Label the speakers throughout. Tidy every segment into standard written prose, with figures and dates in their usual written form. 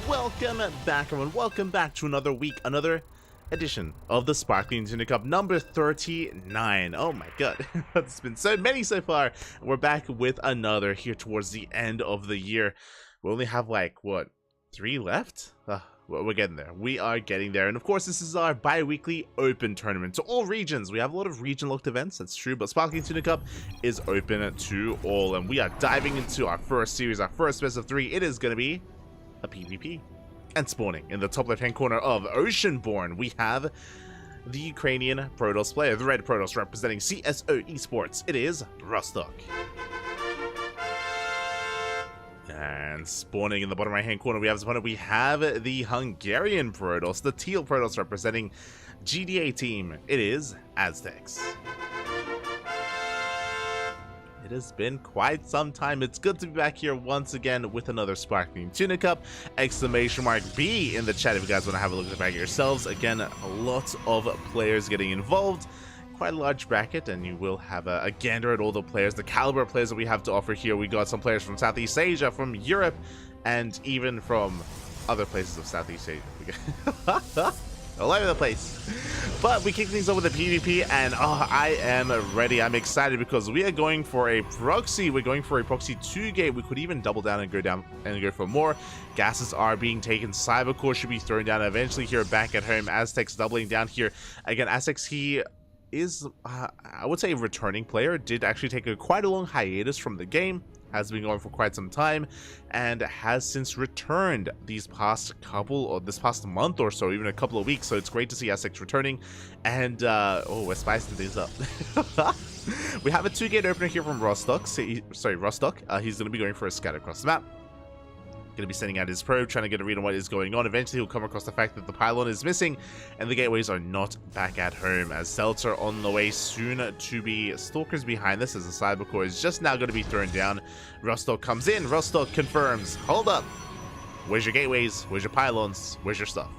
Speaker 1: welcome back everyone, welcome back to another week, another edition of the Sparkling Tuna Cup number 39. Oh my god, it's been so many so far. We're back with another here towards the end of the year. We only have like, what, 3 left? We're getting there. We are getting there. And of course, this is our bi-weekly open tournament to all regions. We have a lot of region-locked events, that's true, but Sparkling Tuna Cup is open to all. And we are diving into our first series, our first best of 3. It is going to be a PvP. And spawning in the top left-hand corner of Oceanborn, we have the Ukrainian Protoss player, the red Protoss representing CSO Esports. It is Rostock. And spawning in the bottom right-hand corner, we have his opponent. We have the Hungarian Protoss, the teal Protoss representing GDA team. It is Aztecs. It has been quite some time. It's good to be back here once again with another Sparkling Tuna Cup. Exclamation mark B in the chat if you guys want to have a look at the bracket yourselves. Again, lots of players getting involved. Quite a large bracket, and you will have a gander at all the players, the caliber of players that we have to offer here. We got some players from Southeast Asia, from Europe, and even from other places of Southeast Asia. All over the place. But we kick things over the PvP, and I am ready. I'm excited because we are going for a proxy. We're going for a proxy 2-gate. We could even double down and go for more. Gases are being taken. Cybercore should be thrown down eventually here back at home. Aztecs doubling down here. Again, Aztecs, he is, I would say, a returning player. Did actually take quite a long hiatus from the game. Has been going for quite some time and has since returned these past this past month or so, even a couple of weeks. So it's great to see Aztecs returning. And oh, we're spicing things up. We have a 2-gate opener here from Rostock. Rostock. He's going to be going for a scout across the map. Going to be sending out his probe, trying to get a read on what is going on. Eventually he'll come across the fact that the pylon is missing and the gateways are not back at home, as Zelts are on the way soon to be stalkers behind this, as the cybercore is just now going to be thrown down. Rostock comes in. Rostock confirms, hold up, where's your gateways, where's your pylons, where's your stuff?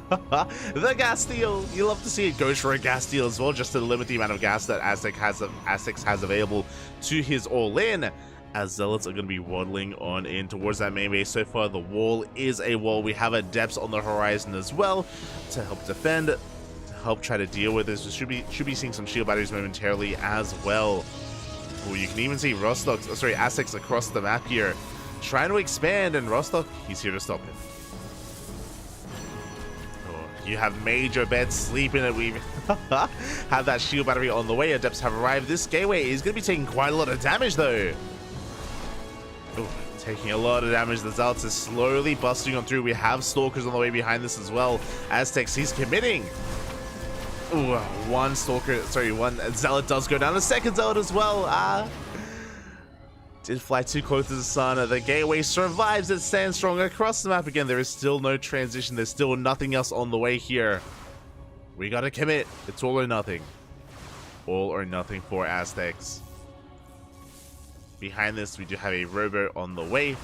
Speaker 1: The gas steal, you love to see it. Goes for a gas steal as well, just to limit the amount of gas that Aztecs has available to his all-in, as Zealots are going to be waddling on in towards that main base. So far, the wall is a wall. We have Adepts on the horizon as well to help defend, to help try to deal with this. We should be seeing some shield batteries momentarily as well. Ooh, you can even see Aztecs across the map here, trying to expand, and Rostock, he's here to stop him. Oh, you have major beds sleeping it. We have that shield battery on the way. Adepts have arrived. This gateway is going to be taking quite a lot of damage, though. Ooh, taking a lot of damage. The Zealots is slowly busting on through. We have Stalkers on the way behind this as well. Aztecs, he's committing. Ooh, one Zealot does go down. The second Zealot as well. Did fly too close to the sun. The gateway survives. It stands strong across the map again. There is still no transition. There's still nothing else on the way here. We gotta commit. It's all or nothing. All or nothing for Aztecs. Behind this, we do have a robo on the way.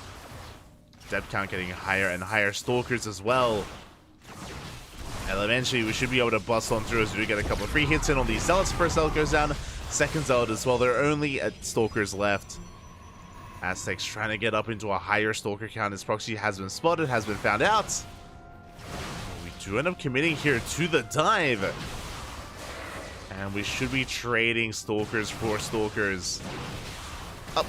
Speaker 1: Depth count getting higher and higher. Stalkers as well. And eventually, we should be able to bust on through as we get a couple of free hits in on these Zealots. First Zealot goes down. Second Zealot as well. There are only Stalkers left. Aztecs trying to get up into a higher Stalker count. His proxy has been spotted, has been found out. We do end up committing here to the dive. And we should be trading Stalkers for Stalkers. Up.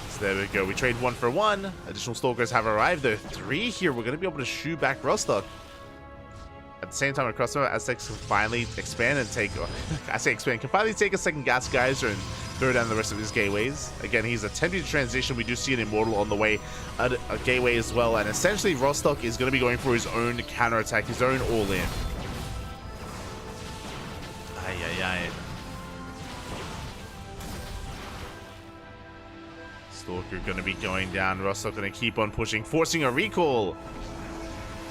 Speaker 1: So there we go. We trade 1 for 1. Additional Stalkers have arrived. There are 3 here. We're going to be able to shoot back Rostock. At the same time, across the map, Aztecs can finally expand and take... I say expand. Can finally take a second gas geyser and throw down the rest of his gateways. Again, he's attempting to transition. We do see an Immortal on the way. A gateway as well. And essentially, Rostock is going to be going for his own counterattack. His own all-in. Ay. Stalker going to be going down. Rostock going to keep on pushing, forcing a recall.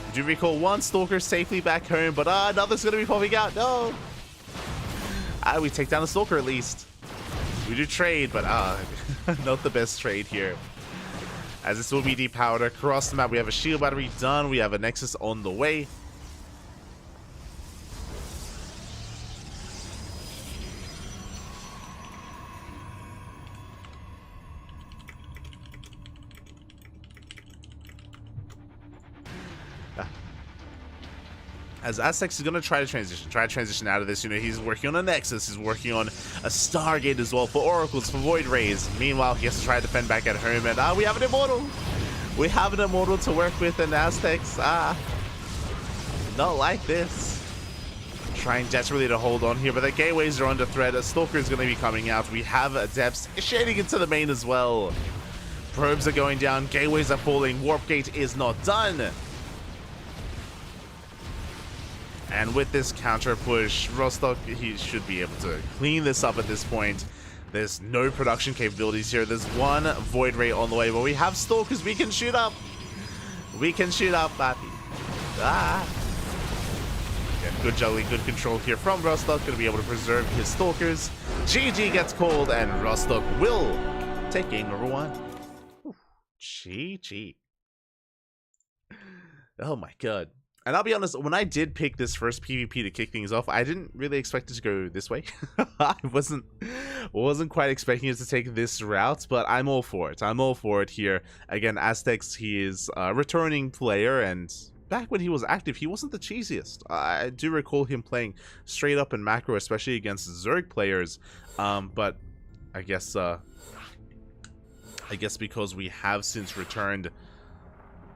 Speaker 1: We do recall one Stalker safely back home, but another's going to be popping out. No. We take down the Stalker at least. We do trade, but not the best trade here. As this will be depowered across the map. We have a shield battery done. We have a Nexus on the way. As Aztecs is going to try to transition out of this. You know, he's working on a Nexus, he's working on a Stargate as well for Oracles, for Void Rays. Meanwhile, he has to try to defend back at home, and we have an Immortal! We have an Immortal to work with, and Aztecs, not like this. Trying desperately to hold on here, but the gateways are under threat. A Stalker is going to be coming out. We have Adepts shading into the main as well. Probes are going down, gateways are falling, Warp Gate is not done. And with this counter push, Rostock, he should be able to clean this up at this point. There's no production capabilities here. There's one Void Ray on the way, but we have Stalkers. We can shoot up. We can shoot up, Papi. Again, good juggling, good control here from Rostock. Going to be able to preserve his Stalkers. GG gets called, and Rostock will take game number 1. GG. Oh my god. And I'll be honest, when I did pick this first PvP to kick things off, I didn't really expect it to go this way. I wasn't quite expecting it to take this route, but I'm all for it. I'm all for it here. Again, Aztecs, he is a returning player, and back when he was active, he wasn't the cheesiest. I do recall him playing straight up in macro, especially against Zerg players. But I guess because we have since returned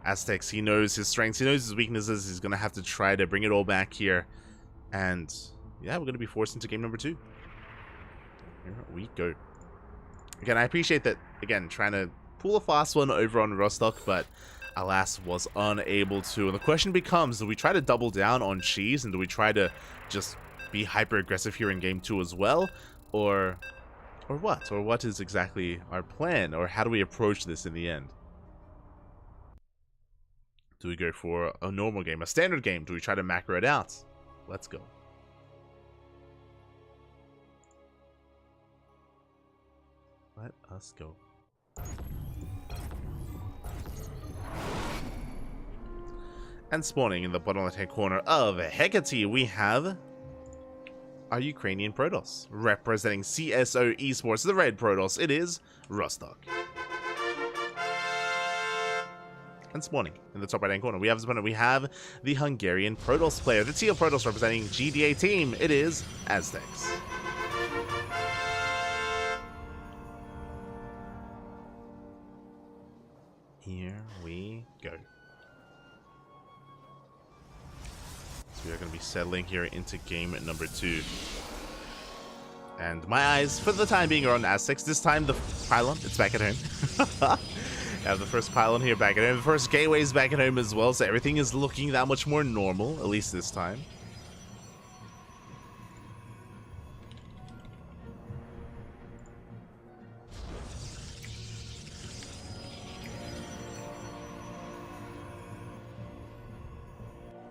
Speaker 1: Aztecs, he knows his strengths, he knows his weaknesses. He's going to have to try to bring it all back here. And yeah, we're going to be forced into game number 2. Here we go. Again, I appreciate that, again, trying to pull a fast one over on Rostock, but alas, was unable to. And the question becomes, do we try to double down on Cheese, and do we try to just be hyper aggressive here in game 2 as well? Or what? Or what is exactly our plan? Or how do we approach this in the end? Do we go for a normal game, a standard game? Do we try to macro it out? Let's go. Let us go. And spawning in the bottom left-hand corner of Hecate, we have our Ukrainian Protoss. Representing CSO Esports, the red Protoss, it is Rostock. And spawning in the top right hand corner, we have the Hungarian Protoss player, the teal Protoss representing GDA team, it is Aztecs. Here we go. So we are going to be settling here into game number 2. And my eyes, for the time being, are on Aztecs. This time the pylon, it's back at home. Have the first pylon here back at home. The first gateway's back at home as well, so everything is looking that much more normal, at least this time.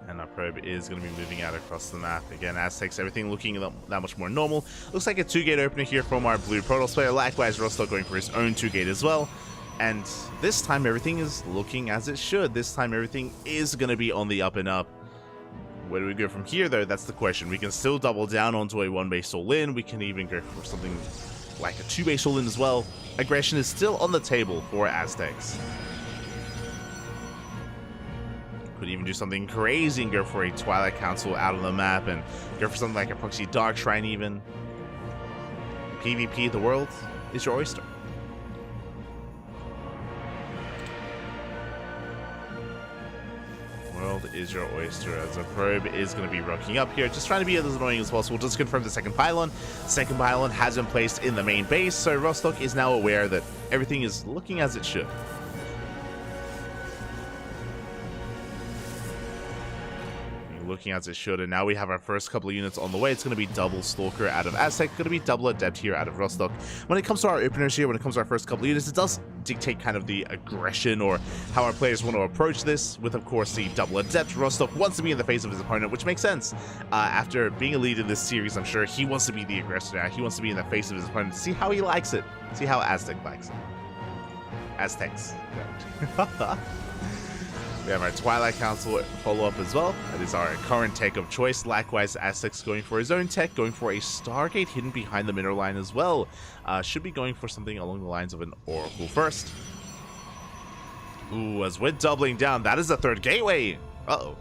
Speaker 1: And our probe is going to be moving out across the map. Again, Aztecs, everything looking that much more normal. Looks like a 2-gate opener here from our blue Protoss player. Likewise, Rostock going for his own 2-gate as well. And this time, everything is looking as it should. This time, everything is going to be on the up and up. Where do we go from here, though? That's the question. We can still double down onto a 1-base all-in. We can even go for something like a 2-base all-in as well. Aggression is still on the table for Aztecs. Could even do something crazy and go for a Twilight Council out of the map and go for something like a Proxy Dark Shrine even. PvP, the world is your oyster. World is your oyster, as a probe is going to be rocking up here, just trying to be as annoying as possible. Just confirm the second pylon. Second pylon has been placed in the main base, so Rostock is now aware that everything is looking as it should. Looking as it should, and now we have our first couple of units on the way. It's going to be double Stalker out of Aztec, going to be double Adept here out of Rostock. When it comes to our openers here, when it comes to our first couple of units, it does dictate kind of the aggression or how our players want to approach this, with of course the double Adept. Rostock wants to be in the face of his opponent, which makes sense. After being a lead in this series, I'm sure he wants to be the aggressor now. He wants to be in the face of his opponent to see how he likes it, see how Aztec likes it. Aztecs. We have our Twilight Council follow-up as well. That is our current tech of choice. Likewise, Aztecs going for his own tech, going for a Stargate hidden behind the mineral line as well. Should be going for something along the lines of an Oracle first. Ooh, as we're doubling down, that is the third gateway. Uh-oh.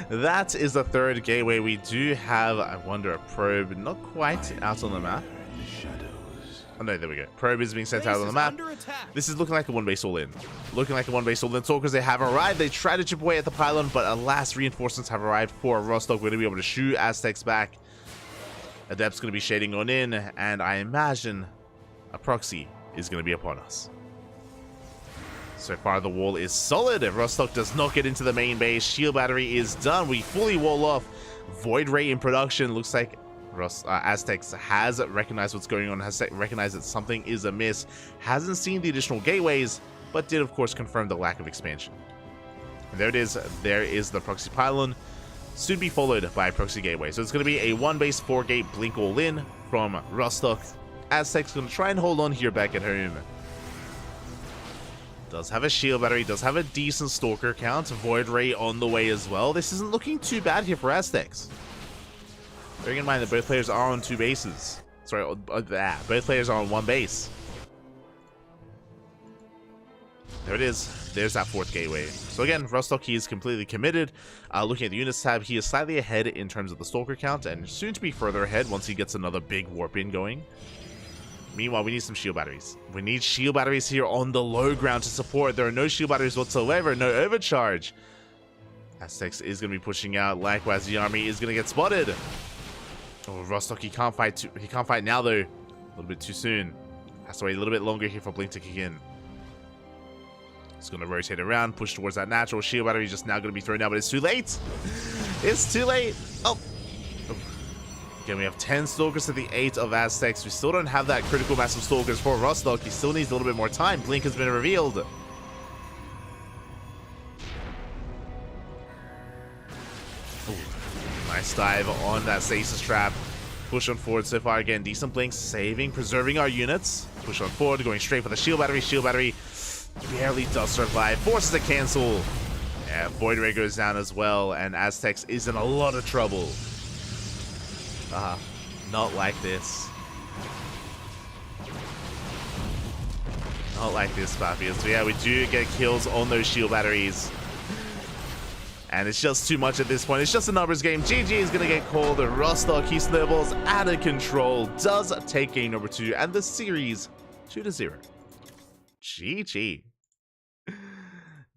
Speaker 1: That is the third gateway. We do have, I wonder, a probe not quite out on the map. Oh no, there we go. Probe is being sent out on the map. This is looking like a one-base all-in. Looking like a one-base all-in. Talkers, they have arrived. They try to chip away at the pylon, but alas, reinforcements have arrived for Rostock. We're going to be able to shoot Aztecs back. Adept's going to be shading on in, and I imagine a proxy is going to be upon us. So far, the wall is solid. Rostock does not get into the main base. Shield battery is done. We fully wall off. Void Ray in production. Looks like Aztecs has recognized what's going on, has recognized that something is amiss, hasn't seen the additional gateways, but did, of course, confirm the lack of expansion. And there it is. There is the proxy pylon, soon be followed by a proxy gateway. So it's going to be a one-base, four-gate blink all-in from Rostock. Aztecs going to try and hold on here back at home. Does have a shield battery, does have a decent stalker count, Void Ray on the way as well. This isn't looking too bad here for Aztecs. Bearing in mind that both players are on two bases. Sorry, both players are on one base. There it is. There's that fourth gateway. So again, Rostock, he is completely committed. Looking at the units tab, he is slightly ahead in terms of the stalker count, and soon to be further ahead once he gets another big warp in going. Meanwhile, we need some shield batteries. We need shield batteries here on the low ground to support. There are no shield batteries whatsoever, no overcharge. Aztecs is going to be pushing out. Likewise, the army is going to get spotted. Oh, Rostock, he can't fight. He can't fight now, though. A little bit too soon. Has to wait a little bit longer here for Blink to kick in. It's going to rotate around, push towards that natural. Shield battery just now going to be thrown out, but it's too late. It's too late. Oh. Again, we have 10 Stalkers to the 8 of Aztecs. We still don't have that critical mass of Stalkers for Rostock. He still needs a little bit more time. Blink has been revealed. Ooh, nice dive on that stasis trap. Push on forward so far. Again, decent Blink, saving, preserving our units. Push on forward, going straight for the shield battery. Shield battery barely does survive. Forces a cancel. Yeah, Void Ray goes down as well, and Aztecs is in a lot of trouble. Not like this. Not like this, Papias. So yeah, we do get kills on those shield batteries. And it's just too much at this point. It's just a numbers game. GG is going to get called. Rostock, he snowballs out of control. Does take game number 2. And the series 2-0. GG.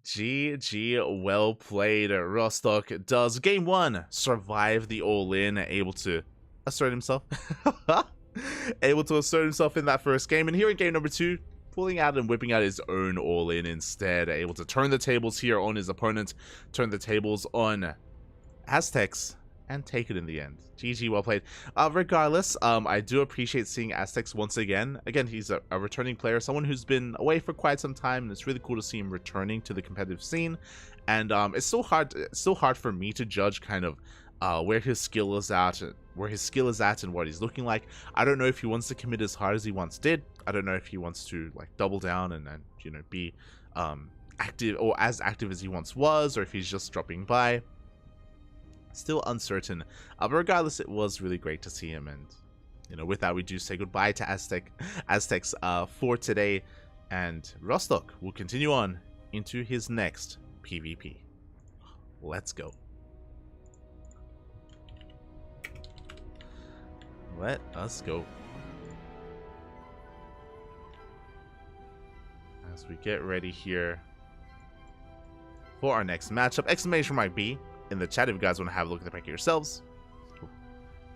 Speaker 1: GG, well played. Rostock does game 1. Survive the all-in. Able to assert himself. Able to assert himself in that first game. And here in game number 2, pulling out and whipping out his own all-in instead. Able to turn the tables here on his opponent. Turn the tables on Aztecs. And take it in the end. GG, well played. Regardless, I do appreciate seeing Aztecs once again. Again, he's a returning player. Someone who's been away for quite some time. And it's really cool to see him returning to the competitive scene. And it's still hard for me to judge kind of where his skill is at, and what he's looking like. I don't know if he wants to commit as hard as he once did. I don't know if he wants to like double down and you know, be active or as active as he once was, or if he's just dropping by. Still uncertain. But regardless, it was really great to see him, and you know, with that, we do say goodbye to Aztecs for today, and Rostock will continue on into his next PvP. Let's go. Let us go. As we get ready here for our next matchup, exclamation mark B in the chat if you guys want to have a look at the back of yourselves.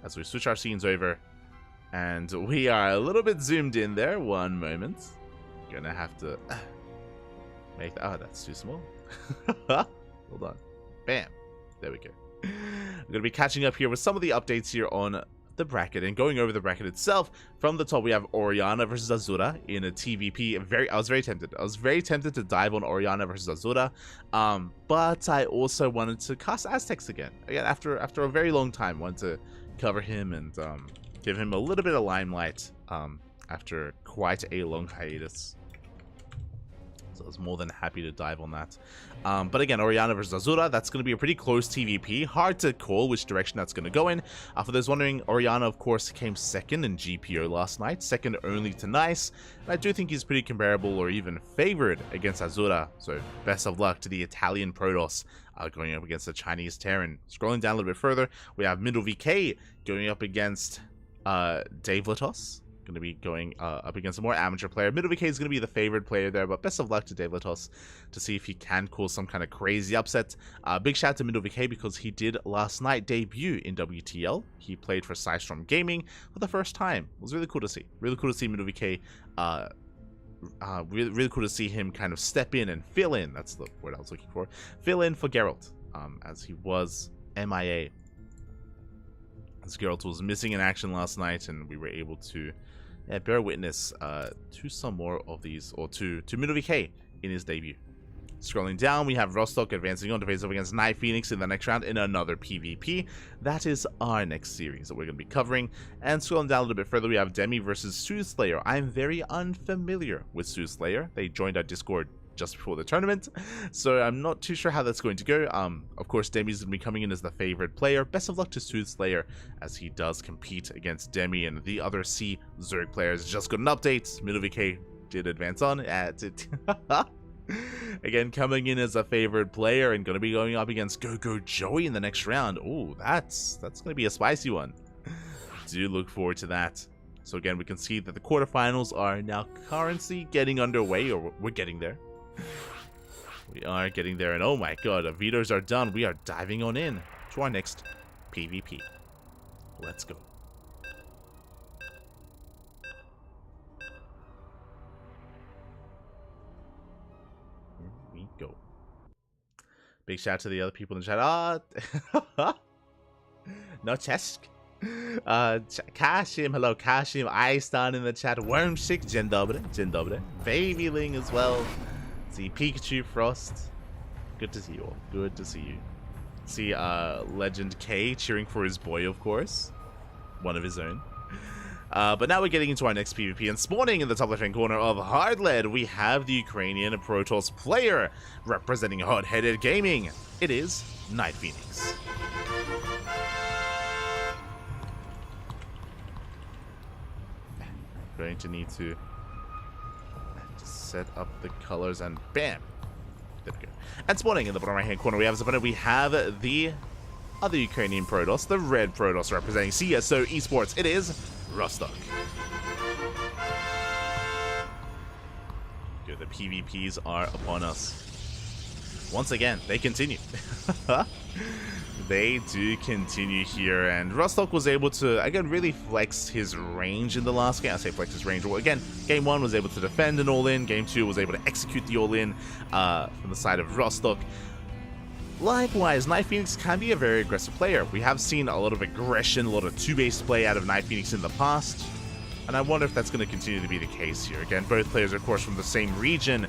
Speaker 1: As we switch our scenes over, and we are a little bit zoomed in there. One moment. Gonna have to make that. Oh, that's too small. Hold on. Bam. There we go. I'm gonna be catching up here with some of the updates here on the bracket and going over the bracket itself. From the top, we have Oriana versus Azura in a TVP. I was very tempted. I was very tempted to dive on Oriana versus Azura, but I also wanted to cast Aztecs again. After a very long time, wanted to cover him and give him a little bit of limelight after quite a long hiatus. So I was more than happy to dive on that. But again, Oriana versus Azura, that's going to be a pretty close TVP. Hard to call which direction that's going to go in. For those wondering, Oriana, of course, came second in GPO last night, second only to Nice. And I do think he's pretty comparable or even favored against Azura. So best of luck to the Italian Protoss going up against the Chinese Terran. Scrolling down a little bit further, we have Middle VK going up against Dave Latos. Going to be going up against a more amateur player. Middle VK is going to be the favored player there, but best of luck to Dave Latos to see if he can call some kind of crazy upset. Big shout out to Middle VK because he did last night debut in WTL. He played for Psystorm Gaming for the first time. It was really cool to see. Really cool to see Middle VK. Really cool to see him kind of step in and fill in. That's the word I was looking for. Fill in for Geralt, as he was MIA. As Geralt was missing in action last night, and we were able to bear witness to some more of these, or to Middle VK in his debut. Scrolling down, we have Rostock advancing on to face off against Night Phoenix in the next round in another PvP. That is our next series that we're going to be covering. And scrolling down a little bit further, we have Demi versus Soothslayer. I'm very unfamiliar with Soothslayer. They joined our Discord just before the tournament, so I'm not too sure how that's going to go. Of course, Demi's going to be coming in as the favorite player. Best of luck to Soothslayer as he does compete against Demi and the other C Zerg players. Just got an update. Middle VK did advance on. Again, coming in as a favored player and going to be going up against Go Joey in the next round. Oh, that's going to be a spicy one. Do look forward to that. So again, we can see that the quarterfinals are now currently getting underway, or we're getting there. We are getting there, and oh my god, the vetoes are done. We are diving on in to our next PvP. Let's go. Here we go. Big shout out to the other people in the chat. No Chesk. Kashim, hello Kashim, Aistan in the chat, Wormshick, Dzień dobry, Babyling as well. See Pikachu, Frost. Good to see you all. Good to see you. See Legend K cheering for his boy, of course. One of his own. But now we're getting into our next PvP, and spawning in the top left-hand corner of Hardlead, we have the Ukrainian Protoss player representing Hot-Headed Gaming. It is Night Phoenix. Going to need to just set up the colors, and bam, there we go. And spawning in the bottom right hand corner, we have we have the other Ukrainian Protoss, the red Protoss representing CSO Esports. It is Rostock. Good, the PvPs are upon us. Once again, they continue. They do continue here, and Rostock was able to, again, really flex his range in the last game. I say flex his range. Well, again, game 1 was able to defend an all-in. Game 2 was able to execute the all-in from the side of Rostock. Likewise, Night Phoenix can be a very aggressive player. We have seen a lot of aggression, a lot of two-base play out of Night Phoenix in the past, and I wonder if that's going to continue to be the case here. Again, both players are, of course, from the same region.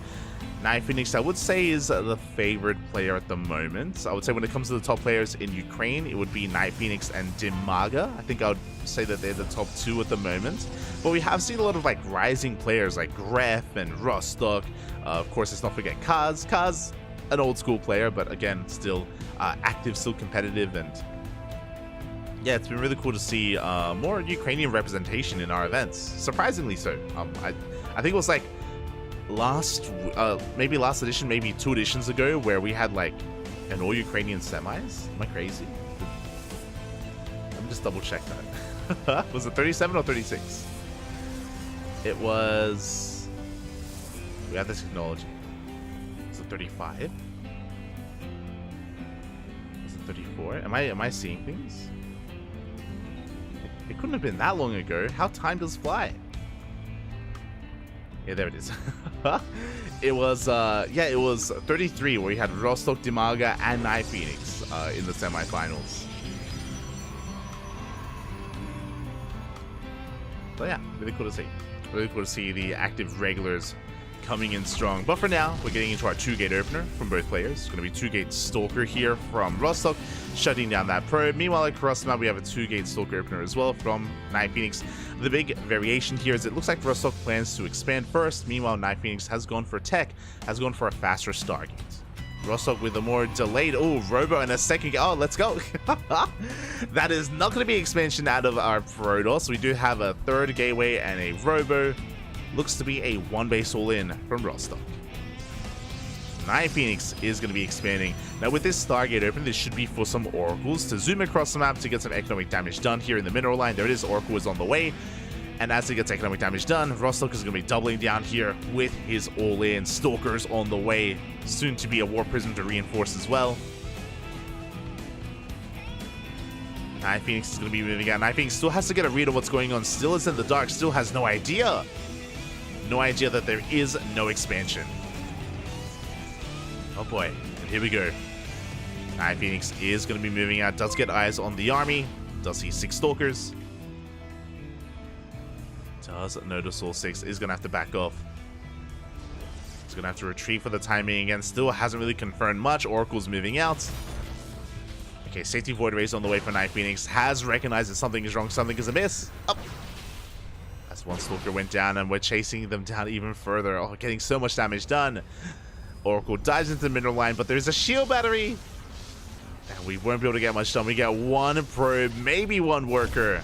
Speaker 1: Night Phoenix, I would say, is the favored player at the moment. I would say when it comes to the top players in Ukraine, it would be Night Phoenix and Dimaga. I think I would say that they're the top 2 at the moment. But we have seen a lot of like rising players like Gref and Rostock. Of course, let's not forget Kaz. Kaz, an old school player, but again, still active, still competitive, and yeah, it's been really cool to see more Ukrainian representation in our events. Surprisingly so. I think it was like maybe last edition, maybe 2 editions ago, where we had like an all Ukrainian semis. Am I crazy? Let me just double check that. Was it 37 or 36? It was. We have this technology. Was it 35? Was it 34? Am I seeing things? It couldn't have been that long ago. How time does fly. Yeah, there it is. It was, yeah, it was 33 where we had Rostock, Dimaga, and Night Phoenix in the semifinals. But yeah, really cool to see. Really cool to see the active regulars coming in strong. But for now, we're getting into our 2-gate opener from both players. It's going to be 2-gate Stalker here from Rostock, shutting down that probe. Meanwhile, across the map, we have a 2-gate Stalker opener as well from Night Phoenix. The big variation here is it looks like Rostock plans to expand first. Meanwhile, Night Phoenix has gone for tech, has gone for a faster Stargate. Rostock with a more delayed, Robo and a second, let's go. That is not going to be expansion out of our Protoss. We do have a 3rd gateway and a Robo. Looks to be a 1-base all-in from Rostock. Night Phoenix is going to be expanding. Now with this Stargate open, this should be for some Oracles to zoom across the map to get some economic damage done here in the mineral line. There it is, Oracle is on the way. And as it gets economic damage done, Rostock is going to be doubling down here with his all-in. Stalkers on the way. Soon to be a War Prism to reinforce as well. Night Phoenix is going to be moving out. Night Phoenix still has to get a read of what's going on. Still is in the dark. Still has no idea. No idea that there is no expansion. Oh boy. And here we go. Night Phoenix is going to be moving out. Does get eyes on the army. Does see 6 Stalkers. Does notice all 6. Is going to have to back off. He's going to have to retreat for the timing again. Still hasn't really confirmed much. Oracle's moving out. Okay, safety Void Rays on the way for Night Phoenix. Has recognized that something is wrong. Something is amiss. Up. As one Stalker went down and we're chasing them down even further. Oh, getting so much damage done. Oracle dives into the mineral line, but there's a shield battery. And we won't be able to get much done. We get 1 probe, maybe 1 worker.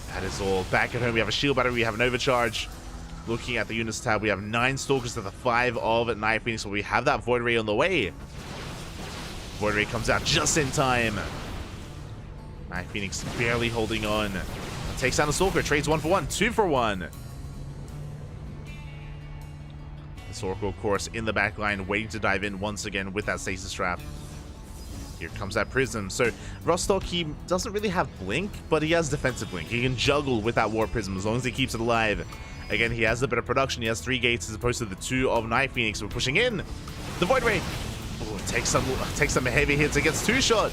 Speaker 1: That is all. Back at home, we have a shield battery, we have an overcharge. Looking at the units tab, we have 9 Stalkers to the 5 of Night Phoenix, so we have that Void Ray on the way. Void Ray comes out just in time. Night Phoenix barely holding on. Takes down the Stalker, trades 1 for 1, 2 for 1. This Oracle, of course, in the back line, waiting to dive in once again with that stasis trap. Here comes that Prism. So Rostock, he doesn't really have Blink, but he has defensive Blink. He can juggle with that War Prism as long as he keeps it alive. Again, he has a bit of production. He has 3 gates as opposed to the 2 of Night Phoenix. We're pushing in. The Void Ray. Oh, takes some heavy hits. It gets 2-shot.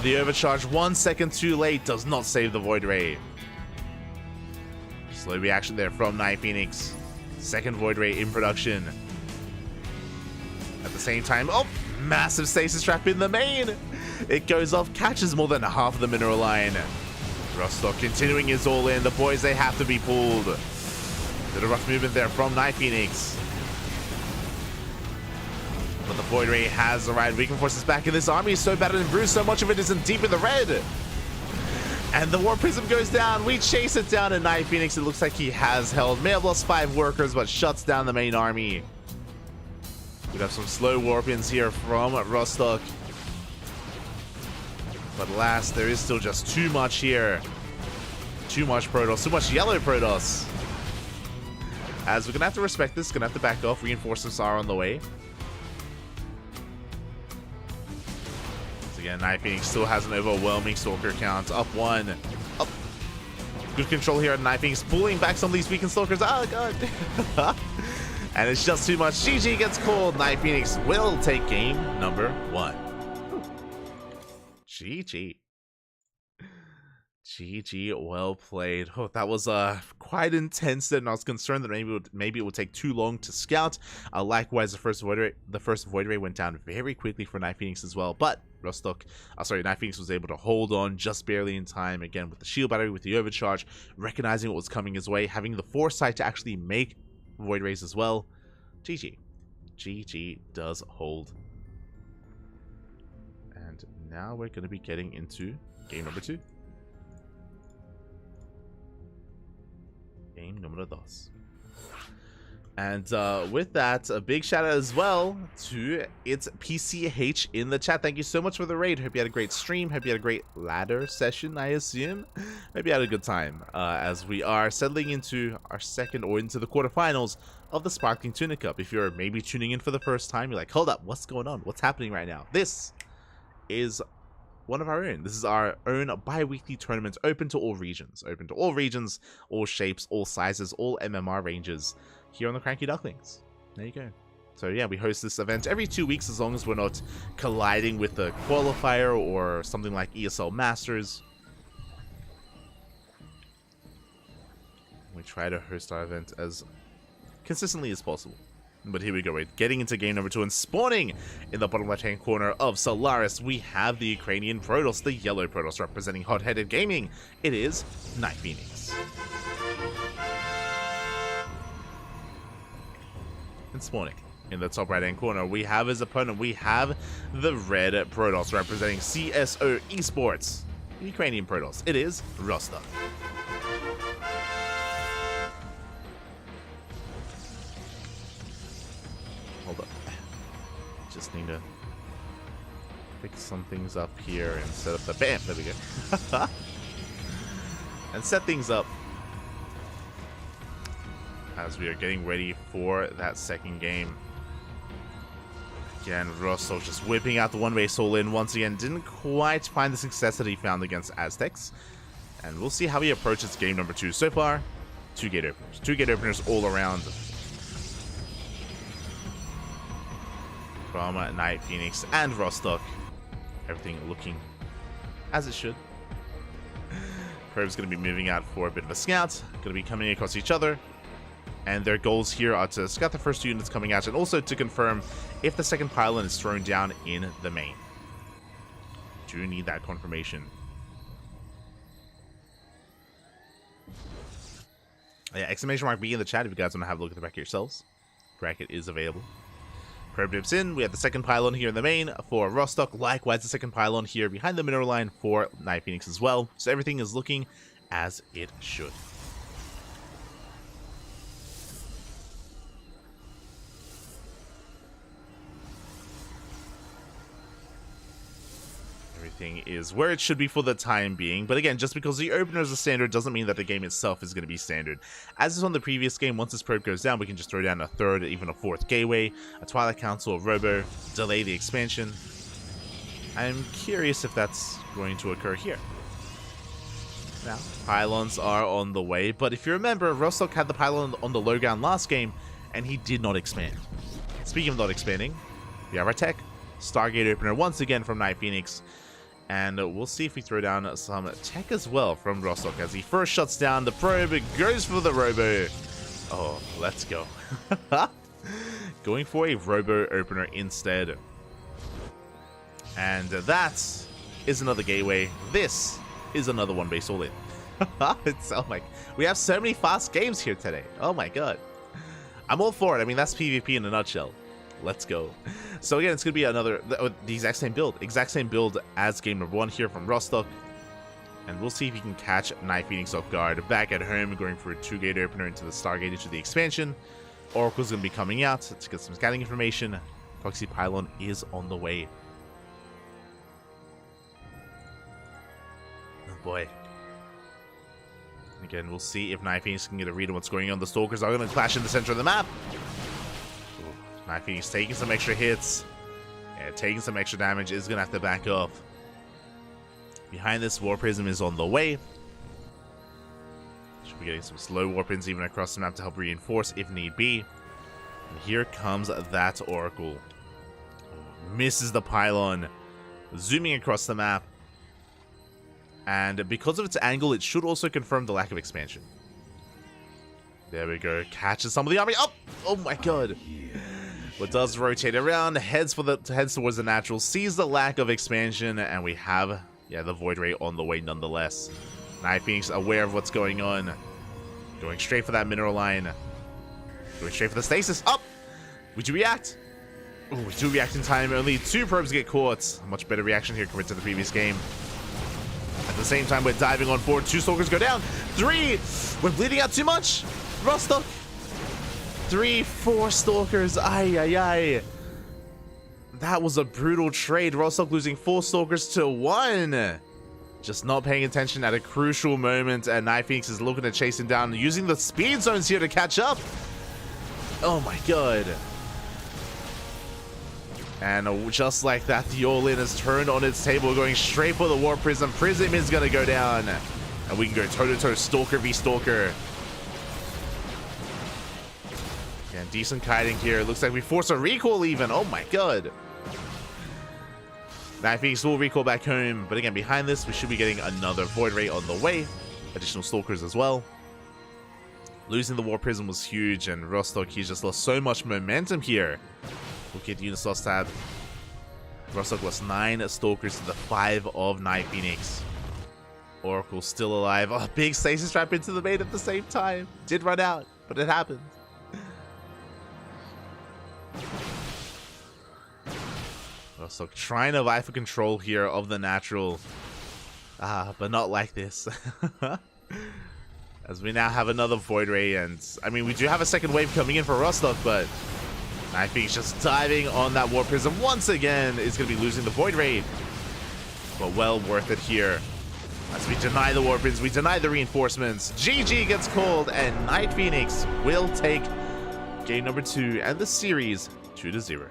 Speaker 1: The overcharge 1 second too late does not save the Void Ray. Slow reaction there from Night Phoenix. Second Void Ray in production. At the same time, massive stasis trap in the main. It goes off, catches more than half of the mineral line. Rostock continuing his all in. The boys, they have to be pulled. Bit of rough movement there from Night Phoenix. But the Void Ray has arrived. Weaken Forces back in. This army is so battered and bruised. So much of it isn't deep in the red. And the War Prism goes down. We chase it down, and Night Phoenix, it looks like he has held. May have lost 5 workers, but shuts down the main army. We have some slow Warpins here from Rostock. But alas, there is still just too much here. Too much Protoss. Too much yellow Protoss. As we're going to have to respect this. Going to have to back off. Reinforcements are on the way. Again, Night Phoenix still has an overwhelming Stalker count. Up 1. Up. Good control here at Night Phoenix. Pulling back some of these weakened Stalkers. Oh, God. And it's just too much. GG gets called. Night Phoenix will take game number 1. GG. GG, well played. Oh, that was quite intense and I was concerned that maybe it would take too long to scout. Likewise, the first Void Ray went down very quickly for Night Phoenix as well, but Night Phoenix was able to hold on just barely in time, again with the shield battery, with the overcharge, recognizing what was coming his way, having the foresight to actually make Void Rays as well. GG. GG does hold. And now we're going to be getting into game number 2. Game number 2. And with that, a big shout out as well to It's PCH in the chat. Thank you so much for the raid. Hope you had a great stream. Hope you had a great ladder session, I assume. Hope you had a good time as we are settling into our second or into the quarterfinals of the Sparkling Tuna Cup. If you're maybe tuning in for the first time, you're like, hold up, what's going on? What's happening right now? This is one of our own. This is our own bi-weekly tournament, open to all regions. Open to all regions, all shapes, all sizes, all MMR ranges here on the CranKy Ducklings. There you go. So yeah, we host this event every 2 weeks as long as we're not colliding with the qualifier or something like ESL Masters. We try to host our event as consistently as possible. But here we go, we're getting into game number 2, and spawning in the bottom left-hand corner of Solaris, we have the Ukrainian Protoss, the yellow Protoss representing Hot-Headed Gaming. It is Night Phoenix. And spawning in the top right-hand corner, we have his opponent, we have the red Protoss representing CSO Esports, the Ukrainian Protoss. It is Rostov. Hold up. Just need to pick some things up here and set up the bam. There we go. And set things up as we are getting ready for that second game. Again, Rostov just whipping out the one-way soul in once again. Didn't quite find the success that he found against Aztecs. And we'll see how he approaches game number 2. So far, 2 gate openers. 2 gate openers all around from Night Phoenix and Rostock. Everything looking as it should. Probe's going to be moving out for a bit of a scout. Going to be coming across each other. And their goals here are to scout the first 2 units coming out and also to confirm if the second pylon is thrown down in the main. Do need that confirmation. Yeah, exclamation mark B in the chat if you guys want to have a look at the bracket yourselves. Bracket is available. Probe dips in. We have the second pylon here in the main for Rostock. Likewise, the second pylon here behind the mineral line for Night Phoenix as well. So everything is looking as it should. Everything is where it should be for the time being, but again, just because the openers are standard doesn't mean that the game itself is going to be standard. As is on the previous game, once this probe goes down, we can just throw down a third, even a fourth gateway, a Twilight Council, a Robo, delay the expansion. I'm curious if that's going to occur here. Now, pylons are on the way, but if you remember, Rostock had the pylon on the low ground last game, and he did not expand. Speaking of not expanding, we have our tech, Stargate opener once again from Night Phoenix. And we'll see if we throw down some tech as well from Rostock as he first shuts down the probe, goes for the Robo. Oh, let's go. Going for a Robo opener instead. And that is another gateway. This is another one base all in. It's, oh my, we have so many fast games here today. Oh my god. I'm all for it. I mean, that's PvP in a nutshell. Let's go. So again, it's going to be another, the exact same build as game number 1 here from Rostock. And we'll see if he can catch Night Phoenix off guard. Back at home, going for a 2-gate opener into the Stargate into the expansion. Oracle's going to be coming out to get some scouting information. Proxy Pylon is on the way. Oh boy. Again, we'll see if Night Phoenix can get a read on what's going on. The Stalkers are going to clash in the center of the map. Night Phoenix taking some extra hits. Yeah, taking some extra damage, is going to have to back up. Behind this, War Prism is on the way. Should be getting some slow Warpins even across the map to help reinforce if need be. And here comes that Oracle. Misses the pylon. Zooming across the map. And because of its angle, it should also confirm the lack of expansion. There we go. Catches some of the army. Oh my god. But does rotate around, heads towards the natural, sees the lack of expansion, and we have, yeah, the Void Ray on the way nonetheless. Night Phoenix aware of what's going on. Going straight for that mineral line. Going straight for the stasis. We do react. Oh, we do react in time. Only 2 probes get caught. Much better reaction here compared to the previous game. At the same time, we're diving on forward. 2 Stalkers go down. 3! We're bleeding out too much. Rostock. 3, 4 Stalkers. Ay. That was a brutal trade. Rostock losing 4 Stalkers to 1. Just not paying attention at a crucial moment. And Night Phoenix is looking to chase him down, using the speed zones here to catch up. Oh my god. And just like that, the all-in is turned on its table, going straight for the War Prism. Prism is going to go down. And we can go toe-to-toe Stalker v Stalker. And decent kiting here. Looks like we force a recall even. Oh my god. Night Phoenix will recall back home. But again, behind this, we should be getting another Void Ray on the way. Additional Stalkers as well. Losing the War Prism was huge, and Rostock, he's just lost so much momentum here. Look at Unisaw stab. Rostock lost 9 Stalkers to the 5 of Night Phoenix. Oracle still alive. Oh, big stasis trap into the main at the same time. Did run out, but it happened. Rostock trying to vie for control here of the natural. But not like this. As we now have another Void Ray, and I mean, we do have a second wave coming in for Rostock, but Night Phoenix just diving on that War Prism once again is going to be losing the Void Raid. But well worth it here. As we deny the War Prisms, we deny the reinforcements. GG gets called, and Night Phoenix will take game number 2 and the series 2-0.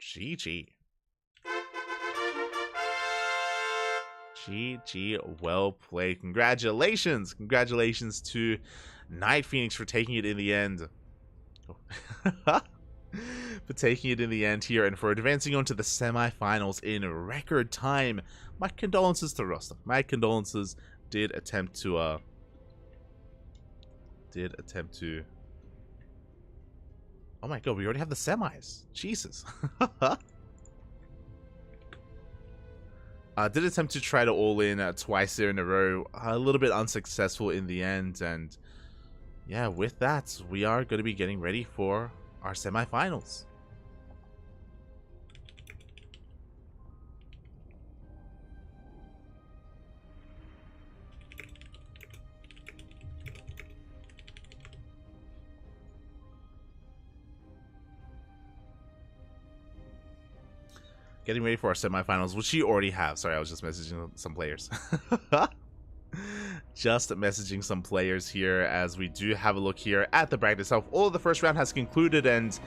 Speaker 1: GG. GG, well played. Congratulations. Congratulations to Night Phoenix for taking it in the end. For taking it in the end here, and for advancing on to the semifinals in record time. My condolences to Rostock. My condolences. Did attempt to oh my god, we already have the semis. Jesus. Did attempt to try to all in twice there in a row. A little bit unsuccessful in the end, and yeah, with that, we are going to be getting ready for our semifinals. Getting ready for our semifinals, which you already have. Sorry, I was just messaging some players. Just messaging some players here, as we do have a look here at the bracket itself. All of the first round has concluded, and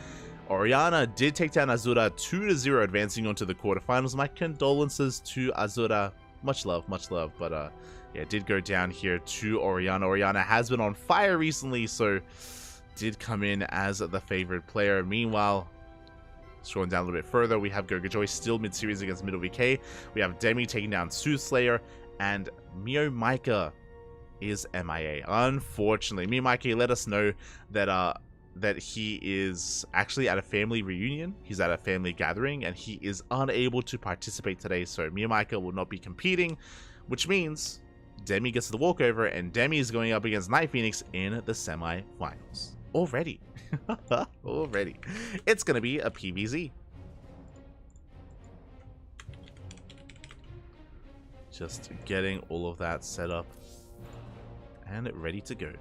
Speaker 1: Oriana did take down Azura 2-0, advancing on to the quarterfinals. My condolences to Azura. Much love, but yeah, it did go down here to Oriana. Oriana has been on fire recently, so did come in as the favorite player. Meanwhile, scrolling down a little bit further, we have Gogojoy still mid-series against Middle VK. We have Demi taking down Soothslayer, and Mio Micah is MIA. Unfortunately, Mio Micah let us know that that he is actually at a family reunion. He's at a family gathering, and he is unable to participate today. So Mio Micah will not be competing, which means Demi gets the walkover, and Demi is going up against Night Phoenix in the semi-finals. Already. Already. It's going to be a PVZ. Just getting all of that set up and ready to go.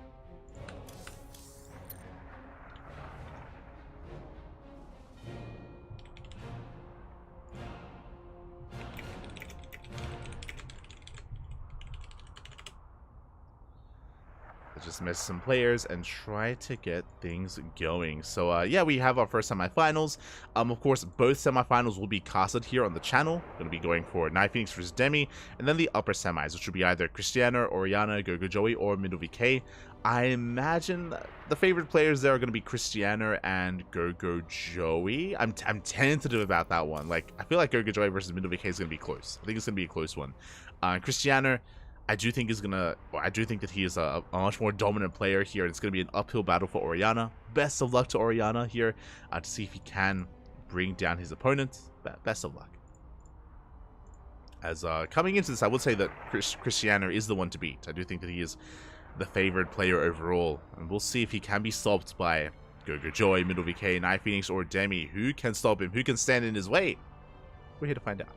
Speaker 1: Just message some players and try to get things going. So yeah, we have our first semifinals. Of course, both semifinals will be casted here on the channel. Going to be going for Night Phoenix versus Demi, and then the upper semis, which will be either Cristiano, Oriana, Gogojoy, or Middle VK. I imagine the favorite players there are going to be Cristiano and Gogojoy. I'm tentative about that one. Like, I feel like Gogojoy versus Middle VK is going to be close. I think it's going to be a close one. Cristiano, I do think that he is a much more dominant player here, and it's going to be an uphill battle for Oriana. Best of luck to Oriana here to see if he can bring down his opponent. Best of luck. As coming into this, I would say that Cristiano is the one to beat. I do think that he is the favored player overall, and we'll see if he can be stopped by Gogojoy, Middle VK, Night Phoenix, or Demi. Who can stop him? Who can stand in his way? We're here to find out.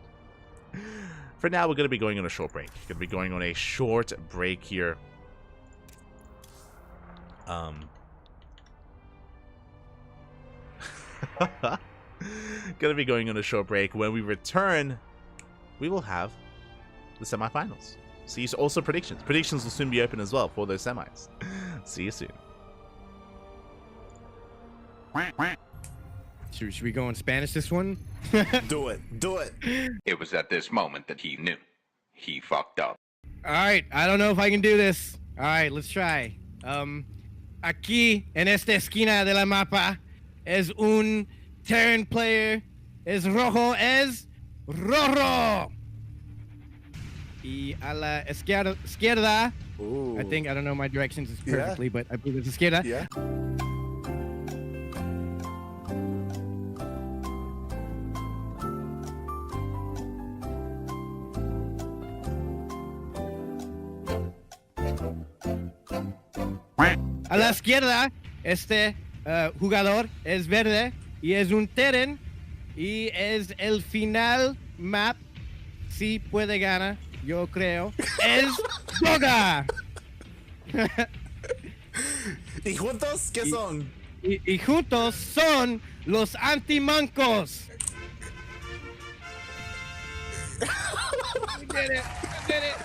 Speaker 1: For now, we're going to be going on a short break. Going to be going on a short break here. Going to be going on a short break. When we return, we will have the semifinals. See you. Also predictions. Predictions will soon be open as well for those semis. See you soon.
Speaker 2: Should we go in Spanish this one?
Speaker 3: Do it.
Speaker 4: It was at this moment that he knew. He fucked up.
Speaker 2: Alright, I don't know if I can do this. Alright, let's try. Aquí, en esta esquina de la mapa, es un Terran player. Es rojo, es rojo. Y a la izquierda
Speaker 3: Ooh.
Speaker 2: I think, I don't know my directions
Speaker 3: Yeah.
Speaker 2: perfectly, but I believe it's izquierda.
Speaker 3: Yeah.
Speaker 2: A la izquierda, este jugador es verde y es un Terran y es el final map. Sí puede ganar, yo creo. Es Boga.
Speaker 3: ¿Y juntos qué son?
Speaker 2: Y juntos son los antimancos. We did it. We did it.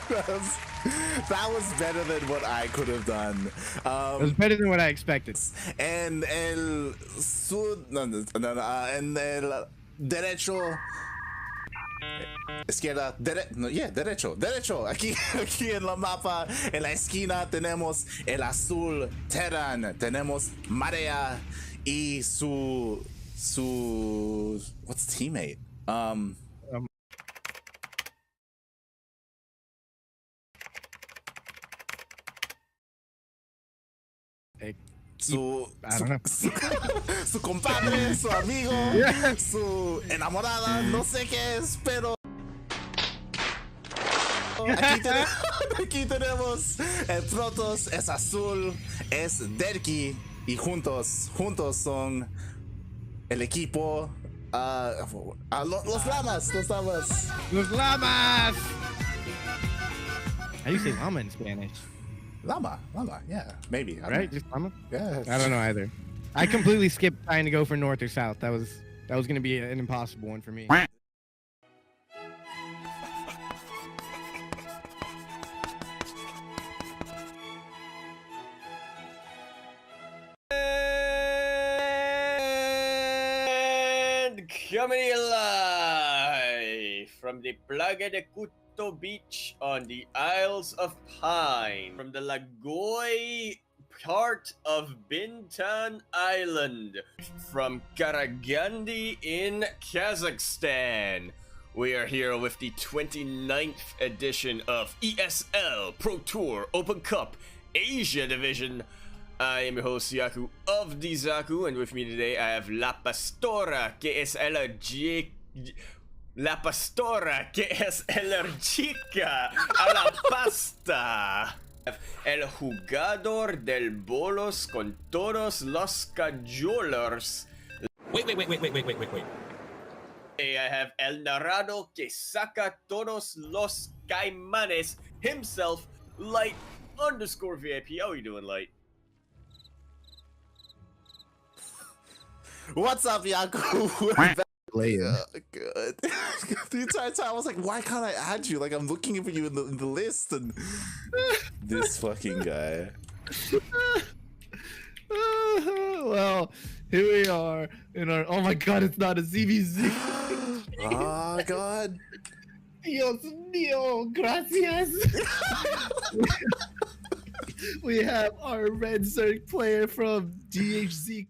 Speaker 3: That was better than what I could have done.
Speaker 2: It was better than what I expected.
Speaker 3: En el sur, en el derecho, izquierda, derecho. Aquí en la mapa, en la esquina tenemos el azul Terran, tenemos Marea y su what's teammate? Su su compadre, su amigo, su enamorada, no sé qué es, pero aquí tenemos el Protoss, es azul, es Derki y juntos son el equipo, los lamas.
Speaker 2: Los llamas. How do you say llama in Spanish?
Speaker 3: Llama, yeah, maybe.
Speaker 2: Right? Just llama?
Speaker 3: Yeah.
Speaker 2: I don't know either. I completely skipped trying to go for north or south. That was going to be an impossible one for me.
Speaker 5: And coming alive from the Plaga de Cuto Beach on the Isles of Pine, from the Lagoy part of Bintan Island, from Karagandi in Kazakhstan. We are here with the 29th edition of ESL Pro Tour Open Cup Asia Division. I am your host Yaku of the Zaku, and with me today I have La Pastora, que es allergica a la pasta. El jugador del bolos con todos los cajolers. Wait. I have El Narado que saca todos los caimanes himself, Light_VIP. How are you doing, Light?
Speaker 3: What's up, Yaku? We're back. Good. The entire time I was like, why can't I add you? Like, I'm looking for you in the list, and this fucking guy.
Speaker 6: Well, here we are in our. Oh my god, it's not a ZVZ.
Speaker 3: Oh god.
Speaker 6: Dios mío, gracias. We have our red Zerg player from DHZ.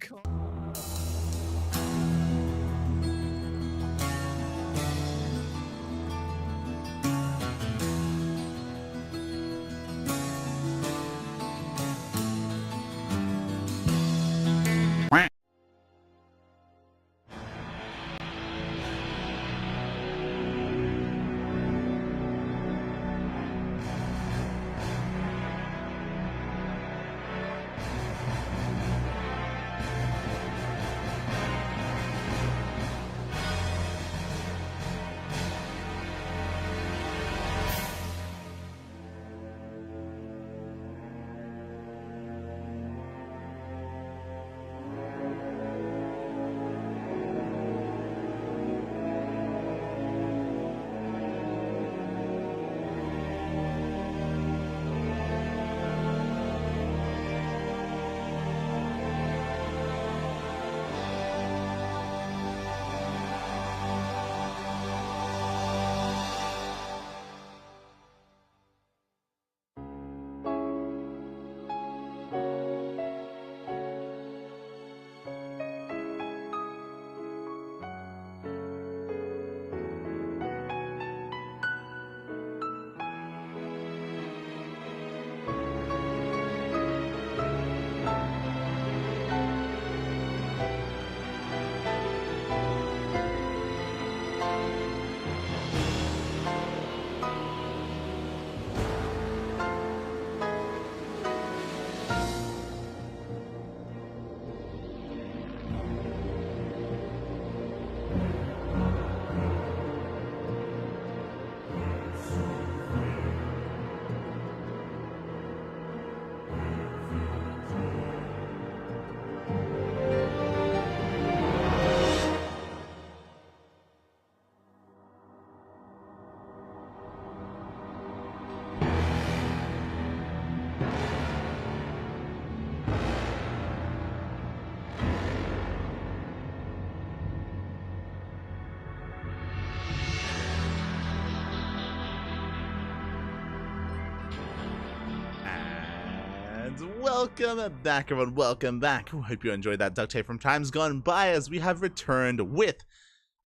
Speaker 1: welcome back, everyone. Welcome back. Hope you enjoyed that duct tape from times gone by, as we have returned with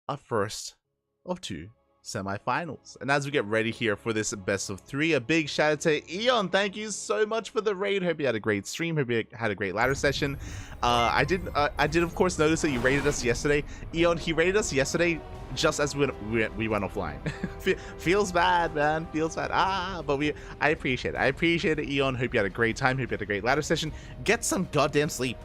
Speaker 1: a first of two semifinals. And as we get ready here for this best of three, a big shout out to Eon. Thank you so much for the raid. Hope you had a great stream. Hope you had a great ladder session. I did of course notice that you raided us yesterday. Eon, he raided us yesterday just as we went offline. Feels bad, man. Feels bad. But I appreciate it. I appreciate it, Eon. Hope you had a great time. Hope you had a great ladder session. Get some goddamn sleep.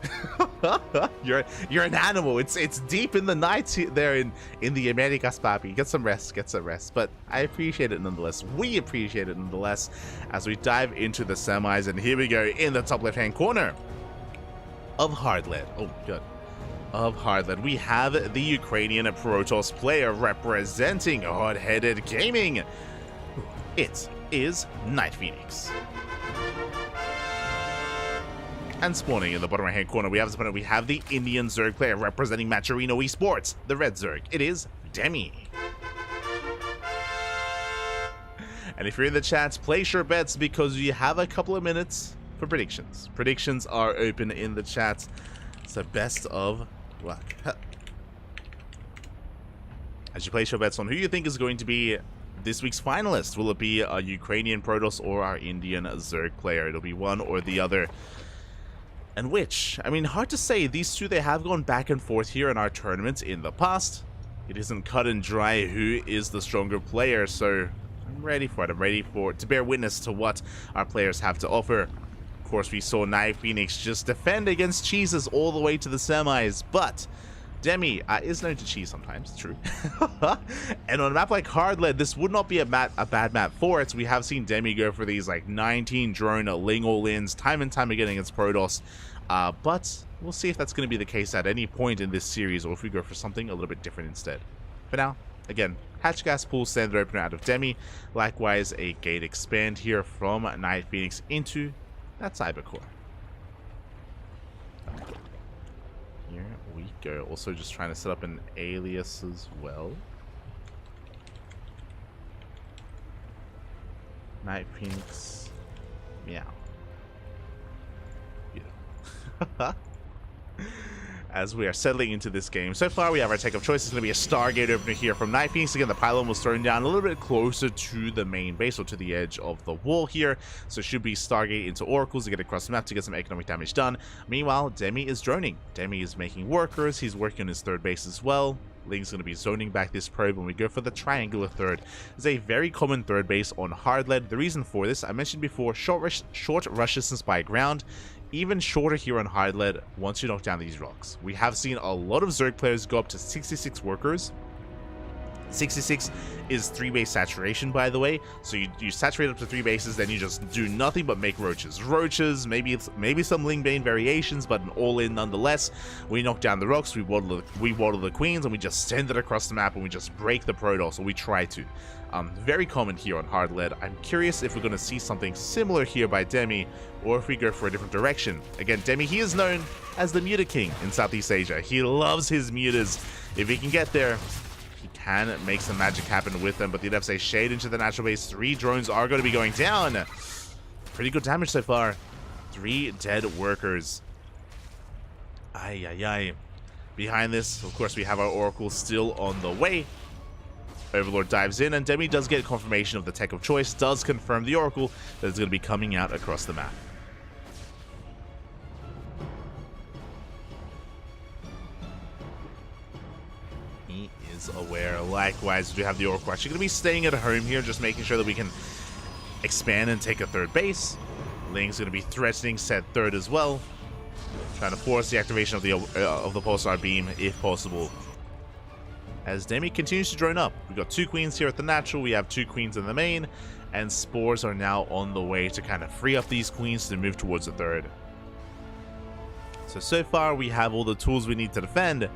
Speaker 1: You're an animal. It's deep in the night there in the Americas, papi. Get some rest. Get some rest. But I appreciate it nonetheless. We appreciate it nonetheless as we dive into the semis. And here we go in the top left-hand corner of Hard Lead. Oh, good. Of Hard Lead, we have the Ukrainian Protoss player representing Hard-Headed Gaming. It is Night Phoenix. And spawning in the bottom right-hand corner, we have the Indian Zerg player representing Maturino Esports, the Red Zerg. It is Demi. And if you're in the chat, place your bets because you have a couple of minutes for predictions. Predictions are open in the chat. So best of luck. As you place your bets on who you think is going to be this week's finalist, will it be a Ukrainian Protoss or our Indian Zerg player? It'll be one or the other. And which? I mean, hard to say. These two, they have gone back and forth here in our tournaments in the past. It isn't cut and dry who is the stronger player, so I'm ready for it. I'm ready to bear witness to what our players have to offer. Of course, we saw Night Phoenix just defend against cheeses all the way to the semis, but Demi is known to cheese sometimes, true. And on a map like Hard Lead, this would not be a bad map for it. We have seen Demi go for these like 19 drone Ling all-ins time and time again against Protoss, but we'll see if that's going to be the case at any point in this series, or if we go for something a little bit different instead. For now, again, hatch gas pool standard opener out of Demi, likewise a gate expand here from Night Phoenix into that cybercore. Here we go. Also just trying to set up an alias as well. Night Phoenix. Meow. Beautiful. As we are settling into this game. So far, we have our take of choice. It's going to be a Stargate opener here from Night Phoenix. Again, the pylon was thrown down a little bit closer to the main base, or to the edge of the wall here. So it should be Stargate into Oracles to get across the map to get some economic damage done. Meanwhile, Demi is droning. Demi is making workers. He's working on his third base as well. Ling's going to be zoning back this probe when we go for the triangular third. It's a very common third base on Hard Lead. The reason for this, I mentioned before, short rush distance by ground. Even shorter here on Hard Lead once you knock down these rocks. We have seen a lot of Zerg players go up to 66 workers. 66 is 3 base saturation, by the way. So you saturate up to 3 bases, then you just do nothing but make roaches. Roaches, maybe some Lingbane variations, but an all-in nonetheless. We knock down the rocks, we waddle the queens, and we just send it across the map, and we just break the Protoss, or we try to. Very common here on Hard Lead. I'm curious if we're going to see something similar here by Demi, or if we go for a different direction. Again, Demi, he is known as the Muta King in Southeast Asia. He loves his mutas. If he can get there, he can make some magic happen with them, but the say shade into the natural base. 3 drones are going to be going down. Pretty good damage so far. 3 dead workers. Ay, ay, ay. Behind this, of course, we have our Oracle still on the way. Overlord dives in, and Demi does get confirmation of the tech of choice, does confirm the Oracle that is going to be coming out across the map. He is aware. Likewise, we have the Oracle actually going to be staying at home here, just making sure that we can expand and take a third base. Ling's going to be threatening said third as well, trying to force the activation of the pulsar beam if possible. As Demi continues to drone up. We've got 2 queens here at the natural, we have 2 queens in the main, and spores are now on the way to kind of free up these queens to move towards the third. So far we have all the tools we need to defend,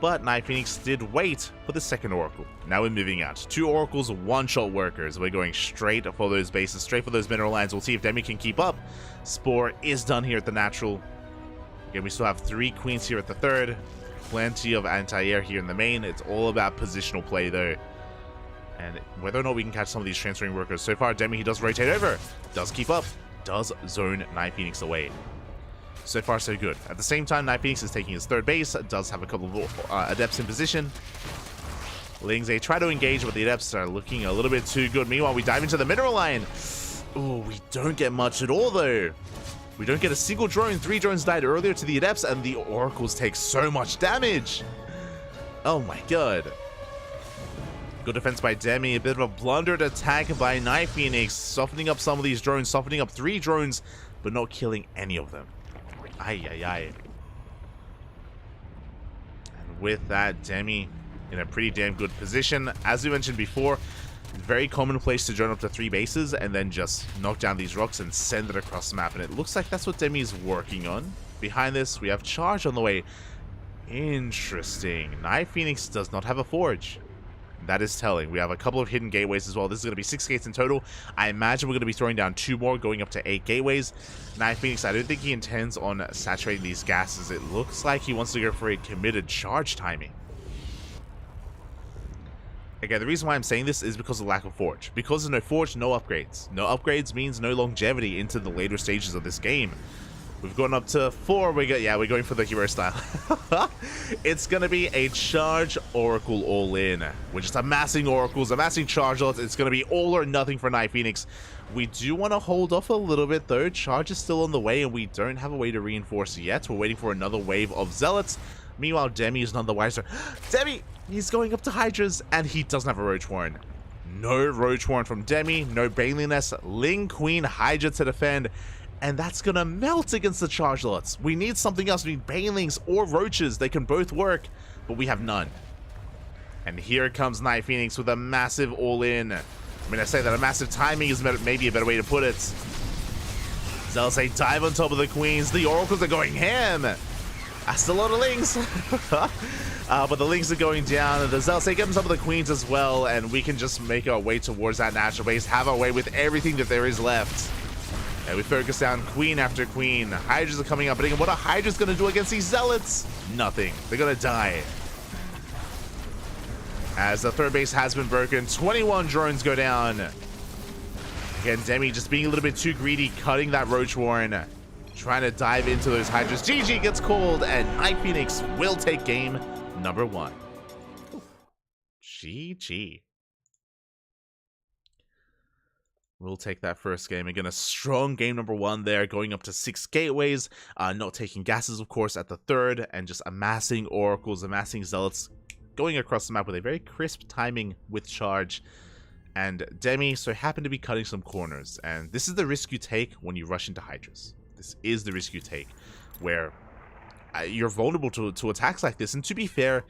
Speaker 1: but Night Phoenix did wait for the second Oracle. Now we're moving out. 2 Oracles, 1-shot workers. We're going straight for those bases, straight for those mineral lines. We'll see if Demi can keep up. Spore is done here at the natural. Again, we still have 3 queens here at the third. Plenty of anti-air here in the main. It's all about positional play though, and whether or not we can catch some of these transferring workers. So far, Demi, he does rotate over, does keep up. does zone Night Phoenix away. So far, so good. At the same time, Night Phoenix is taking his third base, does have a couple of Adepts in position. Lings, they try to engage, but the Adepts are looking a little bit too good. Meanwhile, we dive into the mineral line. Oh, we don't get much at all, though. We don't get a single drone. 3 drones died earlier to the Adepts, and the Oracles take so much damage. Oh my god. Good defense by Demi. A bit of a blundered attack by Night Phoenix, softening up some of these drones, softening up 3 drones, but not killing any of them. Ay, ay, ay. And with that, Demi in a pretty damn good position. As we mentioned before, very commonplace to drone up to 3 bases and then just knock down these rocks and send it across the map. And it looks like that's what Demi is working on. Behind this, we have Charge on the way. Interesting. Night Phoenix does not have a forge. That is telling. We have a couple of hidden gateways as well. This is going to be 6 gates in total. I imagine we're going to be throwing down 2 more, going up to 8 gateways. Night Phoenix, I don't think he intends on saturating these gases. It looks like he wants to go for a committed charge timing. Again, the reason why I'm saying this is because of lack of forge. Because there's no forge, no upgrades. No upgrades means no longevity into the later stages of this game. We've gone up to 4. We're going for the hero style. It's going to be a charge oracle all in. We're just amassing oracles, amassing charge lots. It's going to be all or nothing for Night Phoenix. We do want to hold off a little bit though. Charge is still on the way and we don't have a way to reinforce yet. We're waiting for another wave of zealots. Meanwhile, Demi is none the wiser. Demi! He's going up to Hydras and he doesn't have a Roach Warren. No Roach Warren from Demi. No Baneliness. Ling Queen Hydra to defend. And that's gonna melt against the charge lots. We need something else. We need Banelings or Roaches. They can both work, but we have none. And here comes Night Phoenix with a massive all-in. I mean, I say that a massive timing is maybe a better way to put it. Zealots, they dive on top of the Queens. The Oracles are going ham. That's a lot of Lings. But the Lings are going down. The Zealots, they get on top of the Queens as well. And we can just make our way towards that natural base. Have our way with everything that there is left. And we focus down Queen after Queen. Hydras are coming up. But again, what are Hydras going to do against these Zealots? Nothing. They're going to die. As the third base has been broken, 21 drones go down. Again, Demi just being a little bit too greedy, cutting that Roach Warren. Trying to dive into those Hydras. GG gets called, and Night Phoenix will take game number 1. GG. We'll take that first game. Again, a strong game number 1 there, going up to 6 gateways, not taking gases, of course, at the third, and just amassing oracles, amassing zealots, going across the map with a very crisp timing with charge. And Demi so happened to be cutting some corners, and this is the risk you take when you rush into Hydras. This is the risk you take, where you're vulnerable to attacks like this, and to be fair,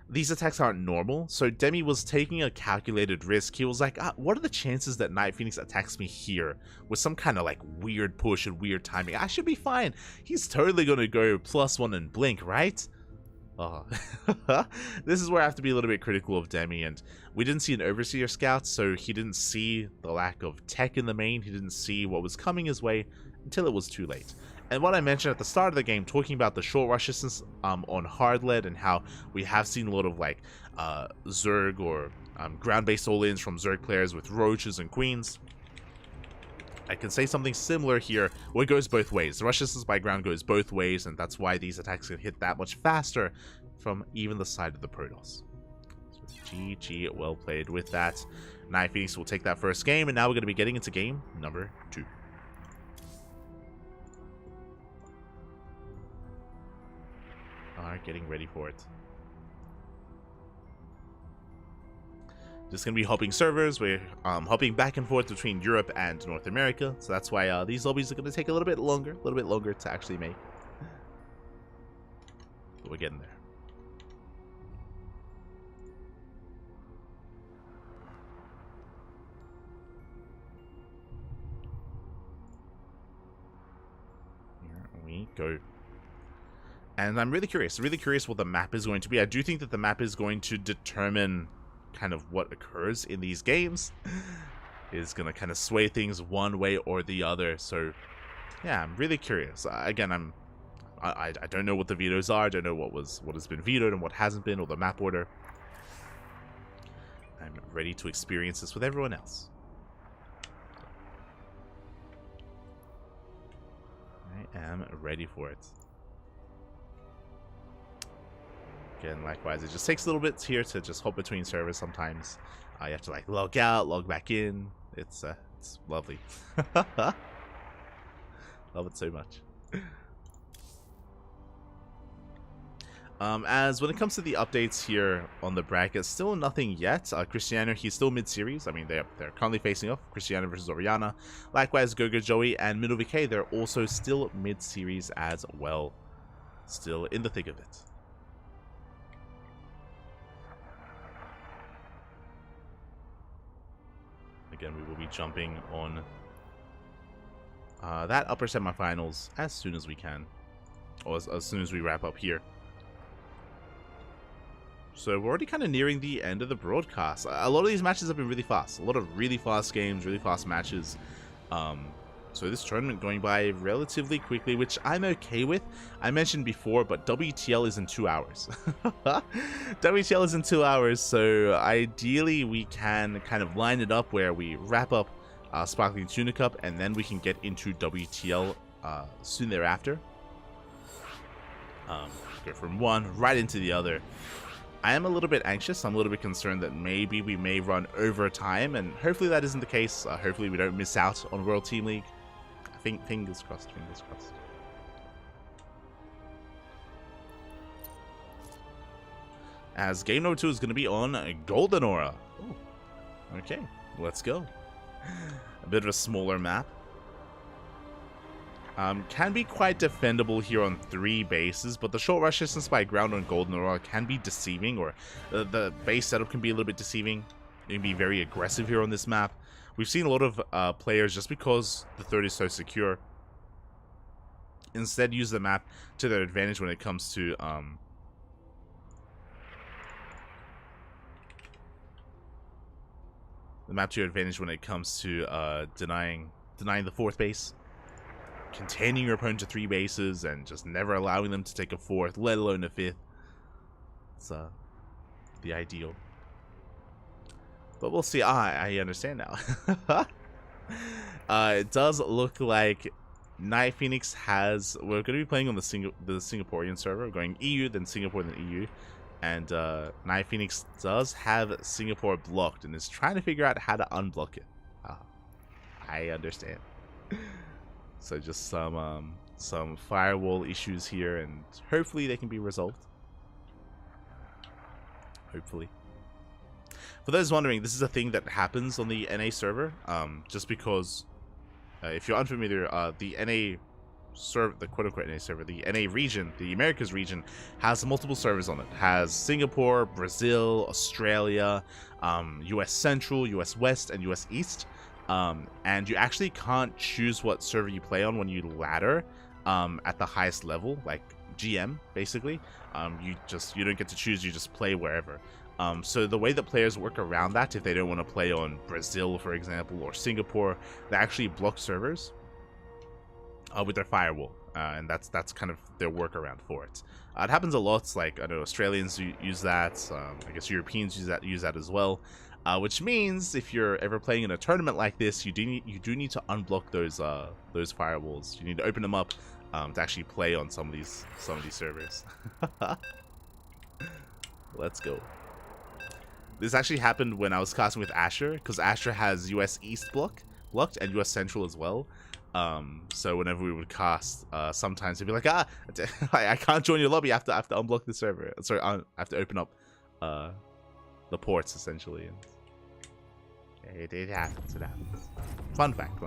Speaker 1: these attacks aren't normal, so Demi was taking a calculated risk. He was like, what are the chances that Night Phoenix attacks me here with some kind of like weird push and weird timing? I should be fine. He's totally gonna go +1 and blink, right? Oh. This is where I have to be a little bit critical of Demi, and we didn't see an Overseer Scout, so he didn't see the lack of tech in the main. He didn't see what was coming his way until it was too late. And what I mentioned at the start of the game, talking about the short rush distance on hard lead, and how we have seen a lot of like Zerg or ground-based all-ins from Zerg players with Roaches and Queens. I can say something similar here. Well, it goes both ways. The rush distance by ground goes both ways, and that's why these attacks can hit that much faster from even the side of the Protoss. So GG, well played with that. Night Phoenix will take that first game, and now we're going to be getting into game number 2. Getting ready for it. Just gonna be hopping servers. We're hopping back and forth between Europe and North America, so that's why these lobbies are gonna take a little bit longer to actually make. But we're getting there. Here we go. And I'm really curious what the map is going to be. I do think that the map is going to determine kind of what occurs in these games. Is going to kind of sway things one way or the other. So, yeah, I'm really curious. Again, I don't know what the vetoes are. I don't know what has been vetoed and what hasn't been, or the map order. I'm ready to experience this with everyone else. I am ready for it. Again, likewise, it just takes a little bit here to just hop between servers sometimes. You have to like log out, log back in. It's lovely. Love it so much. As when it comes to the updates here on the bracket, still nothing yet. Cristiano, he's still mid-series. I mean, they're currently facing off. Cristiano versus Oriana. Likewise, Gogo Joey and Middle VK, they're also still mid-series as well. Still in the thick of it. Again, we will be jumping on that upper semifinals as soon as we can. Or as soon as we wrap up here. So we're already kind of nearing the end of the broadcast. A lot of these matches have been really fast. A lot of really fast games, really fast matches. So this tournament going by relatively quickly, which I'm okay with. I mentioned before, but WTL is in 2 hours. WTL is in 2 hours, so ideally we can kind of line it up where we wrap up Sparkling Tuna Cup, and then we can get into WTL soon thereafter. Go from one right into the other. I am a little bit anxious. I'm a little bit concerned that maybe we may run over time, and hopefully that isn't the case. Hopefully we don't miss out on World Team League. I think fingers crossed, fingers crossed. As game number 2 is going to be on Golden Aura. Ooh. Okay, let's go. A bit of a smaller map. Can be quite defendable here on 3 bases, but the short rush distance by ground on Golden Aura can be deceiving, or the base setup can be a little bit deceiving. You can be very aggressive here on this map. We've seen a lot of players, just because the third is so secure, instead use the map to their advantage when it comes to denying the 4th base, containing your opponent to 3 bases, and just never allowing them to take a 4th, let alone a 5th. It's the ideal. But we'll see. I understand now. It does look like Night Phoenix has... We're going to be playing on the Singaporean server. We're going EU, then Singapore, then EU. And Night Phoenix does have Singapore blocked and is trying to figure out how to unblock it. I understand. So just some firewall issues here, and hopefully they can be resolved. Hopefully. For those wondering, this is a thing that happens on the NA server. Just because, if you're unfamiliar, the NA server, the quote-unquote NA server, the NA region, the Americas region, has multiple servers on it. It has Singapore, Brazil, Australia, US Central, US West, and US East. And you actually can't choose what server you play on when you ladder at the highest level, like GM, basically. You don't get to choose, you just play wherever. So the way that players work around that, if they don't want to play on Brazil, for example, or Singapore, they actually block servers with their firewall, and that's kind of their workaround for it. It happens a lot. Like, I know Australians use that. I guess Europeans use that as well. Which means if you're ever playing in a tournament like this, you do need to unblock those firewalls. You need to open them up to actually play on some of these servers. Let's go. This actually happened when I was casting with Asher, because Asher has US East blocked and US Central as well. So whenever we would cast, sometimes he'd be like, I can't join your lobby. I have to unblock the server. Sorry, I have to open up the ports essentially. And it happens. It happens. Fun fact.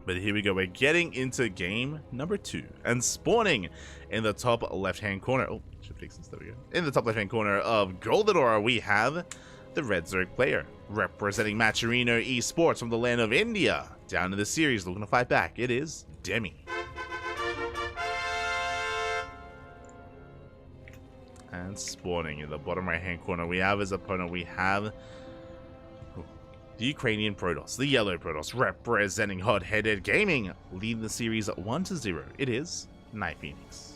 Speaker 1: But here we go. We're getting into game number 2, and spawning in the top left-hand corner. Oh, should fix this. There we go. In the top left-hand corner of Golden Aura, we have the Red Zerg player representing Maturino Esports from the land of India. Down in the series, looking to fight back. It is Demi. And spawning in the bottom right-hand corner, we have his opponent. We have the Ukrainian Protoss, the yellow Protoss, representing Hot-Headed Gaming, leading the series 1-0. It is Night Phoenix.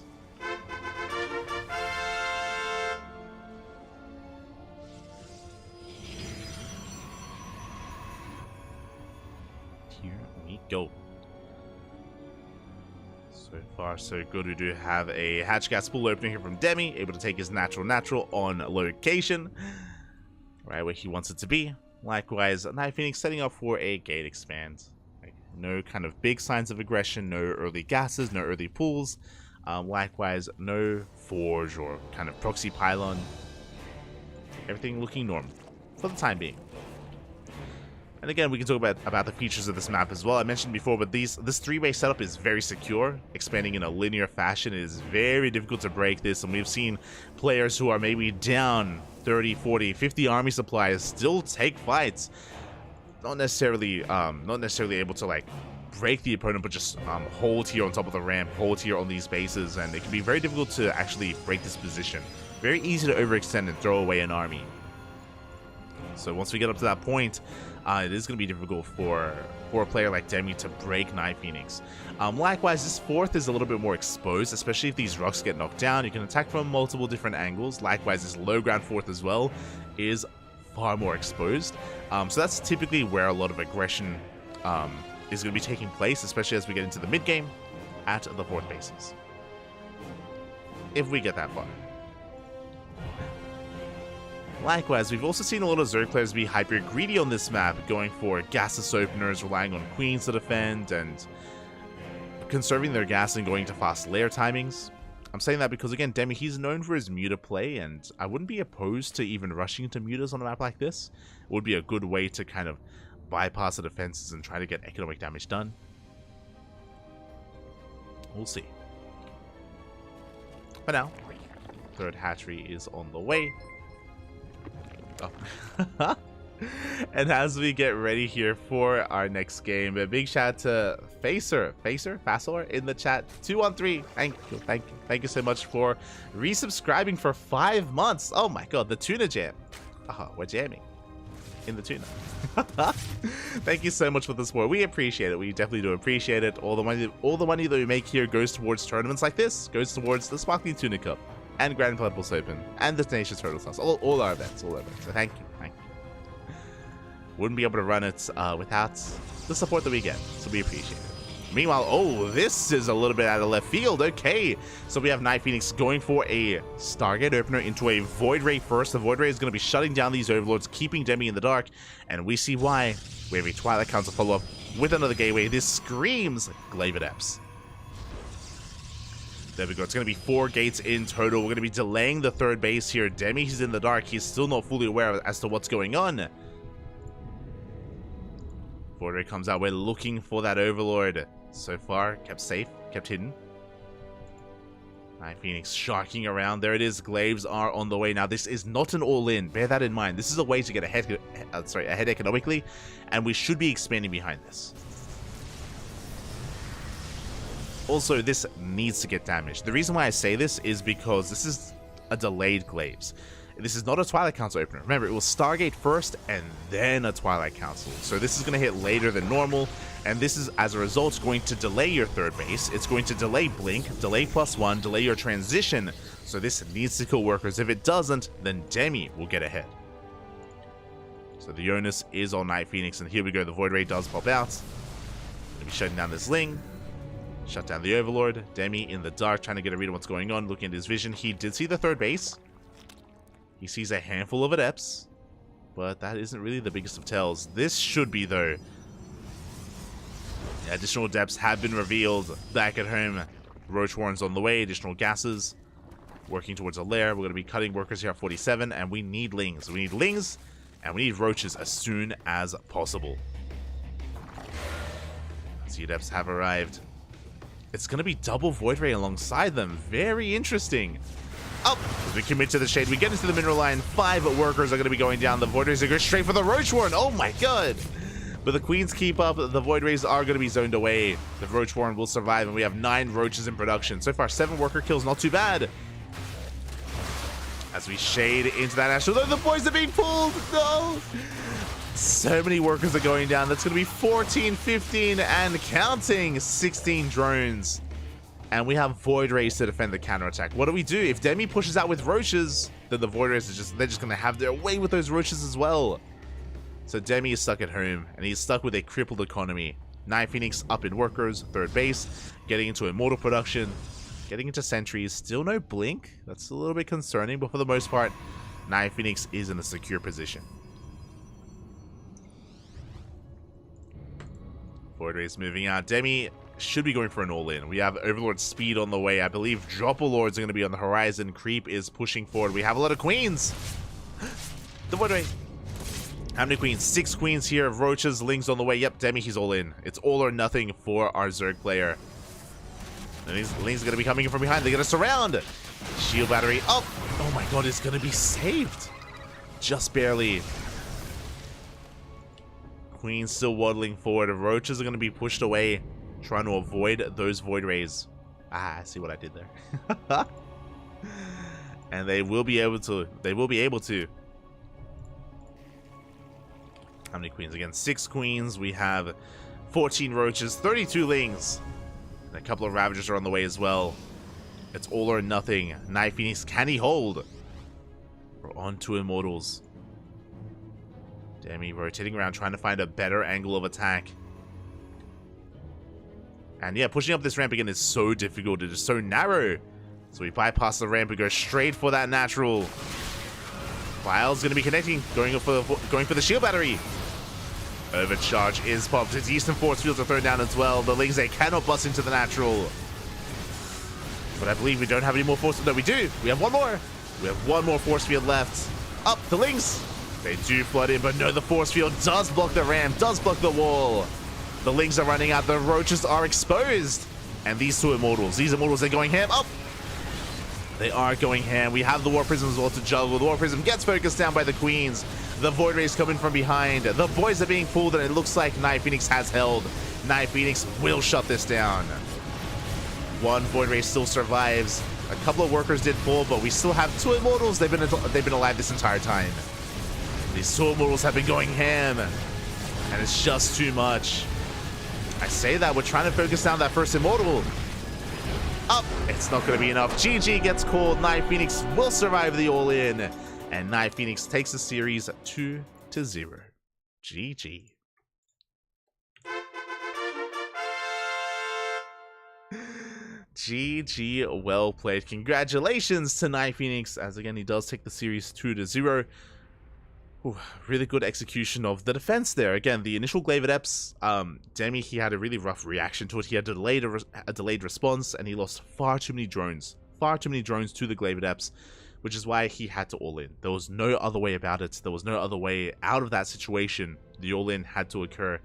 Speaker 1: Here we go. So far, so good. We do have a hatch gas pool opening here from Demi, able to take his natural on location, right where he wants it to be. Likewise, Night Phoenix setting up for a gate expand. Like, no kind of big signs of aggression, no early gases, no early pools. Likewise, no forge or kind of proxy pylon. Everything looking normal for the time being. And again, we can talk about the features of this map as well. I mentioned before, but this three-way setup is very secure. Expanding in a linear fashion, it is very difficult to break this, and we've seen players who are maybe down 30, 40, 50 army supplies still take fights. Not necessarily able to like break the opponent, but just hold here on top of the ramp, hold here on these bases, and it can be very difficult to actually break this position. Very easy to overextend and throw away an army. So once we get up to that point, it is going to be difficult for a player like Demi to break Night Phoenix. Likewise, this fourth is a little bit more exposed, especially if these rocks get knocked down. You can attack from multiple different angles. Likewise, this low ground fourth as well is far more exposed. So that's typically where a lot of aggression is going to be taking place, especially as we get into the mid game at the fourth bases. If we get that far. Likewise, we've also seen a lot of Zerg players be hyper greedy on this map, going for gasless openers, relying on queens to defend, and conserving their gas and going to fast layer timings. I'm saying that because, again, Demi, he's known for his muta play, and I wouldn't be opposed to even rushing into mutas on a map like this. It would be a good way to kind of bypass the defenses and try to get economic damage done. We'll see. For now, third hatchery is on the way. Oh. And as we get ready here for our next game, a big shout out to Facer in the chat. 213, thank you so much for resubscribing for 5 months. Oh my god, the tuna jam. We're jamming in the tuna. Thank you so much for the support. We appreciate it. We definitely do appreciate it. All the money that we make here goes towards tournaments like this, goes towards the Sparkling Tuna Cup and Grand Platypus Open and the Tenacious Turtle Stars. All our events, So thank you. Wouldn't be able to run it without the support that we get, so we appreciate it. Meanwhile, oh, this is a little bit out of left field. Okay, so we have Night Phoenix going for a Stargate opener into a Void Ray first. The Void Ray is going to be shutting down these Overlords, keeping Demi in the dark, and we see why. We have a Twilight Council follow-up with another gateway. This screams Glaive Adepts. There we go. It's going to be 4 gates in total. We're going to be delaying the third base here. Demi, he's in the dark. He's still not fully aware as to what's going on. Void Ray comes out. We're looking for that Overlord. So far, kept safe, kept hidden. Night Phoenix sharking around. There it is. Glaives are on the way. Now, this is not an all-in. Bear that in mind. This is a way to get ahead economically, and we should be expanding behind this. Also, this needs to get damaged. The reason why I say this is because this is a delayed Glaives. This is not a Twilight Council opener. Remember, it was Stargate first and then a Twilight Council. So this is going to hit later than normal, and this is, as a result, going to delay your third base. It's going to delay Blink, delay +1, delay your transition. So this needs to kill workers. If it doesn't, then Demi will get ahead. So the onus is on Night Phoenix, and here we go. The Void Ray does pop out. Going to be shutting down this Ling. Shut down the Overlord. Demi in the dark, trying to get a read on what's going on. Looking at his vision, he did see the third base. He sees a handful of Adepts, but that isn't really the biggest of tells. This should be, though. Additional Adepts have been revealed back at home. Roach Warren's on the way. Additional gases. Working towards a lair. We're going to be cutting workers here at 47, and we need Lings. We need Lings, and we need Roaches as soon as possible. The Adepts have arrived. It's going to be double Void Ray alongside them. Very interesting. Oh, as we commit to the shade, we get into the mineral line. 5 workers are going to be going down. The Void Rays are going straight for the Roach Warren. Oh my god. But the Queens keep up. The Void Rays are going to be zoned away. The Roach Warren will survive, and we have 9 Roaches in production. So far, 7 worker kills. Not too bad. As we shade into that Astral. The boys are being pulled. No. So many workers are going down. That's going to be 14, 15, and counting. 16 drones. And we have Void Rays to defend the counterattack. What do we do? If Demi pushes out with Roaches, then the Void Rays are they're just going to have their way with those Roaches as well. So Demi is stuck at home, and he's stuck with a crippled economy. Knight Phoenix up in workers, third base, getting into immortal production, getting into sentries. Still no blink. That's a little bit concerning, but for the most part, Knight Phoenix is in a secure position. Void Rays moving out. Demi should be going for an all-in. We have Overlord Speed on the way. I believe Dropper Lords are going to be on the horizon. Creep is pushing forward. We have a lot of queens. The Void Ray. How many queens? 6 queens here. Roaches, Lings on the way. Yep, Demi, he's all in. It's all or nothing for our Zerg player. And these Lings are going to be coming in from behind. They're going to surround. Shield battery up. Oh my god, it's going to be saved. Just barely. Queen still waddling forward. Roaches are going to be pushed away, trying to avoid those Void Rays. Ah, I see what I did there. And they will be able to. How many queens? Again, 6 queens. We have 14 roaches, 32 lings. And a couple of ravagers are on the way as well. It's all or nothing. Knight Phoenix, can he hold? We're on to immortals. Demi rotating around, trying to find a better angle of attack. And yeah, pushing up this ramp again is so difficult. It is so narrow. So we bypass the ramp and go straight for that natural. Vile's going to be connecting, going for the shield battery. Overcharge is popped. Its Eastern Force Fields are thrown down as well. The Lings, they cannot bust into the natural. But I believe we don't have any more force. No, we do. We have one more. We have one more force field left. Up, the Lings. They do flood in, but no, the force field does block the ramp, does block the wall. The Lings are running out. The roaches are exposed. And these 2 immortals. These immortals are going ham. Up. They are going ham. We have the War Prism as well to juggle. The War Prism gets focused down by the queens. The Void Rays coming from behind. The boys are being pulled, and it looks like Knight Phoenix has held. Knight Phoenix will shut this down. 1 Void Ray still survives. A couple of workers did fall, but we still have 2 immortals. They've been alive this entire time. These 2 immortals have been going ham, and it's just too much. I say that we're trying to focus down that first immortal. Up, it's not going to be enough. GG gets called. Knight Phoenix will survive the all-in, and Knight Phoenix takes the series 2-0. GG. GG, well played. Congratulations to Knight Phoenix, as again he does take the series 2-0. Ooh, really good execution of the defense there. Again, the initial glaive adepts, Demi, he had a really rough reaction to it. He had a delayed response, and he lost far too many drones. Far too many drones to the glaive adepts, which is why he had to all in. There was no other way about it. There was no other way out of that situation. The all in had to occur.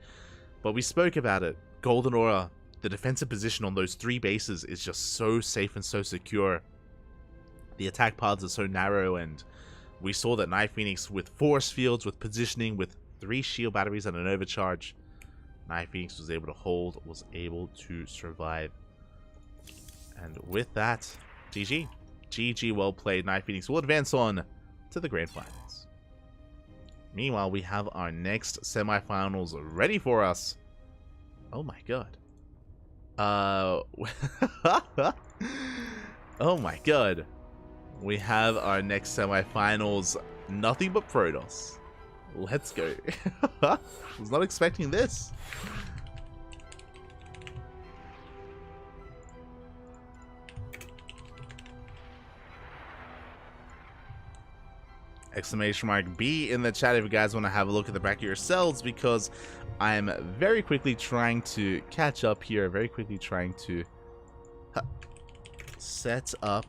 Speaker 1: But we spoke about it. Golden Aura, the defensive position on those 3 bases is just so safe and so secure. The attack paths are so narrow, and we saw that Knight Phoenix, with force fields, with positioning, with 3 shield batteries and an overcharge, Knight Phoenix was able to hold, was able to survive. And with that, GG. GG, well played. Knight Phoenix will advance on to the grand finals. Meanwhile, we have our next semifinals ready for us. Oh my god. Oh my god. We have our next semifinals. Nothing but Protoss. Let's go. Was not expecting this. Exclamation mark B in the chat if you guys want to have a look at the back of yourselves, because I'm very quickly trying to catch up here. Very quickly trying to set up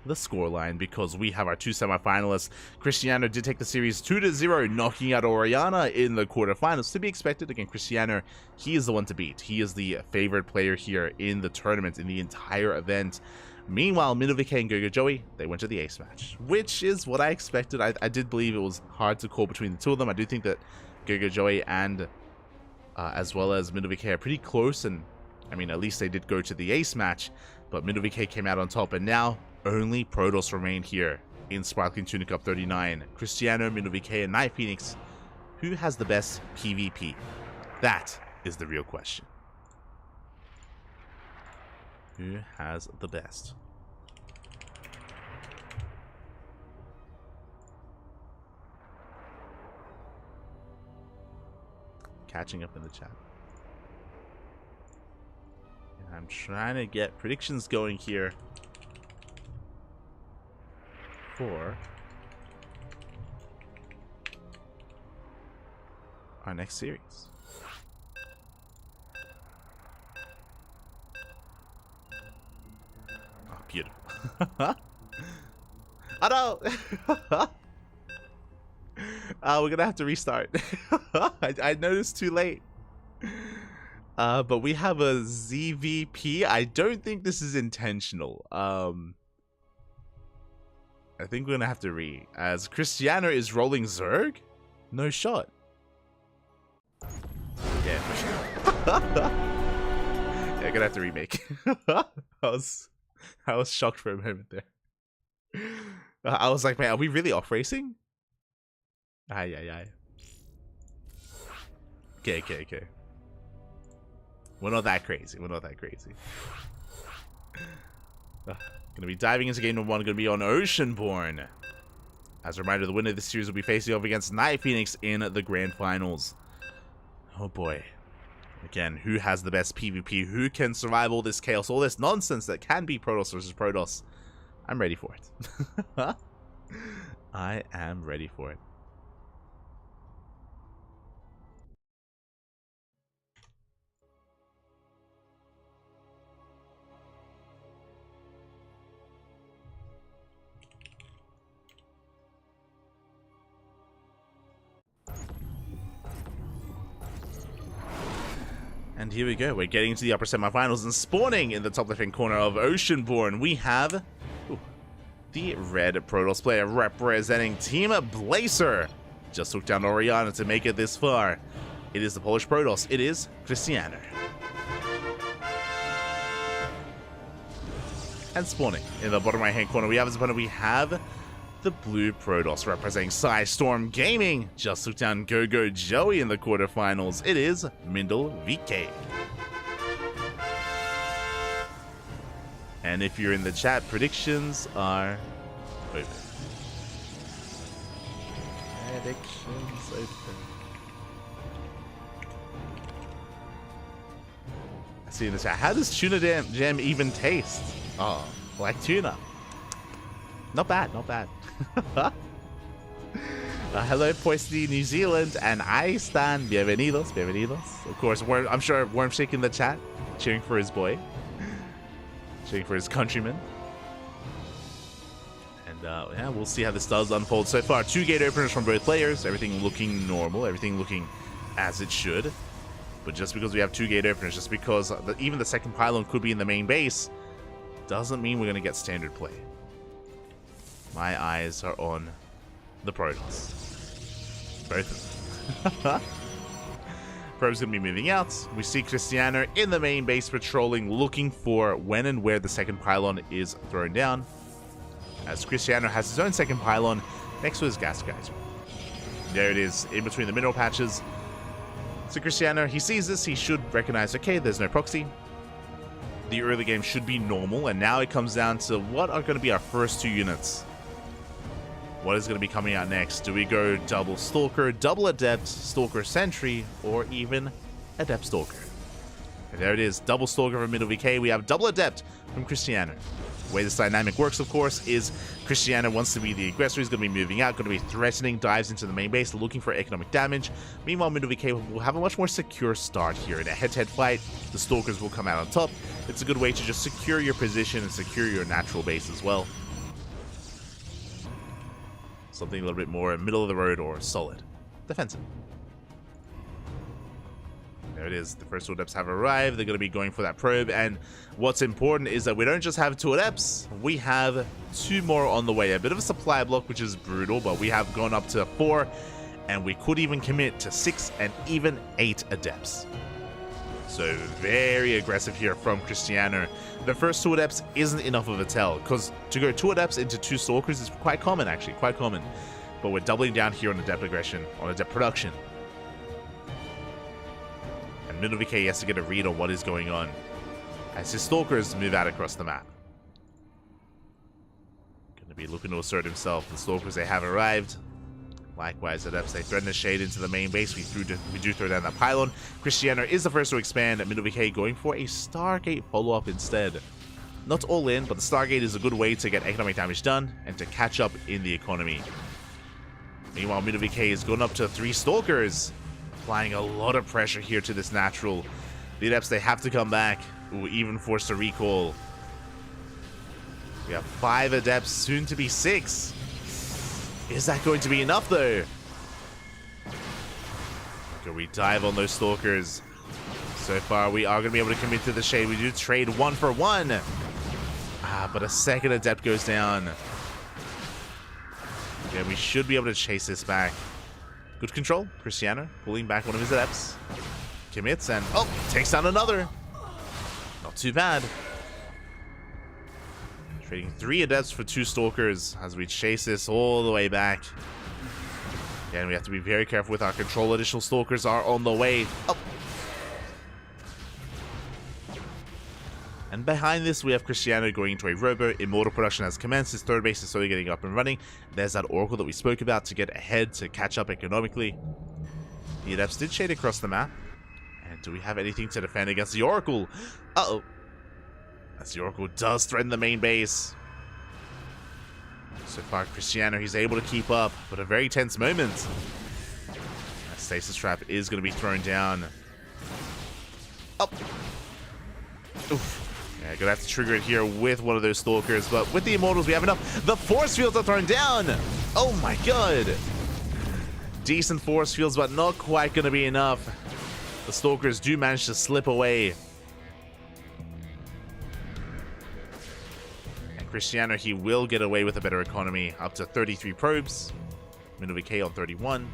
Speaker 1: the scoreline, because we have our 2 semifinalists. Cristiano did take the series 2-0, knocking out Oriana in the quarterfinals. To be expected. Again, Cristiano, he is the one to beat. He is the favorite player here in the tournament, in the entire event. Meanwhile, Minovike and Gogo Joey, they went to the ace match, which is what I expected. I did believe it was hard to call between the 2 of them. I do think that Gogo Joey and as well as Minovike are pretty close, and I mean, at least they did go to the ace match, but Minovike came out on top, and now only Protoss remain here in Sparkling Tuna Cup 39. Cristiano, Minovike, and Knight Phoenix. Who has the best PvP? That is the real question. Who has the best? Catching up in the chat. I'm trying to get predictions going here for our next series. Oh, beautiful. Oh no! We're gonna have to restart. I noticed too late. But we have a ZVP. I don't think this is intentional. I think we're gonna have to as Cristiano is rolling Zerg? No shot. Yeah, for sure. Yeah, gonna have to remake. I was shocked for a moment there. I was like, man, are we really off racing? Aye. Okay. We're not that crazy. Gonna be diving into game number 1, gonna be on Oceanborn. As a reminder, the winner of this series will be facing off against Night Phoenix in the grand finals. Oh boy. Again, who has the best PvP? Who can survive all this chaos, all this nonsense that can be Protoss versus Protoss? I'm ready for it. I am ready for it. And here we go, we're getting to the upper semifinals, and spawning in the top left-hand corner of Oceanborn, we have the red Protoss player representing Team Blazer. Just took down Oriana to make it this far. It is the Polish Protoss, it is Cristiano. And spawning in the bottom right-hand corner, we have as opponent, we have the blue Protoss representing Storm Gaming. Just took down Go Joey in the quarterfinals. It is Mindel VK. And if you're in the chat, predictions are open. Predictions open. I see in the chat, how does tuna jam even taste? Oh, like tuna. Not bad. Hello, Poisty, New Zealand, and Iceland. Bienvenidos. Of course, I'm sure Wormshake in the chat, cheering for his boy, cheering for his countrymen. And yeah, we'll see how this does unfold. So far, 2 gate openers from both players. Everything looking normal. Everything looking as it should. But just because we have 2 gate openers, just because even the second pylon could be in the main base, doesn't mean we're going to get standard play. My eyes are on the Protoss. Both of them. Probe's going to be moving out. We see Cristiano in the main base patrolling, looking for when and where the second pylon is thrown down. As Cristiano has his own second pylon next to his gas geyser. There it is, in between the mineral patches. So Cristiano, he sees this, he should recognize, okay, there's no proxy. The early game should be normal, and now it comes down to what are going to be our first 2 units. What is going to be coming out next? Do we go double Stalker, double Adept, Stalker Sentry, or even Adept Stalker? And there it is, double Stalker from Mindel VK. We have double Adept from Cristiano. The way this dynamic works, of course, is Cristiano wants to be the aggressor. He's going to be moving out, going to be threatening, dives into the main base, looking for economic damage. Meanwhile, Mindel VK will have a much more secure start here. In a head-to-head fight, the Stalkers will come out on top. It's a good way to just secure your position and secure your natural base as well. Something a little bit more middle of the road or solid. Defensive. There it is. The first 2 Adepts have arrived. They're going to be going for that probe. And what's important is that we don't just have 2 Adepts. We have 2 more on the way. A bit of a supply block, which is brutal, but we have gone up to 4. And we could even commit to 6 and even 8 Adepts. So very aggressive here from Cristiano. The first 2 Adepts isn't enough of a tell, because to go 2 Adepts into 2 Stalkers is quite common, actually, quite common. But we're doubling down here on Adept aggression, on Adept production. And Mindel VK has to get a read on what is going on as his Stalkers move out across the map. Going to be looking to assert himself. The Stalkers, they have arrived. Likewise, Adepts, they threaten a shade into the main base. We do throw down that pylon. Cristiano is the first to expand. MinoVK going for a Stargate follow-up instead. Not all in, but the Stargate is a good way to get economic damage done and to catch up in the economy. Meanwhile, MinoVK is going up to 3 Stalkers, applying a lot of pressure here to this natural. The Adepts, they have to come back. Ooh, even forced to recall. We have 5 Adepts, soon to be 6. Is that going to be enough, though? Can we dive on those Stalkers? So far, we are going to be able to commit to the shade. We do trade 1 for 1. But a second Adept goes down. Yeah, we should be able to chase this back. Good control. Cristiano pulling back one of his Adepts. Commits and, oh, takes down another. Not too bad. Trading 3 Adepts for 2 Stalkers as we chase this all the way back. Again, we have to be very careful with our control. Additional Stalkers are on the way. Oh. And behind this, we have Cristiano going into a robo. Immortal production has commenced. His third base is slowly getting up and running. There's that Oracle that we spoke about to get ahead, to catch up economically. The Adepts did shade across the map. And do we have anything to defend against the Oracle? Uh-oh. As the Oracle does threaten the main base. So far, Cristiano, he's able to keep up, but a very tense moment. That Stasis Trap is going to be thrown down. Up. Oof. Yeah, gonna have to trigger it here with one of those Stalkers, but with the Immortals, we have enough. The Force Fields are thrown down. Oh my god. Decent Force Fields, but not quite going to be enough. The Stalkers do manage to slip away. Cristiano, he will get away with a better economy, up to 33 probes. MinoVK on 31.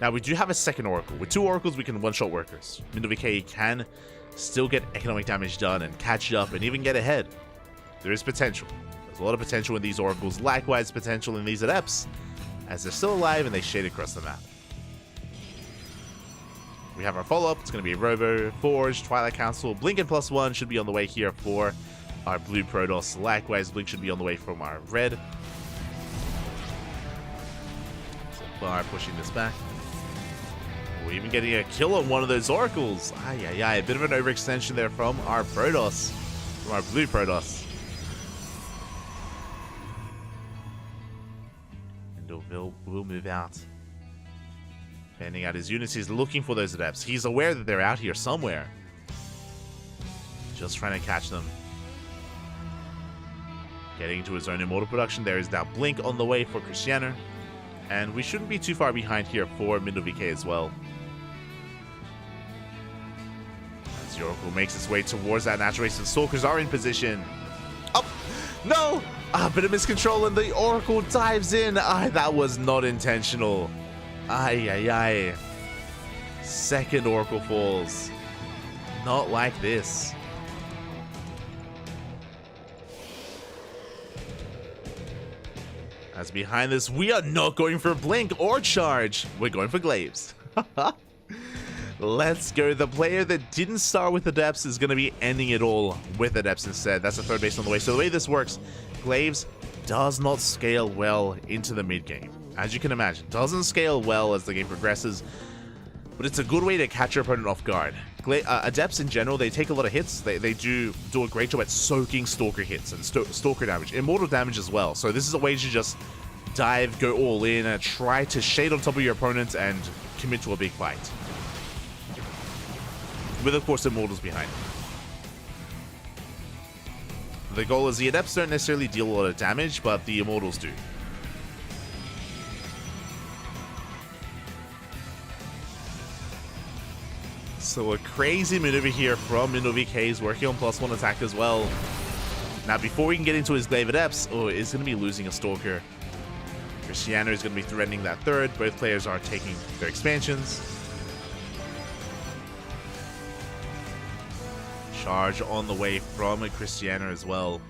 Speaker 1: Now, we do have a second Oracle. With 2 Oracles, we can one-shot workers. MinoVK can still get economic damage done and catch up and even get ahead. There is potential. There's a lot of potential in these Oracles. Likewise, potential in these Adepts, as they're still alive and they shade across the map. We have our follow-up. It's going to be Robo, Forge, Twilight Council. Blink and +1 should be on the way here for our blue Protoss. Likewise, Blink should be on the way from our red. So far, pushing this back. We're even getting a kill on one of those Oracles. A bit of an overextension there from our Protoss, from our blue Protoss. And we'll move out. Fanning out his units. He's looking for those Adepts. He's aware that they're out here somewhere. Just trying to catch them. Getting into his own Immortal production. There is now Blink on the way for Cristiano. And we shouldn't be too far behind here for MinoVK as well. As the Oracle makes its way towards that natural race, and Stalkers are in position. Oh, no! A bit of miscontrol, and the Oracle dives in. That was not intentional. Second Oracle falls. Not like this. As behind this, we are not going for Blink or Charge. We're going for Glaives. Let's go. The player that didn't start with Adepts is going to be ending it all with Adepts instead. That's the third base on the way. So the way this works, Glaives does not scale well into the mid game. As you can imagine, doesn't scale well as the game progresses. But it's a good way to catch your opponent off guard. Adepts in general, they take a lot of hits. They do a great job at soaking Stalker hits and Stalker damage, Immortal damage as well. So this is a way to just dive, go all in, and try to shade on top of your opponent and commit to a big fight. With, of course, Immortals behind. The goal is the Adepts don't necessarily deal a lot of damage, but the Immortals do. So a crazy maneuver here from MinoVK. He's working on +1 attack as well. Now, before we can get into his Glaive Adepts, he's going to be losing a Stalker. Cristiano is going to be threatening that third. Both players are taking their expansions. Charge on the way from Cristiano as well.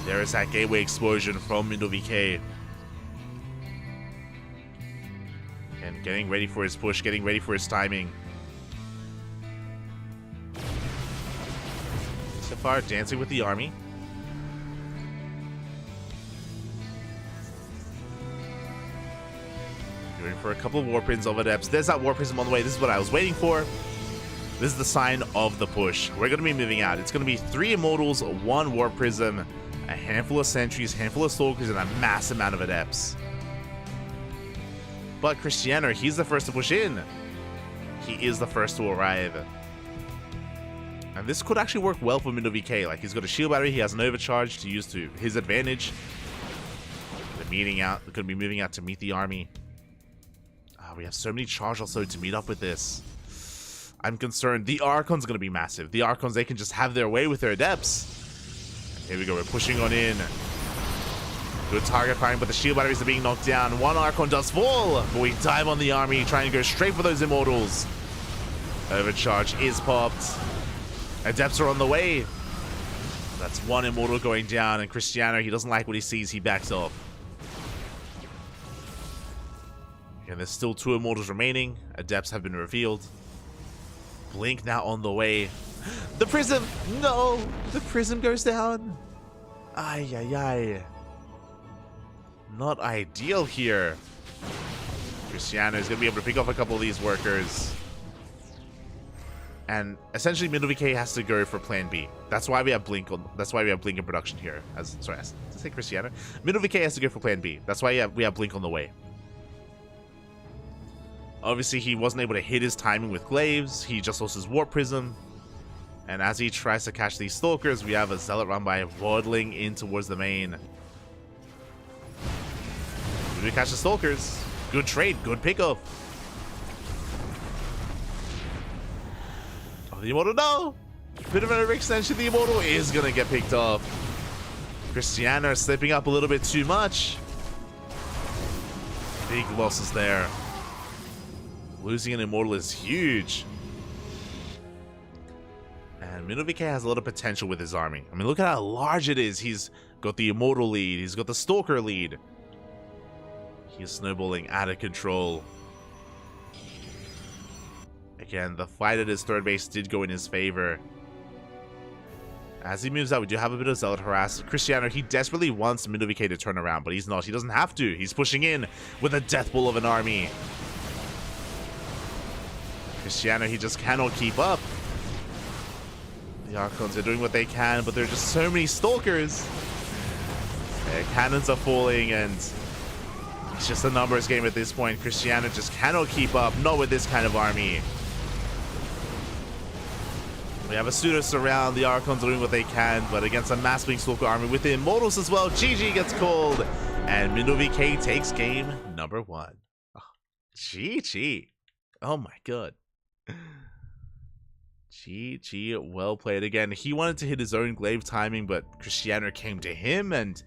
Speaker 1: There is that gateway explosion from MinoVK. And getting ready for his push, getting ready for his timing. So far, dancing with the army. Going for a couple of Warp Prisms over Adepts. There's that Warp Prism on the way. This is what I was waiting for. This is the sign of the push. We're going to be moving out. It's going to be 3 Immortals, 1 Warp Prism, a handful of Sentries, handful of Stalkers, and a mass amount of Adepts. But Cristiano, he's the first to push in. He is the first to arrive. And this could actually work well for MinoVK. Like, he's got a shield battery, he has an overcharge to use to his advantage. They're going to be moving out to meet the army. We have so many charge also to meet up with this. I'm concerned. The Archon's going to be massive. The Archons, they can just have their way with their Adepts. And here we go, we're pushing on in. Good target firing, but the shield batteries are being knocked down. 1 Archon does fall, but we dive on the army, trying to go straight for those Immortals. Overcharge is popped. Adepts are on the way. That's 1 Immortal going down, and Cristiano, he doesn't like what he sees, he backs off. And there's still 2 Immortals remaining. Adepts have been revealed. Blink now on the way. The Prism! No! The Prism goes down. Ay, ay, ay. Not ideal here. Cristiano is going to be able to pick off a couple of these workers. And essentially, MinoVK has to go for Plan B. That's why we have Blink on. That's why we have Blink in production here. Sorry, did I say Cristiano? MinoVK has to go for Plan B. That's why we have Blink on the way. Obviously, he wasn't able to hit his timing with Glaives. He just lost his Warp Prism. And as he tries to catch these Stalkers, we have a Zealot run by waddling in towards the main. We catch the Stalkers. Good trade, good pickup. Oh, the Immortal, no! Bit of an overextension. The Immortal is going to get picked off. Cristiano slipping up a little bit too much. Big losses there. Losing an Immortal is huge. And MinoVK has a lot of potential with his army. I mean, look at how large it is. He's got the Immortal lead. He's got the Stalker lead. He is snowballing out of control. Again, the fight at his third base did go in his favor. As he moves out, we do have a bit of Zealot harass. Cristiano, he desperately wants MinoVK to turn around, but he's not. He doesn't have to. He's pushing in with a death bull of an army. Cristiano, he just cannot keep up. The Archons are doing what they can, but there are just so many Stalkers. Their cannons are falling, and it's just a numbers game at this point. Cristiano just cannot keep up, not with this kind of army. We have a pseudo surround. The Archons are doing what they can, but against a mass wing Stalker army with the Immortals as well, GG gets called, and MinoVK takes game number 1. Oh, GG. Oh my god. GG, well played again. He wanted to hit his own glaive timing, but Cristiano came to him, and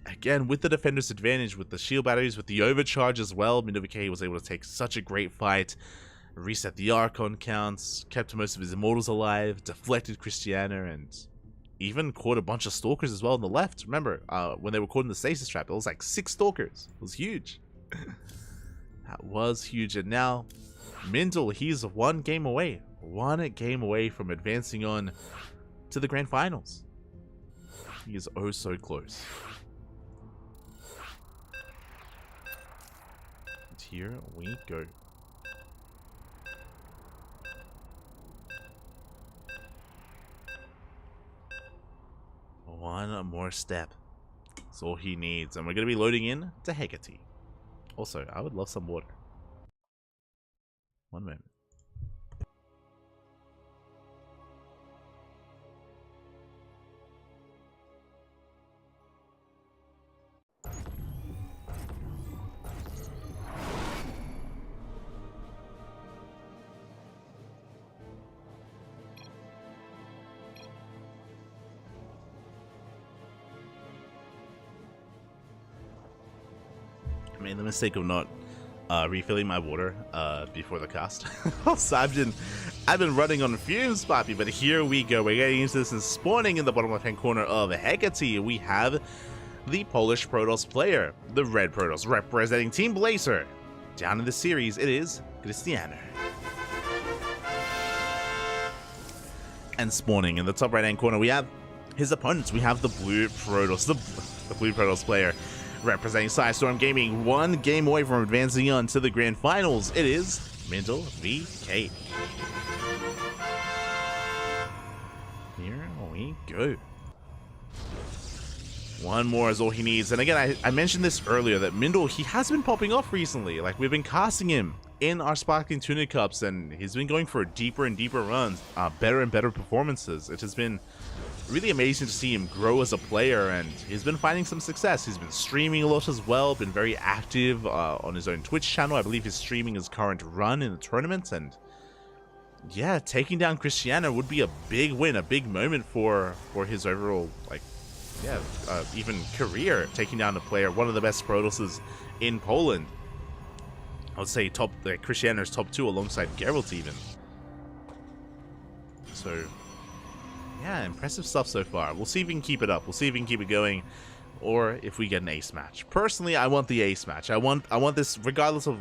Speaker 1: again, with the defender's advantage, with the shield batteries, with the overcharge as well, MinoVK was able to take such a great fight, reset the Archon counts, kept most of his Immortals alive, deflected Cristiano, and even caught a bunch of Stalkers as well on the left. Remember, when they were caught in the stasis trap, it was like 6 Stalkers. It was huge. That was huge, and now Mindle, he's 1 game away. 1 game away from advancing on to the grand finals. He is oh so close. And here we go. One more step. That's all he needs. And we're going to be loading in to Hecate. Also, I would love some water. One moment. I made the mistake of not refilling my water before the cast. So I've been running on fumes, Poppy, but here we go. We're getting into this, and spawning in the bottom left hand corner of Hecate, we have the Polish Protoss player, the red Protoss, representing Team Blazer. Down in the series, it is Cristiano. And spawning in the top right hand corner, we have his opponents. We have the blue Protoss, the blue Protoss player, Representing Sidestorm Gaming, one game away from advancing on to the grand finals, it is Mindle VK. Here we go. One more is all he needs. And again, I mentioned this earlier that Mindle, he has been popping off recently. Like, we've been casting him in our Sparkling Tuna Cups, and he's been going for deeper and deeper runs, better and better performances. It has been really amazing to see him grow as a player, and he's been finding some success. He's been streaming a lot as well, been very active on his own Twitch channel. I believe he's streaming his current run in the tournament, and yeah, taking down Cristiano would be a big win, a big moment for his overall, like, yeah, even career, taking down a player, one of the best Protosses in Poland. I would say Cristiano's top 2 alongside Geralt even. So, yeah, impressive stuff so far. We'll see if we can keep it up. We'll see if we can keep it going, or if we get an ace match. Personally, I want the ace match. I want this, regardless of,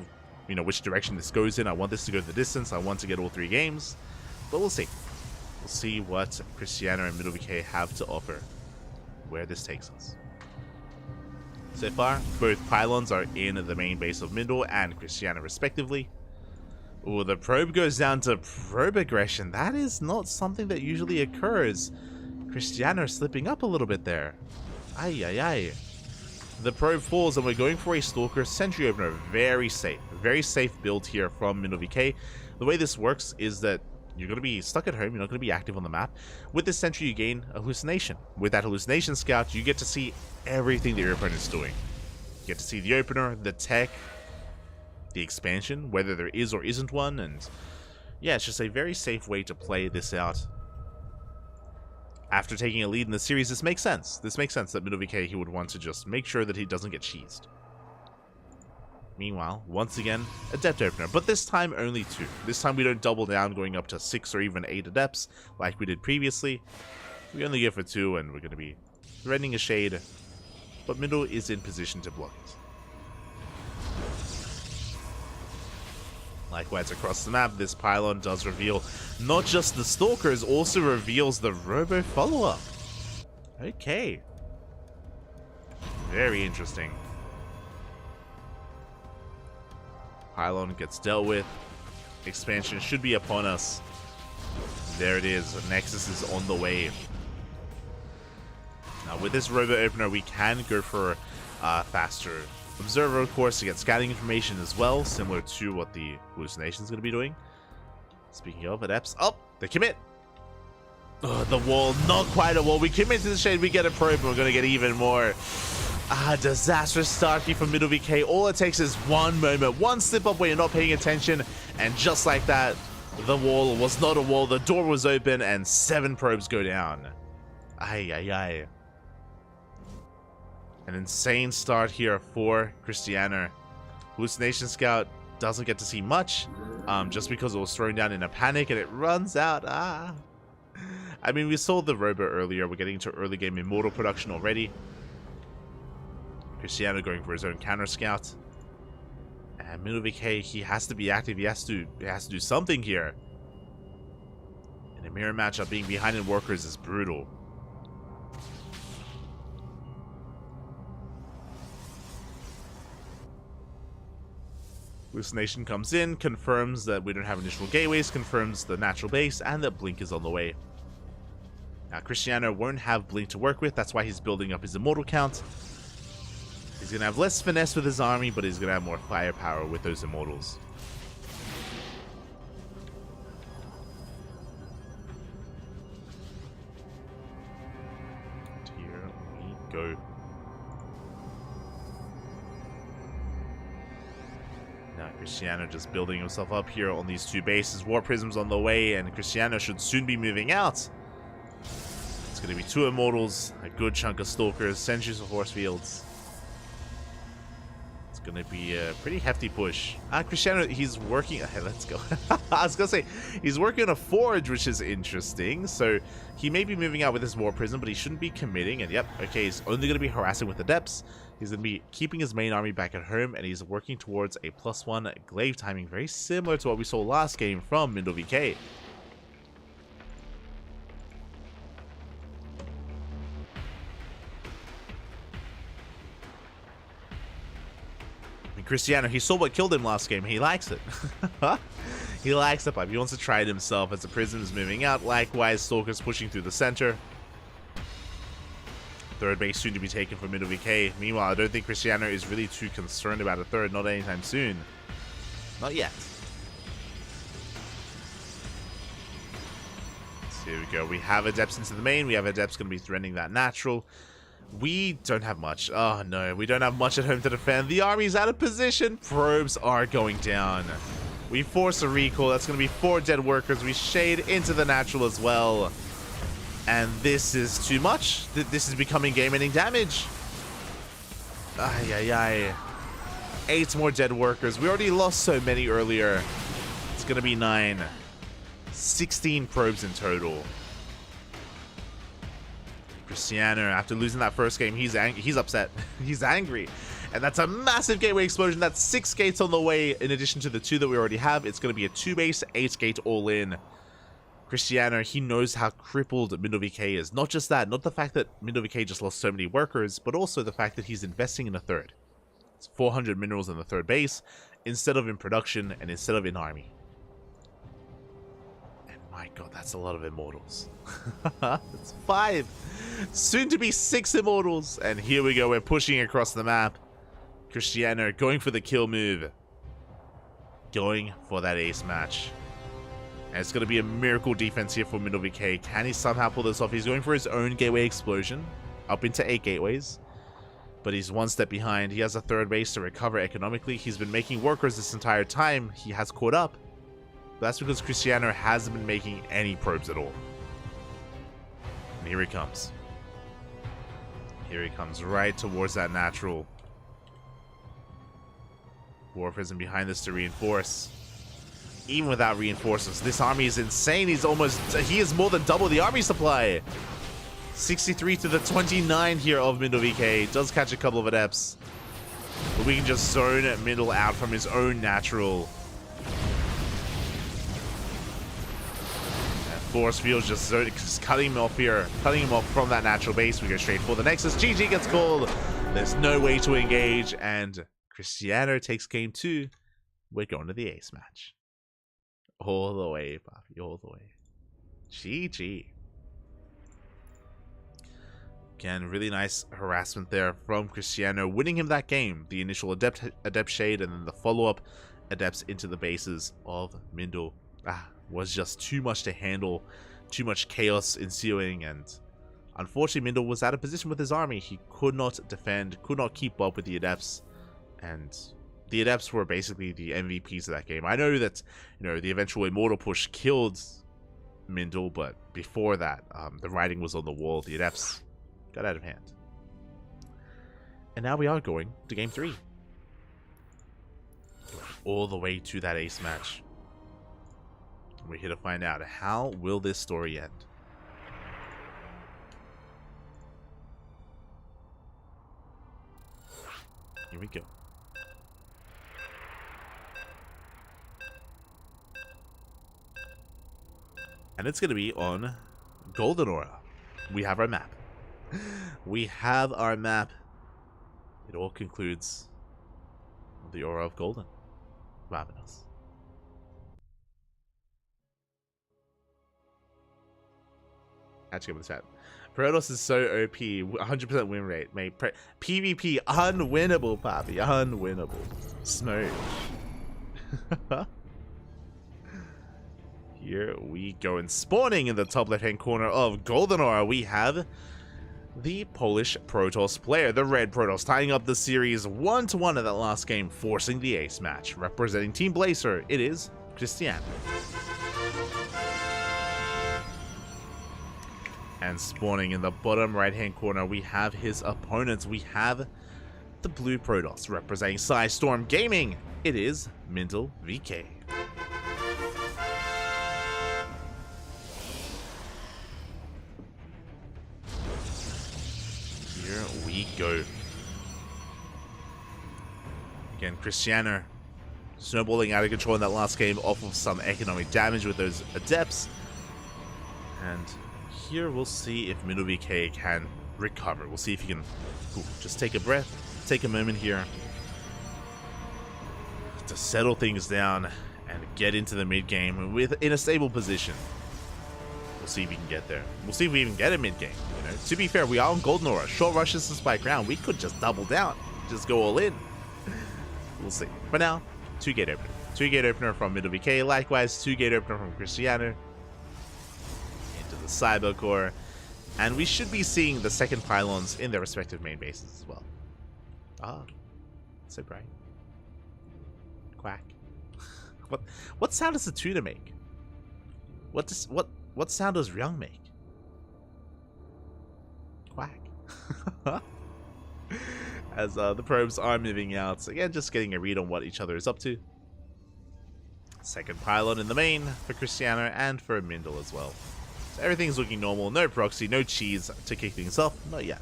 Speaker 1: you know, which direction this goes in. I want this to go the distance. I want to get all 3 games, but we'll see. We'll see what Cristiano and Mindle VK have to offer, where this takes us. So far, both pylons are in the main base of Mindle and Cristiano respectively. Oh, the probe goes down to probe aggression. That is not something that usually occurs. Cristiano slipping up a little bit there. Ay, ay, ay. The probe falls, and we're going for a Stalker Sentry Opener. Very safe build here from Mindle VK. The way this works is that you're going to be stuck at home, you're not going to be active on the map. With this Sentry, you gain a hallucination. With that hallucination scout, you get to see everything that your opponent's doing. You get to see the opener, the tech, the expansion, whether there is or isn't one, and yeah, it's just a very safe way to play this out. After taking a lead in the series, this makes sense. This makes sense that Mindle VK, he would want to just make sure that he doesn't get cheesed. Meanwhile, once again, Adept Opener, but this time only 2. This time we don't double down going up to 6 or even 8 Adepts like we did previously. We only go for 2, and we're going to be threatening a shade, but Mindle is in position to block it. Likewise, across the map, this pylon does reveal not just the Stalkers, also reveals the Robo follow-up. Okay. Very interesting. Pylon gets dealt with. Expansion should be upon us. There it is. Nexus is on the way. Now, with this Robo Opener, we can go for faster Observer, of course, to get scouting information as well, similar to what the hallucination is going to be doing. Speaking of Adepts, oh, they commit. The wall, not quite a wall. We commit to the shade, we get a probe, and we're going to get even more. Disastrous start here from Mindle VK. All it takes is one moment, one slip up where you're not paying attention, and just like that, the wall was not a wall. The door was open, and 7 probes go down. Ay, ay, ay. An insane start here for Cristiano. Hallucination Scout doesn't get to see much, just because it was thrown down in a panic and it runs out. I mean, we saw the Robo earlier. We're getting into early game Immortal production already. Cristiano going for his own counter scout. And Mindle VK, he has to be active. He has to do something here. In a mirror matchup, being behind in workers is brutal. Hallucination comes in, confirms that we don't have initial gateways, confirms the natural base, and that Blink is on the way. Now, Cristiano won't have Blink to work with, that's why he's building up his Immortal count. He's going to have less finesse with his army, but he's going to have more firepower with those Immortals. And here we go. Now, Cristiano just building himself up here on these 2 bases. War Prism's on the way, and Cristiano should soon be moving out. It's going to be 2 Immortals, a good chunk of Stalkers, Sentries of Horse Fields. It's going to be a pretty hefty push. Cristiano, he's working... Hey, let's go. I was going to say, he's working on a Forge, which is interesting. So, he may be moving out with his War Prism, but he shouldn't be committing. And yep, okay, he's only going to be harassing with the Depths. He's going to be keeping his main army back at home, and he's working towards a +1 glaive timing, very similar to what we saw last game from Mindle VK. Cristiano, he saw what killed him last game. He likes it. He likes the pipe. He wants to try it himself as the Prism is moving out. Likewise, Stalker's pushing through the center. Third base soon to be taken for Middle VK. Meanwhile, I don't think Cristiano is really too concerned about a third. Not anytime soon. Not yet. So here we go. We have Adepts into the main. We have Adepts going to be threatening that natural. We don't have much. Oh no, we don't have much at home to defend. The army's out of position. Probes are going down. We force a recall. That's going to be 4 dead workers. We shade into the natural as well. And this is too much. This is becoming game-ending damage. Ay, ay, ay. 8 more dead workers. We already lost so many earlier. It's going to be 9. 16 probes in total. Cristiano, after losing that first game, he's upset. He's angry. And that's a massive gateway explosion. That's 6 gates on the way in addition to the 2 that we already have. It's going to be a 2-base, 8-gate all-in. Cristiano, he knows how crippled Middle VK is. Not just that, not the fact that Middle VK just lost so many workers, but also the fact that he's investing in a third. It's 400 minerals in the third base, instead of in production and instead of in army. And my god, that's a lot of immortals. It's 5. Soon to be 6 immortals. And here we go, we're pushing across the map. Cristiano going for the kill move. Going for that ace match. And it's going to be a miracle defense here for Middle VK. Can he somehow pull this off? He's going for his own gateway explosion. Up into 8 gateways. But he's 1 step behind. He has a third base to recover economically. He's been making workers this entire time. He has caught up. But that's because Cristiano hasn't been making any probes at all. And here he comes. Here he comes right towards that natural. War Prism behind this to reinforce. Even without reinforcements, this army is insane. He is more than double the army supply. 63 to the 29 here of Middle VK. Does catch a couple of adepts. But we can just zone Middle out from his own natural. And Force Field just cutting him off here. Cutting him off from that natural base. We go straight for the Nexus. GG gets called. There's no way to engage. And Cristiano takes game 2. We're going to the ace match. All the way, Puffy, all the way. GG. Again, really nice harassment there from Cristiano, winning him that game. The initial Adept Shade and then the follow-up Adepts into the bases of Mindle. Was just too much to handle. Too much chaos ensuing, and unfortunately Mindle was out of position with his army. He could not defend, could not keep up with the Adepts, and the Adepts were basically the MVPs of that game. I know that, the eventual Immortal push killed Mindle, but before that, the writing was on the wall. The Adepts got out of hand. And now we are going to game 3. All the way to that ace match. We're here to find out, how will this story end? Here we go. And it's going to be on Golden Aura. We have our map. We have our map. It all concludes with the Aura of Golden. Ravenous. Actually, with the chat. Protoss is so OP. 100% win rate. Mate, PvP unwinnable, Poppy. Unwinnable. Smoke. Here we go. And spawning in the top left-hand corner of Golden Aura, we have the Polish Protoss player, the Red Protoss, tying up the series 1-1 in that last game, forcing the ace match. Representing Team Blazer, it is Cristiano. And spawning in the bottom right-hand corner, we have his opponents. We have the Blue Protoss, representing Storm Gaming. It is Mindle VK. Here we go. Again, Cristiano snowballing out of control in that last game off of some economic damage with those Adepts. And here we'll see if Middle VK can recover. We'll see if he can just take a breath, take a moment here. to settle things down and get into the mid game in a stable position. We'll see if we can get there. We'll see if we even get a mid game. You know, to be fair, we are on Golden Aura. Short rushes to spike round. We could just double down, just go all in. We'll see. For now, 2-gate opener. 2-gate opener from Middle VK. Likewise, 2-gate opener from Cristiano into the Cyber Core. And we should be seeing the second pylons in their respective main bases as well. Ah, so bright. Quack. What sound does the Tuna make? What sound does Ryung make? Quack. As the probes are moving out, again, just getting a read on what each other is up to. Second pylon in the main for Cristiano and for Mindle as well. So everything's looking normal. No proxy, no cheese to kick things off. Not yet.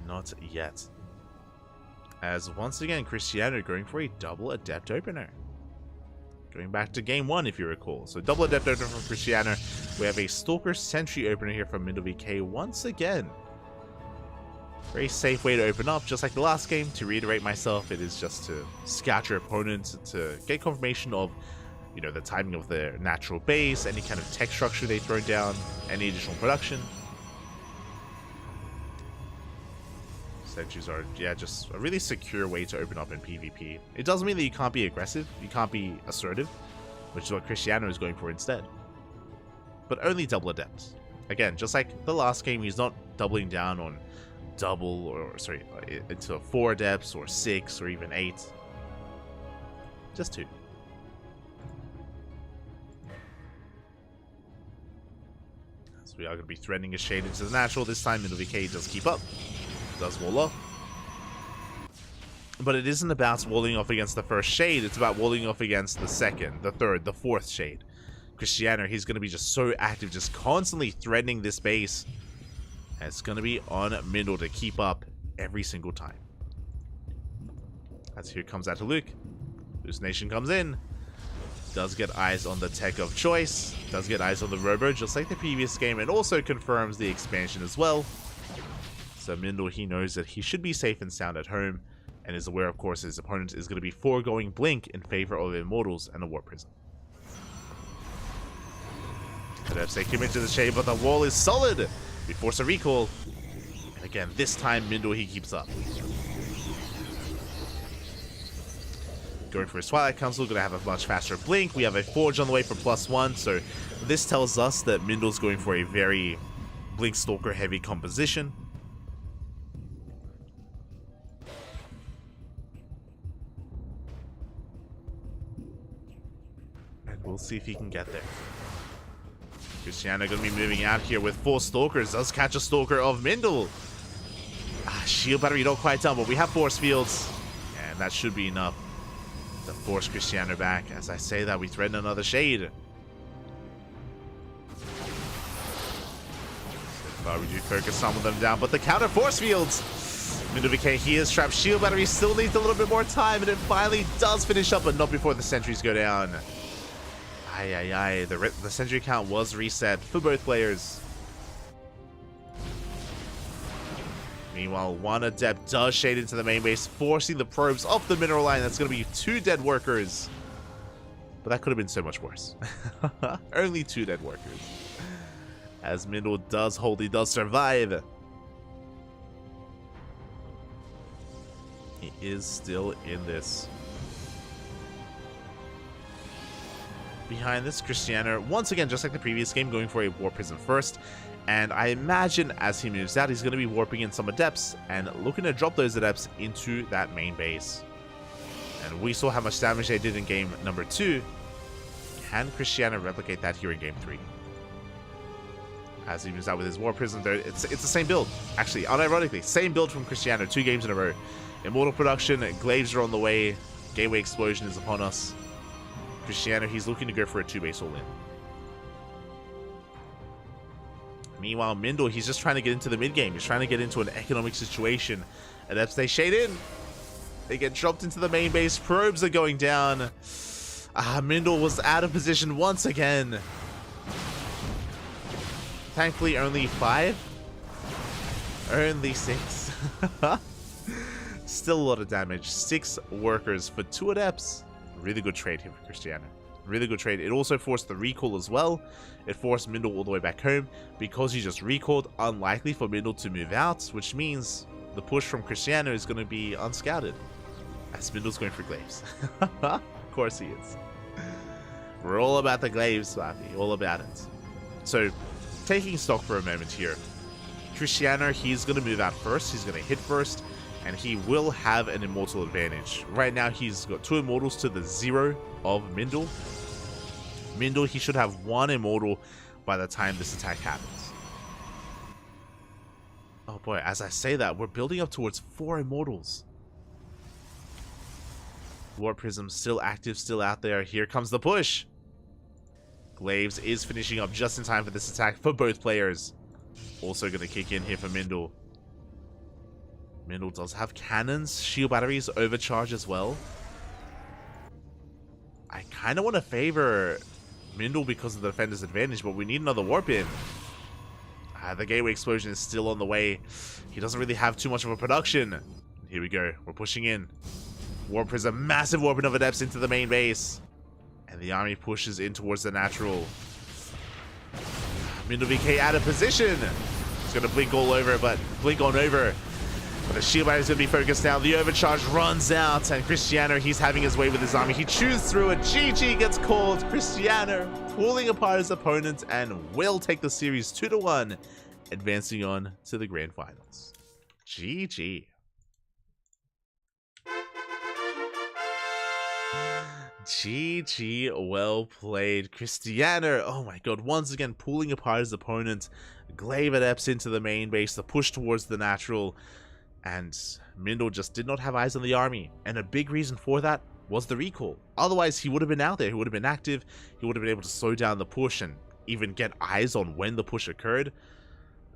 Speaker 1: Not yet. As once again, Cristiano going for a double Adept opener. Going back to game 1, if you recall. So double Adept opener from Cristiano. We have a Stalker Sentry opener here from Middle VK once again. Very safe way to open up, just like the last game. To reiterate myself, it is just to scout your opponent, to get confirmation of, you know, the timing of their natural base, any kind of tech structure they throw down, any additional production. Sentries are, yeah, just a really secure way to open up in PvP. It doesn't mean that you can't be aggressive, you can't be assertive, which is what Cristiano is going for instead. But only double Adepts. Again, just like the last game, he's not doubling down on double, or sorry, into 4 Adepts, or 6, or even 8. Just 2. So we are going to be threading a shade into the natural. This time, Middle VK does keep up. Does wall off. But it isn't about walling off against the first shade, it's about walling off against the second, the third, the fourth shade. Cristiano, he's going to be just so active, just constantly threatening this base. And it's going to be on Mindle to keep up every single time. As here comes out to Luke. Hallucination comes in. Does get eyes on the tech of choice. Does get eyes on the Robo, just like the previous game, and also confirms the expansion as well. So Mindle, he knows that he should be safe and sound at home, and is aware, of course, his opponent is going to be foregoing Blink in favor of Immortals and a Warp Prism. Adepts, they commit to the shade, but the wall is solid. We force a recall. And again, this time, Mindle, he keeps up. Going for his Twilight Council, going to have a much faster Blink. We have a Forge on the way for +1, so this tells us that Mindle's going for a very Blink Stalker heavy composition. We'll see if he can get there. Cristiano going to be moving out here with 4 Stalkers. Does catch a Stalker of Mindle. Shield battery not quite done, but we have Force Fields. And that should be enough to force Cristiano back. As I say that, we threaten another shade. So far, we do focus some of them down, but the counter Force Fields. Middle VK, he is trapped. Shield battery still needs a little bit more time, and it finally does finish up, but not before the sentries go down. The sentry count was reset for both players. Meanwhile, one Adept does shade into the main base, forcing the probes off the mineral line. That's going to be 2 dead workers. But that could have been so much worse. Only 2 dead workers. As Mindle does hold, he does survive. He is still in this. Behind this, Cristiano, once again, just like the previous game, going for a Warp Prism first. And I imagine as he moves out, he's going to be warping in some Adepts and looking to drop those Adepts into that main base. And we saw how much damage they did in game number 2. Can Cristiano replicate that here in game 3? As he moves out with his Warp Prism, it's the same build. Actually, unironically, same build from Cristiano, 2 games in a row. Immortal production, Glaives are on the way, Gateway Explosion is upon us. Cristiano, he's looking to go for a 2-base all-in. Meanwhile, Mindle, he's just trying to get into the mid-game. He's trying to get into an economic situation. Adepts, they shade in. They get dropped into the main base. Probes are going down. Mindle was out of position once again. Thankfully, only 5. Only 6. Still a lot of damage. 6 workers for 2 adepts. Really good trade here for Cristiano. Really good trade. It also forced the recall as well. It forced Mindle all the way back home. Because he just recalled, unlikely for Mindle to move out, which means the push from Cristiano is going to be unscouted. As Mindle's going for glaives. Of course he is. We're all about the glaives, Slappy. All about it. So, taking stock for a moment here. Cristiano, he's going to move out first. He's going to hit first. And he will have an immortal advantage. Right now, he's got 2 immortals to the 0 of Mindle. Mindle, he should have 1 immortal by the time this attack happens. Oh boy, as I say that, we're building up towards 4 immortals. Warp Prism still active, still out there. Here comes the push. Glaives is finishing up just in time for this attack for both players. Also going to kick in here for Mindle. Mindle does have cannons, shield batteries, overcharge as well. I kind of want to favor Mindle because of the defender's advantage, but we need another warp in. The gateway explosion is still on the way. He doesn't really have too much of a production. Here we go. We're pushing in. Warp Prism, massive warping of adepts into the main base. And the army pushes in towards the natural. Mindle VK out of position. He's going to blink all over, but blink on over. But the shield battery is going to be focused now. The overcharge runs out, and Cristiano, he's having his way with his army. He chews through it. GG gets called. Cristiano pulling apart his opponent and will take the series 2-1, advancing on to the grand finals. GG. GG, well played. Cristiano, oh my god, once again pulling apart his opponent. Glaive adepts into the main base, the push towards the natural. And Mindle just did not have eyes on the army. And a big reason for that was the recall. Otherwise, he would have been out there. He would have been active. He would have been able to slow down the push and even get eyes on when the push occurred.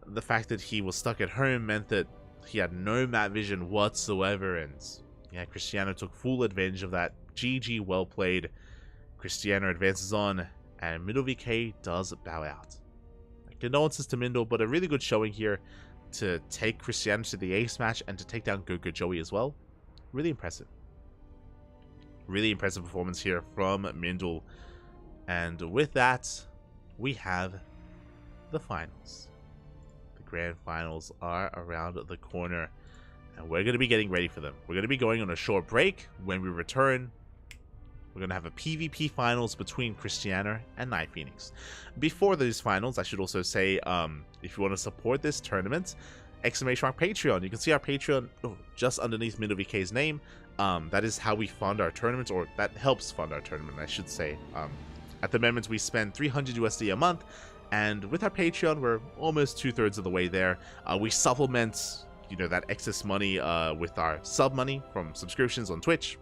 Speaker 1: The fact that he was stuck at home meant that he had no map vision whatsoever. And yeah, Cristiano took full advantage of that. GG, well played. Cristiano advances on, and Mindle VK does bow out. Condolences to Mindle, but a really good showing here to take Cristiano to the ace match and to take down Gogo Joey as well. Really impressive. Really impressive performance here from Mindle. And with that, we have the finals. The grand finals are around the corner, and we're going to be getting ready for them. We're going to be going on a short break. When we return, we're going to have a PvP finals between Cristiano and Night Phoenix. Before these finals, I should also say, if you want to support this tournament, !Patreon. You can see our Patreon just underneath Mindle VK's name. That is how we fund our tournament, or that helps fund our tournament, I should say. At the moment, we spend 300 USD a month, and with our Patreon, we're almost 2/3 of the way there. We supplement, you know, that excess money with our sub money from subscriptions on Twitch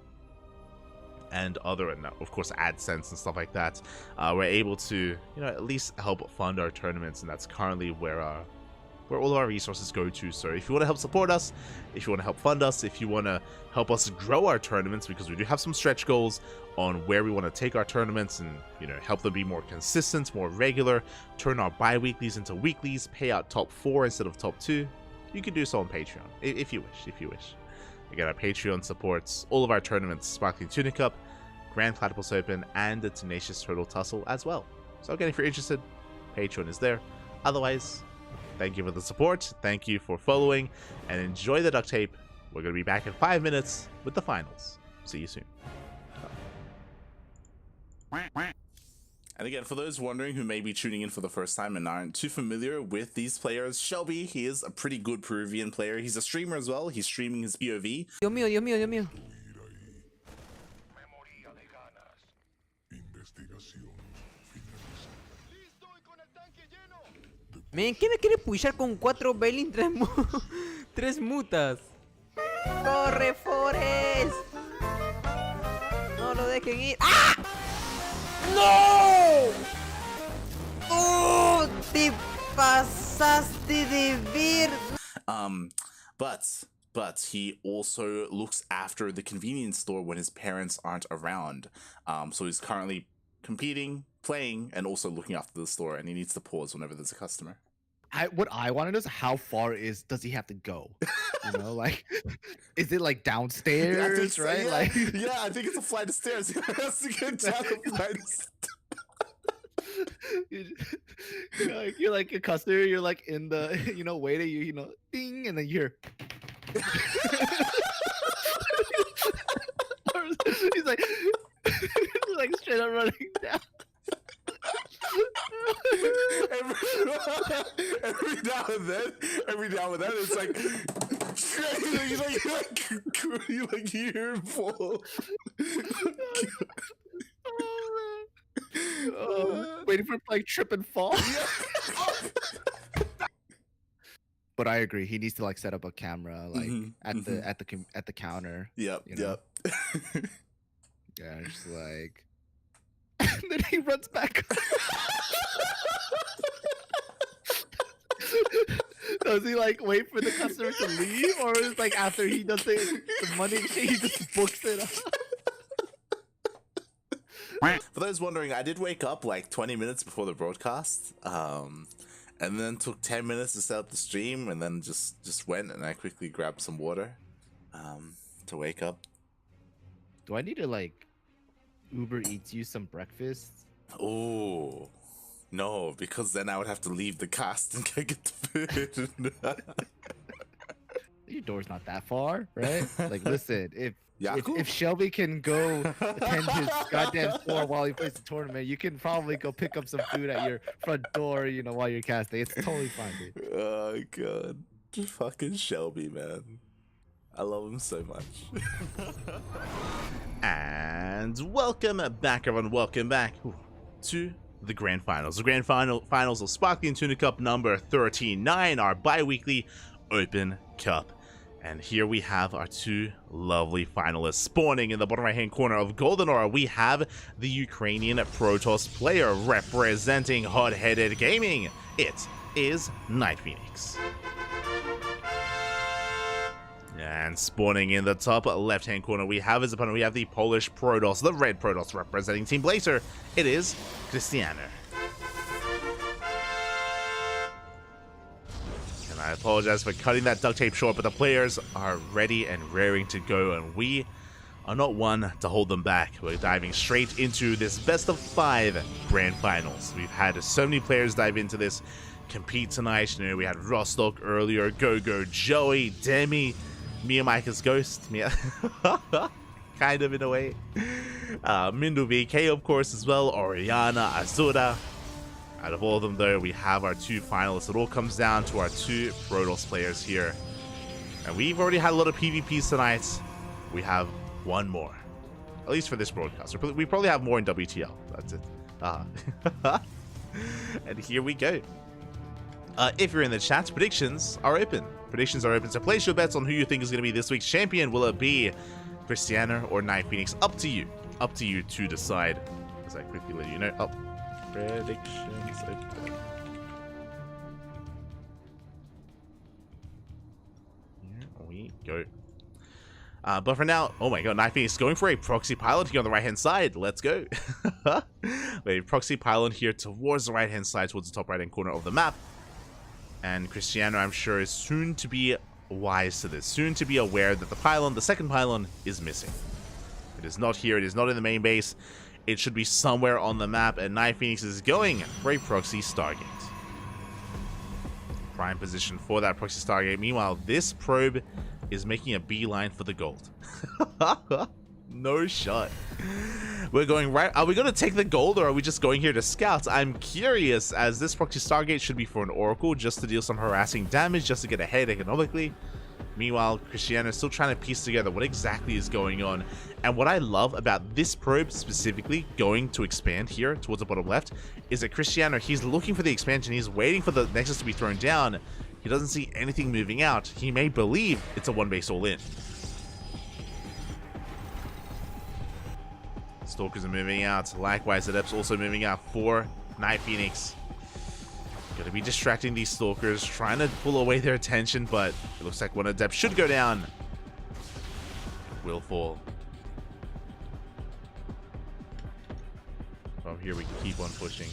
Speaker 1: and other, and of course AdSense and stuff like that. We're able to, you know, at least help fund our tournaments, and that's currently where all of our resources go to. So if you want to help support us, if you want to help fund us, if you want to help us grow our tournaments, because we do have some stretch goals on where we want to take our tournaments and, you know, help them be more consistent, more regular, turn our bi-weeklies into weeklies, pay out top 4 instead of top 2, you can do so on Patreon if you wish. Again, our Patreon supports all of our tournaments: Sparkling Tuna Cup, Grand Platypus Open, and the Tenacious Turtle Tussle as well. So again, if you're interested, Patreon is there. Otherwise, thank you for the support, thank you for following, and enjoy the duct tape. We're going to be back in 5 minutes with the finals. See you soon.
Speaker 3: And again, for those wondering who may be tuning in for the first time and aren't too familiar with these players, Shelby, he is a pretty good Peruvian player. He's a streamer as well. He's streaming his POV.
Speaker 7: Dios mío, Dios mío, Dios mío. Men, ¿qué me quiere pushar con 4 Belin, 3 mutas? ¡Corre, Forest! No lo dejen ir. ¡Ah! ¡No! ¡Oh! ¡Te pasaste de ver!
Speaker 3: But he also looks after the convenience store when his parents aren't around. So he's currently competing, playing, and also looking after the store, and he needs to pause whenever there's a customer.
Speaker 6: what I want to know is how far does he have to go? You know, like, is it like downstairs,
Speaker 3: so,
Speaker 6: right?
Speaker 3: yeah,
Speaker 6: Like,
Speaker 3: yeah, I think it's a flight of stairs. He has to get down the flight of stairs.
Speaker 6: you're like a customer. You're like in the waiting. You know, ding, and then you're. He's like, he's like straight up running down.
Speaker 3: every now and then, it's like, you hear him fall.
Speaker 6: Waiting for him to like trip and fall. But I agree. He needs to like set up a camera like at the counter.
Speaker 3: Yep.
Speaker 6: You know?
Speaker 3: Yep.
Speaker 6: Yeah, just like, and then he runs back. Does he like wait for the customer to leave, or is like after he does the money exchange, he just books it up?
Speaker 3: For those wondering, I did wake up like 20 minutes before the broadcast, and then took 10 minutes to set up the stream, and then just went and I quickly grabbed some water, to wake up.
Speaker 6: Do I need to like Uber Eats you some breakfast?
Speaker 3: Oh, no, because then I would have to leave the cast and go get the food.
Speaker 6: Your door's not that far, right? Like, listen, if
Speaker 3: Yaku?
Speaker 6: Shelby can go attend his goddamn store while he plays the tournament, you can probably go pick up some food at your front door, you know, while you're casting. It's totally fine, dude.
Speaker 3: Oh, God. Fucking Shelby, man. I love him so much.
Speaker 1: And welcome back, everyone. Welcome back to the Grand Finals. The Grand Finals of Sparkling Tuna Cup number 39, our bi-weekly Open Cup. And here we have our two lovely finalists. Spawning in the bottom right-hand corner of Golden Aura, we have the Ukrainian Protoss player representing Hot-Headed Gaming. It is Night Phoenix. And spawning in the top left-hand corner, we have his opponent. We have the Polish Protoss, the red Protoss representing Team Blazer. It is Cristiano. And I apologize for cutting that duct tape short, but the players are ready and raring to go, and we are not one to hold them back. We're diving straight into this best of 5 grand finals. We've had so many players dive into this, compete tonight. You know, we had Rostock earlier, Go-Go, Joey, Demi, Mia Micah's Ghost, Mia, kind of in a way. Mindu VK, of course, as well. Oriana, Azura. Out of all of them, though, we have our two finalists. It all comes down to our two Protoss players here. And we've already had a lot of PvPs tonight. We have one more. At least for this broadcast. We probably have more in WTL. That's it. And here we go. If you're in the chat, predictions are open. Predictions are open, so place your bets on who you think is going to be this week's champion. Will it be Cristiano or Night Phoenix? Up to you. Up to you to decide. As I quickly let you know. Oh, predictions open. Here we go. But for now, oh my god, Night Phoenix going for a proxy pylon here on the right-hand side. Let's go. A proxy pylon here towards the right-hand side, towards the top right-hand corner of the map. And Cristiano, I'm sure, is soon to be wise to this. Soon to be aware that the pylon, the second pylon, is missing. It is not here. It is not in the main base. It should be somewhere on the map. And Night Phoenix is going for a proxy Stargate. Prime position for that proxy Stargate. Meanwhile, this probe is making a beeline for the gold. No shot. We're going right. Are we going to take the gold, or are we just going here to scout? I'm curious, as this proxy Stargate should be for an Oracle, just to deal some harassing damage, just to get ahead economically. Meanwhile, Cristiano is still trying to piece together what exactly is going on. And what I love about this probe specifically going to expand here towards the bottom left is that Cristiano, he's looking for the expansion. He's waiting for the Nexus to be thrown down. He doesn't see anything moving out. He may believe it's a one base all in. Stalkers are moving out. Likewise, Adepts also moving out for Night Phoenix. Gonna be distracting these Stalkers, trying to pull away their attention, but it looks like one Adept should go down. Will fall. From here, we can keep on pushing.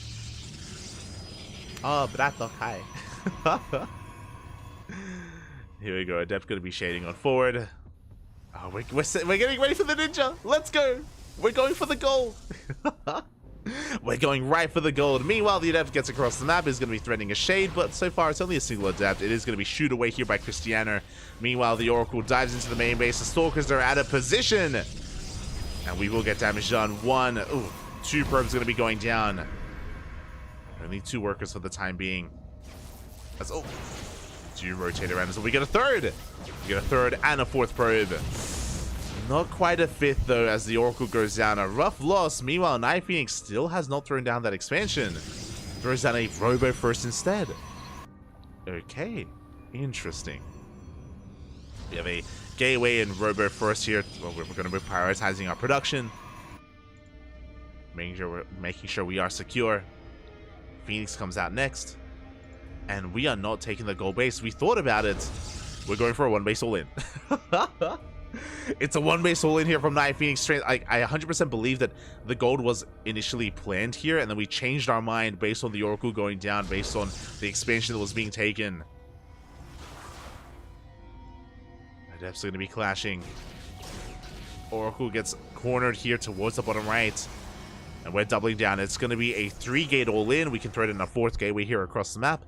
Speaker 1: Oh, Brato, hi. Here we go. Adept going to be shading on forward. Oh, we're getting ready for the ninja. Let's go. We're going for the gold. We're going right for the gold. Meanwhile, the Adept gets across the map, is going to be threatening a shade, but so far it's only a single Adept. It is going to be shoot away here by Cristiano. Meanwhile, the Oracle dives into the main base. The Stalkers are out of position. And we will get damage done. 2 probes going to be going down. Only 2 workers for the time being. That's, do rotate around so we get a third. We get a third and a 4th probe. Not quite a 5th though, as the Oracle goes down. A rough loss. Meanwhile, Night Phoenix still has not thrown down that expansion. Throws down a Robo first instead. Okay, interesting. We have a Gateway and Robo first here. Well, we're going to be prioritizing our production, making sure we are secure. Phoenix comes out next. And we are not taking the gold base. We thought about it. We're going for a 1 base all-in. It's a 1 base all-in here from Night Phoenix. I 100% believe that the gold was initially planned here, and then we changed our mind based on the Oracle going down, based on the expansion that was being taken. Adepts are going to be clashing. Oracle gets cornered here towards the bottom right. And we're doubling down. It's going to be a 3-gate all-in. We can throw it in a 4th gateway here across the map.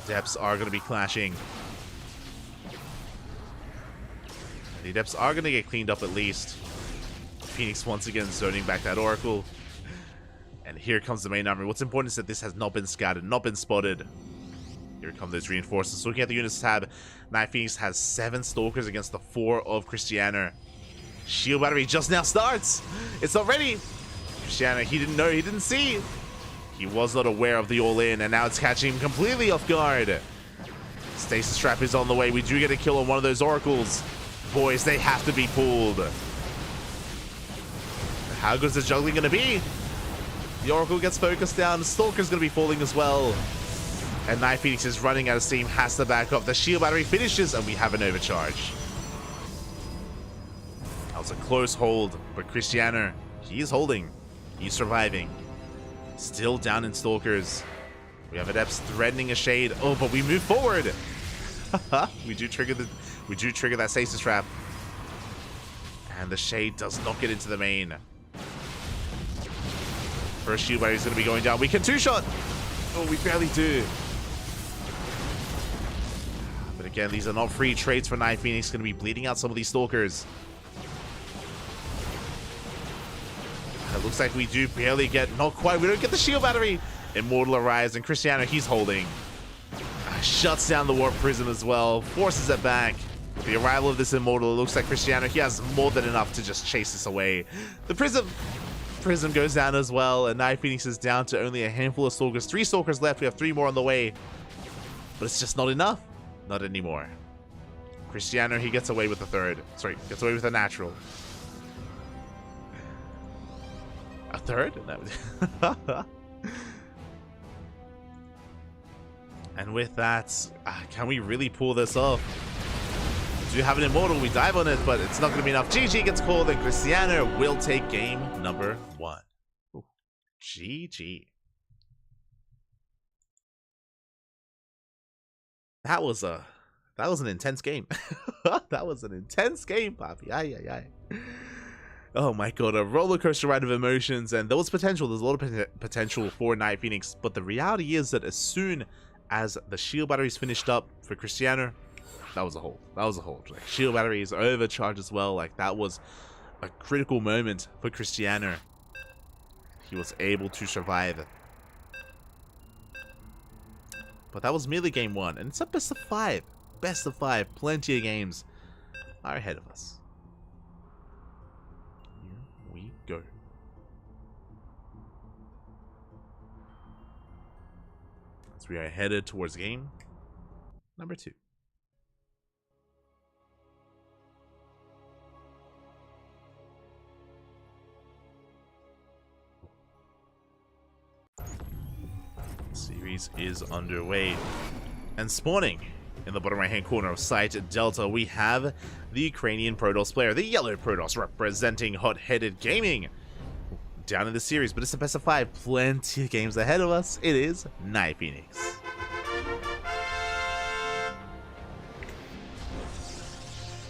Speaker 1: Adepts are going to be clashing. The Adepts are going to get cleaned up at least. Phoenix once again zoning back that Oracle. And here comes the main army. What's important is that this has not been scouted, not been spotted. Here come those reinforcements. Looking at the units tab, Night Phoenix has 7 Stalkers against the 4 of Cristiano. Shield battery just now starts. It's not ready. Cristiano, he didn't know, he didn't see. He was not aware of the all-in, and now it's catching him completely off guard. Stasis trap is on the way. We do get a kill on one of those Oracles. Boys, they have to be pulled. How good is the juggling going to be? The Oracle gets focused down. Stalker's going to be falling as well. And Night Phoenix is running out of steam, has to back off. The shield battery finishes, and we have an overcharge. That was a close hold, but Cristiano, he's holding. He's surviving. Still down in Stalkers. We have Adepts threatening a shade. Oh, but we move forward. we do trigger that stasis trap. And the shade does not get into the main. First shield barrier is going to be going down. We can 2-shot. Oh, we barely do. But again, these are not free trades for Night Phoenix. Going to be bleeding out some of these Stalkers. It looks like we do barely get, not quite, we don't get the shield battery. Immortal arrives, and Cristiano, he's holding. Shuts down the Warp Prism as well, forces it back. With the arrival of this Immortal, it looks like Cristiano, he has more than enough to just chase this away. The Prism goes down as well, and Night Phoenix is down to only a handful of Stalkers. 3 Stalkers left, we have 3 more on the way. But it's just not enough. Not anymore. Cristiano, he gets away with the 3rd. Sorry, gets away with a natural. A 3rd? No. And with that, can we really pull this off? We do have an Immortal, we dive on it, but it's not going to be enough. GG gets called, and Cristiano will take game number 1. Ooh, GG. That was an intense game. That was an intense game, Poppy. Ay, ay, ay. Oh my god, a roller coaster ride of emotions, and there was potential. There's a lot of potential for Night Phoenix, but the reality is that as soon as the shield batteries finished up for Cristiano, that was a hold. That was a hold. Like, shield battery is overcharged as well. Like, that was a critical moment for Cristiano. He was able to survive. But that was merely game 1, and it's a best of 5. Best of 5. Plenty of games are ahead of us. Here we go. As we are headed towards game number 2. Series is underway, and spawning in the bottom right hand corner of Site Delta, we have the Ukrainian Protoss player, the yellow Protoss, representing Hot Headed Gaming. down in the series, but it's a best of 5. Plenty of games ahead of us. It is Night Phoenix.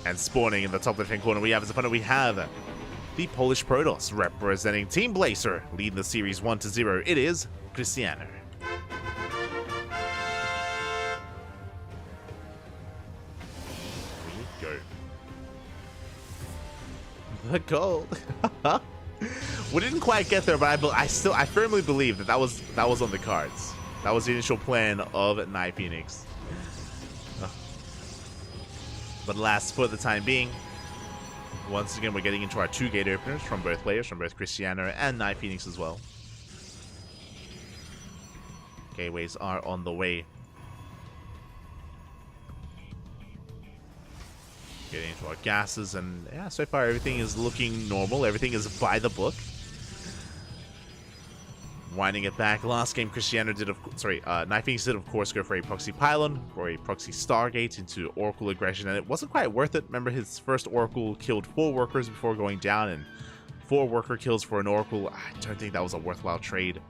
Speaker 1: And spawning in the top left-hand corner, we have as opponent, we have the Polish Protoss representing Team Blazer, leading the series 1-0. It is Cristiano. Go. The goal. We didn't quite get there, but I firmly believe that was on the cards. That was the initial plan of Night Phoenix. But alas, for the time being, once again, we're getting into our 2 gate openers from both players, from both Cristiano and Night Phoenix as well. Gateways are on the way. Getting into our gases, and yeah, so far everything is looking normal. Everything is by the book. Winding it back, last game Cristiano did, Night Phoenix did of course go for a proxy pylon, for a proxy Stargate into Oracle aggression, and it wasn't quite worth it. Remember, his first Oracle killed 4 workers before going down, and 4 worker kills for an Oracle. I don't think that was a worthwhile trade.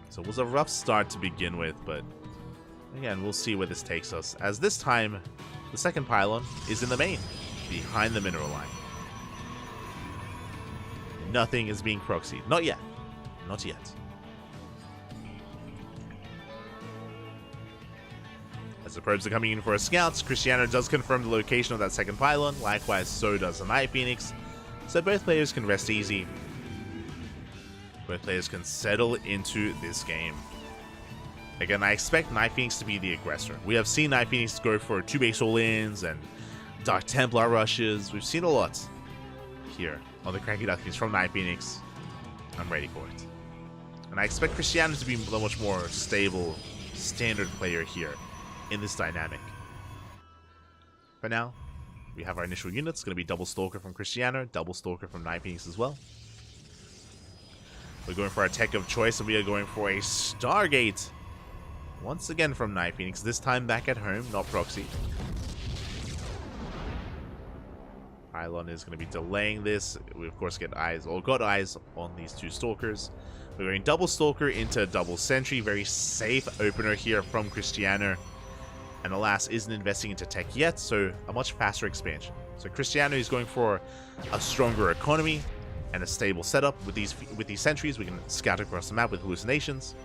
Speaker 1: So it was a rough start to begin with, but again, we'll see where this takes us, as this time the second pylon is in the main, behind the mineral line. Nothing is being proxied. Not yet. Not yet. As the probes are coming in for a scout, Cristiano does confirm the location of that second pylon. Likewise, so does the Night Phoenix. So both players can rest easy. Both players can settle into this game. Again, I expect Night Phoenix to be the aggressor. We have seen Night Phoenix go for 2 base all-ins and Dark Templar rushes. We've seen a lot here on the CranKy Ducklings from Night Phoenix. I'm ready for it. And I expect Cristiano to be a much more stable, standard player here in this dynamic. For now, we have our initial units. It's going to be double Stalker from Cristiano, double Stalker from Night Phoenix as well. We're going for our tech of choice, and we are going for a Stargate. Once again from Night Phoenix, this time back at home, not proxy. Pylon is going to be delaying this. We of course got eyes on these 2 Stalkers. We're going double Stalker into double Sentry. Very safe opener here from Cristiano. And alas, isn't investing into tech yet, so a much faster expansion. So Cristiano is going for a stronger economy and a stable setup. With these sentries, we can scout across the map with hallucinations.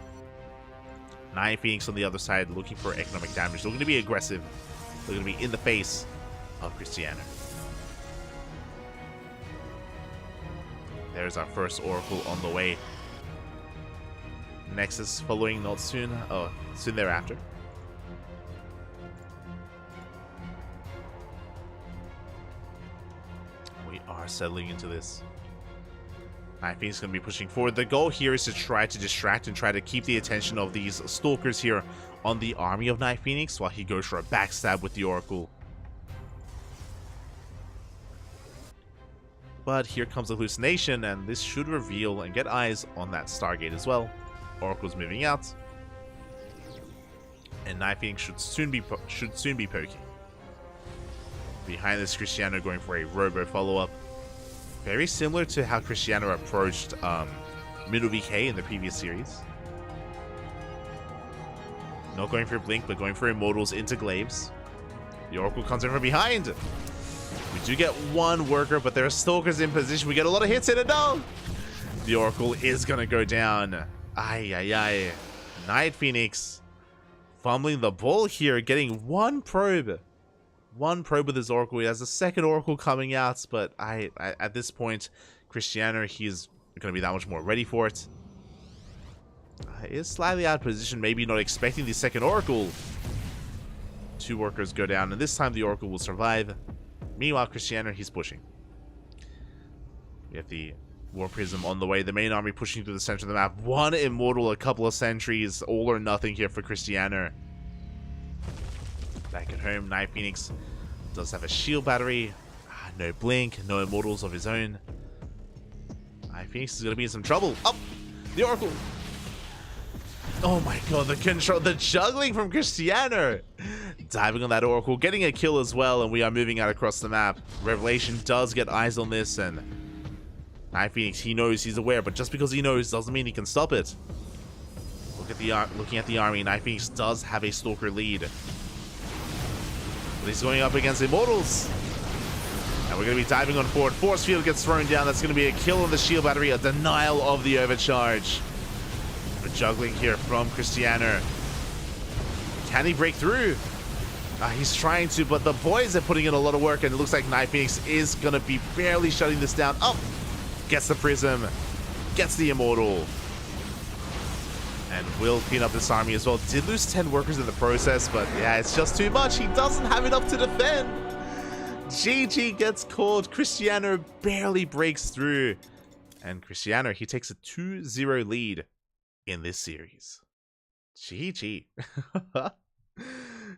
Speaker 1: Night Phoenix on the other side, looking for economic damage. They're going to be aggressive. They're going to be in the face of Cristiano. There's our first Oracle on the way. Nexus following not soon. Oh, soon thereafter. We are settling into this. Night Phoenix is going to be pushing forward. The goal here is to try to distract and try to keep the attention of these Stalkers here on the army of Night Phoenix while he goes for a backstab with the Oracle. But here comes a hallucination, and this should reveal and get eyes on that Stargate as well. Oracle's moving out, and Night Phoenix should soon be poking. Behind this, Cristiano going for a Robo follow-up. Very similar to how Cristiano approached Middle VK in the previous series. Not going for a Blink, but going for Immortals into Glaives. The Oracle comes in from behind. We do get 1 worker, but there are Stalkers in position. We get a lot of hits in it. No! The Oracle is going to go down. Ay. Night Phoenix fumbling the ball here, getting 1 probe. 1 probe with his Oracle. He has a second Oracle coming out, but at this point, Cristiano, he's going to be that much more ready for it. He is slightly out of position, maybe not expecting the second Oracle. 2 workers go down, and this time the Oracle will survive. Meanwhile, Cristiano, he's pushing. We have the War Prism on the way. The main army pushing through the center of the map. 1 Immortal, a couple of sentries. All or nothing here for Cristiano. Back at home, Night Phoenix does have a shield battery. No Blink, no Immortals of his own. Night Phoenix is going to be in some trouble. Oh, the Oracle. Oh my god, the juggling from Cristiano. Diving on that Oracle, getting a kill as well, and we are moving out across the map. Revelation does get eyes on this, and Night Phoenix, he knows, he's aware, but just because he knows doesn't mean he can stop it. Looking at the army, Night Phoenix does have a Stalker lead. But he's going up against Immortals. And we're going to be diving on forward. Force Field gets thrown down. That's going to be a kill on the shield battery, a denial of the overcharge. We're juggling here from Cristiano. Can he break through? He's trying to, but the boys are putting in a lot of work, and it looks like Night Phoenix is going to be barely shutting this down. Up! Gets the Prism. Gets the Immortal. And will clean up this army as well. Did lose 10 workers in the process, but yeah, it's just too much. He doesn't have enough to defend. GG gets called. Cristiano barely breaks through. And Cristiano, he takes a 2-0 lead in this series. GG.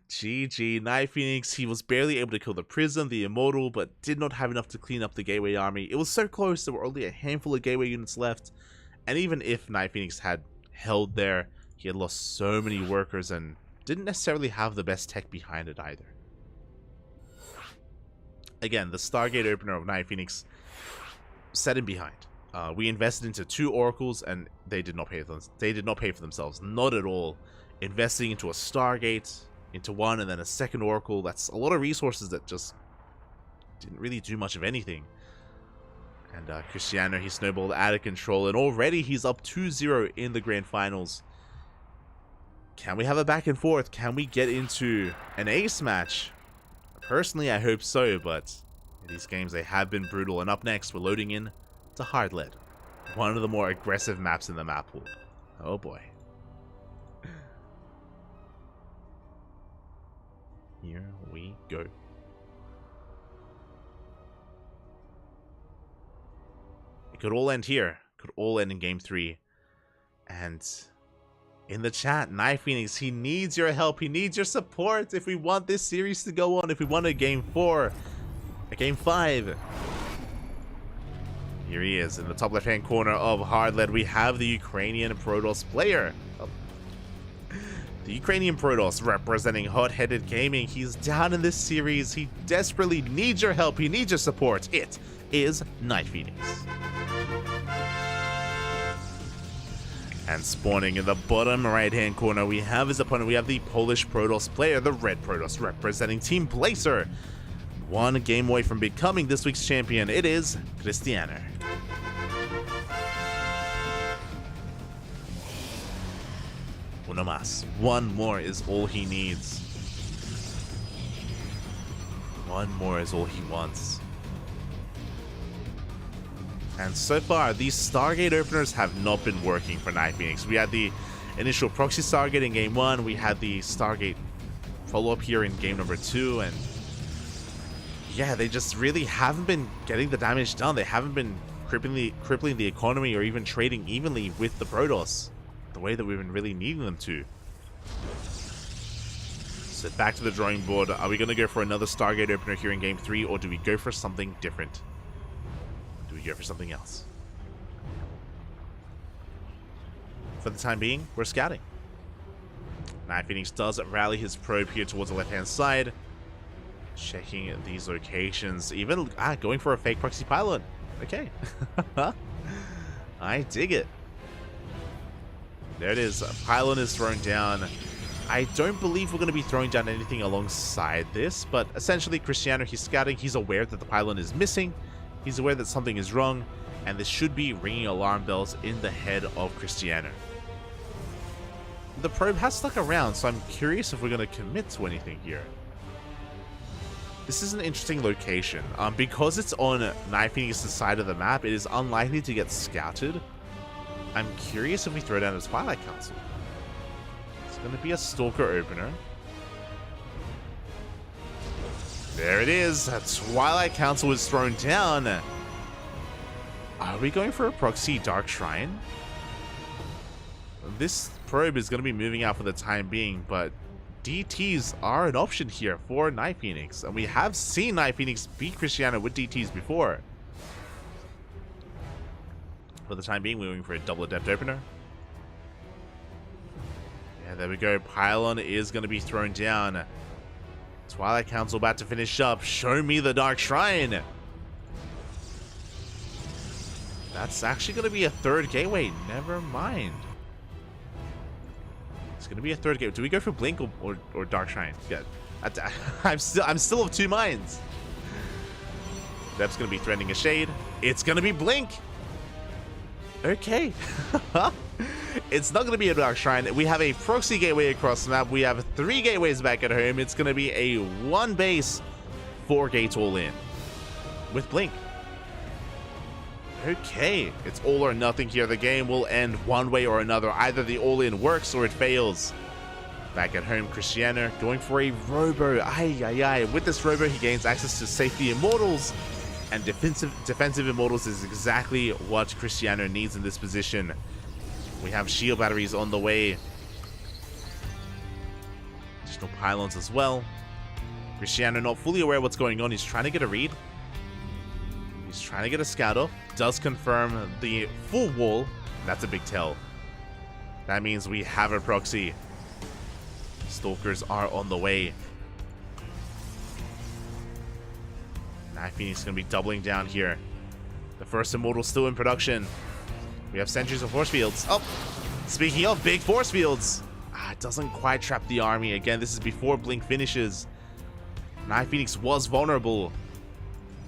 Speaker 1: GG. Night Phoenix, he was barely able to kill the Prism, the Immortal, but did not have enough to clean up the Gateway army. It was so close, there were only a handful of Gateway units left. And even if Night Phoenix had held there, he had lost so many workers and didn't necessarily have the best tech behind it either. Again, the Stargate opener of Night Phoenix set him behind. We invested into 2 oracles and they did not pay for them. They did not pay for themselves, not at all. Investing into a Stargate, into one, and then a second oracle, that's a lot of resources that just didn't really do much of anything. And Cristiano, he snowballed out of control, and already he's up 2-0 in the grand finals. Can we have a back and forth? Can we get into an ace match? Personally, I hope so, but these games, they have been brutal. And up next, we're loading in to Hardlead, one of the more aggressive maps in the map pool. Oh boy. Here we go. It could all end here. Could all end in game 3. And in the chat, Night Phoenix, he needs your help. He needs your support if we want this series to go on. If we want a game 4, a game 5. Here he is in the top left-hand corner of Hardlead. We have the Ukrainian Protoss player. The Ukrainian Protoss representing Hot-Headed Gaming. He's down in this series. He desperately needs your help. He needs your support. It is Night Phoenix. And spawning in the bottom right-hand corner, we have his opponent. We have the Polish Protoss player, the Red Protoss, representing Team Placer. One game away from becoming this week's champion. It is Cristiano. Uno más. One more is all he needs. One more is all he wants. And so far, these Stargate openers have not been working for Night Phoenix. We had the initial proxy Stargate in game 1. We had the Stargate follow-up here in game number 2. And yeah, they just really haven't been getting the damage done. They haven't been crippling the economy or even trading evenly with the Protoss the way that we've been really needing them to. So back to the drawing board. Are we going to go for another Stargate opener here in game 3, or do we go for something different? Do we go for something else? For the time being, we're scouting. Night Phoenix does rally his probe here towards the left-hand side. Checking these locations. Even going for a fake proxy pylon. Okay. I dig it. There it is. A pylon is thrown down. I don't believe we're going to be throwing down anything alongside this, but essentially Cristiano, he's scouting. He's aware that the pylon is missing. He's aware that something is wrong, and this should be ringing alarm bells in the head of Cristiano. The probe has stuck around, so I'm curious if we're going to commit to anything here. This is an interesting location. Because it's on Night Phoenix's side of the map, it is unlikely to get scouted. I'm curious if we throw down a Twilight Council. It's going to be a Stalker opener. There it is. A Twilight Council is thrown down. Are we going for a proxy Dark Shrine? This probe is going to be moving out for the time being, but DTs are an option here for Night Phoenix. And we have seen Night Phoenix beat Cristiano with DTs before. For the time being, we're going for a double adept opener. Yeah, there we go. Pylon is going to be thrown down. Twilight Council about to finish up. Show me the Dark Shrine. That's actually going to be a third gateway. Never mind. It's going to be a third gateway. Do we go for Blink or Dark Shrine? Yeah. I'm still of two minds. That's going to be threatening a Shade. It's going to be Blink. Okay. It's not going to be a Dark Shrine. We have a proxy gateway across the map. We have 3 gateways back at home. It's going to be a 1 base, 4 gates all in with Blink. Okay, it's all or nothing here. The game will end one way or another. Either the all-in works or it fails. Back at home, Cristiano going for a Robo. With this Robo, he gains access to safety immortals. And defensive immortals is exactly what Cristiano needs in this position. We have shield batteries on the way. Additional pylons as well. Cristiano not fully aware of what's going on. He's trying to get a read. He's trying to get a scout off. Does confirm the full wall. That's a big tell. That means we have a proxy. Stalkers are on the way. Night Phoenix is going to be doubling down here. The first immortal still in production. We have sentries of force fields. Oh, speaking of big force fields. It doesn't quite trap the army. Again, this is before Blink finishes. Night Phoenix was vulnerable,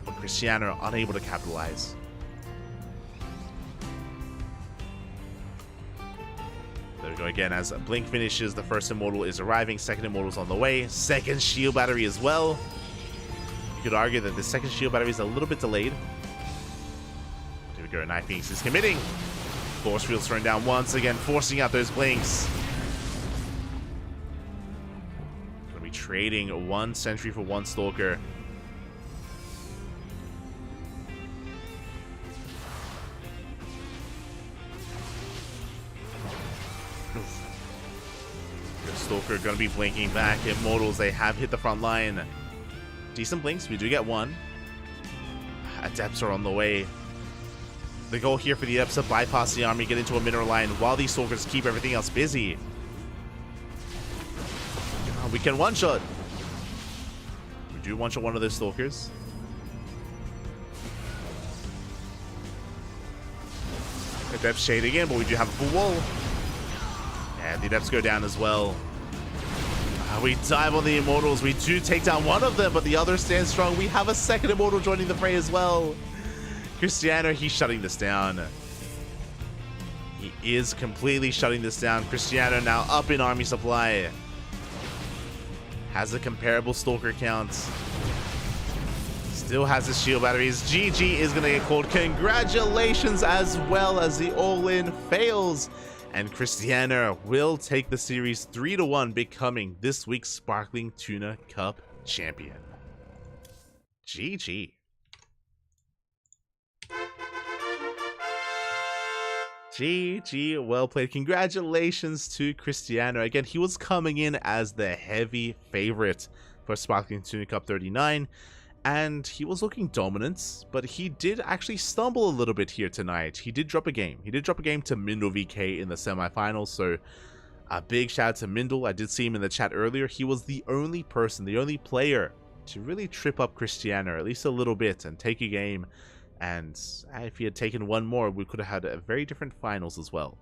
Speaker 1: but Cristiano unable to capitalize. There we go again. As Blink finishes, the first immortal is arriving. Second immortal is on the way. Second shield battery as well. You could argue that the second shield battery is a little bit delayed. There we go. Night Phoenix is committing. Force fields thrown down once again, forcing out those blinks. Gonna be trading 1 sentry for 1 stalker. Stalker gonna be blinking back. Immortals, they have hit the front line. Decent blinks, we do get 1. Adepts are on the way. The goal here for the Adepts to bypass the army, get into a mineral line while these Stalkers keep everything else busy. We can one-shot. We do one-shot one of those Stalkers. Adepts shading in, but we do have a full wall. And the Adepts go down as well. We dive on the Immortals. We do take down one of them, but the other stands strong. We have a second Immortal joining the fray as well. Cristiano, he's shutting this down. He is completely shutting this down. Cristiano now up in army supply. Has a comparable Stalker count. Still has his shield batteries. GG is going to get called. Congratulations as well as the all-in fails. And Cristiano will take the series 3-1, becoming this week's Sparkling Tuna Cup champion. GG. GG, well played. Congratulations to Cristiano. Again, he was coming in as the heavy favorite for Sparkling Tuna Cup 39. And he was looking dominant, but he did actually stumble a little bit here tonight. He did drop a game. He did drop a game to Mindle VK in the semifinals, so a big shout out to Mindle. I did see him in the chat earlier. He was the only person, the only player to really trip up Cristiano, at least a little bit, and take a game. And if he had taken one more, we could have had a very different finals as well.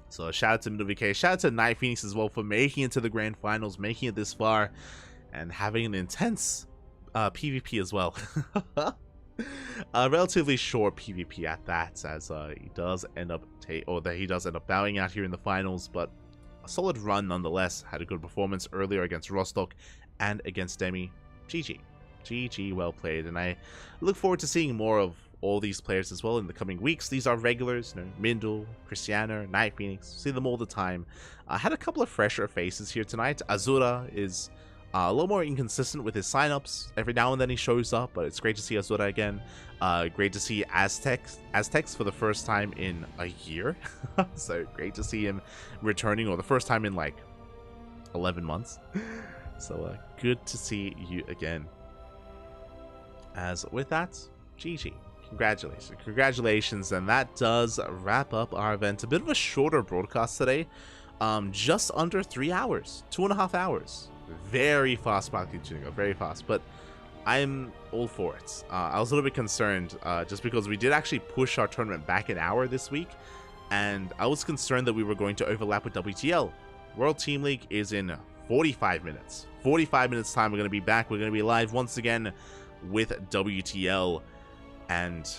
Speaker 1: So shout out to Mindle VK. Shout out to Night Phoenix as well for making it to the grand finals, making it this far, and having an intense PvP as well. A relatively short PvP at that, as he does end up bowing out here in the finals, but a solid run nonetheless. Had a good performance earlier against Rostock and against Demi. GG, well played, and I look forward to seeing more of all these players as well in the coming weeks. These are regulars, Mindle, Cristiano, Night Phoenix, see them all the time. I had a couple of fresher faces here tonight. Azura is a little more inconsistent with his signups. Every now and then he shows up, but it's great to see Azura again. Great to see Aztecs for the first time in a year. So great to see him returning, or the first time in like 11 months. So good to see you again. As with that, GG. Congratulations, and that does wrap up our event. A bit of a shorter broadcast today. Just under 3 hours, 2.5 hours. Very fast Sparkling Tuna Cup, very fast, but I'm all for it. I was a little bit concerned just because we did actually push our tournament back an hour this week, and I was concerned that we were going to overlap with WTL. World Team League is in 45 minutes. 45 minutes time, we're going to be back. We're going to be live once again with WTL, and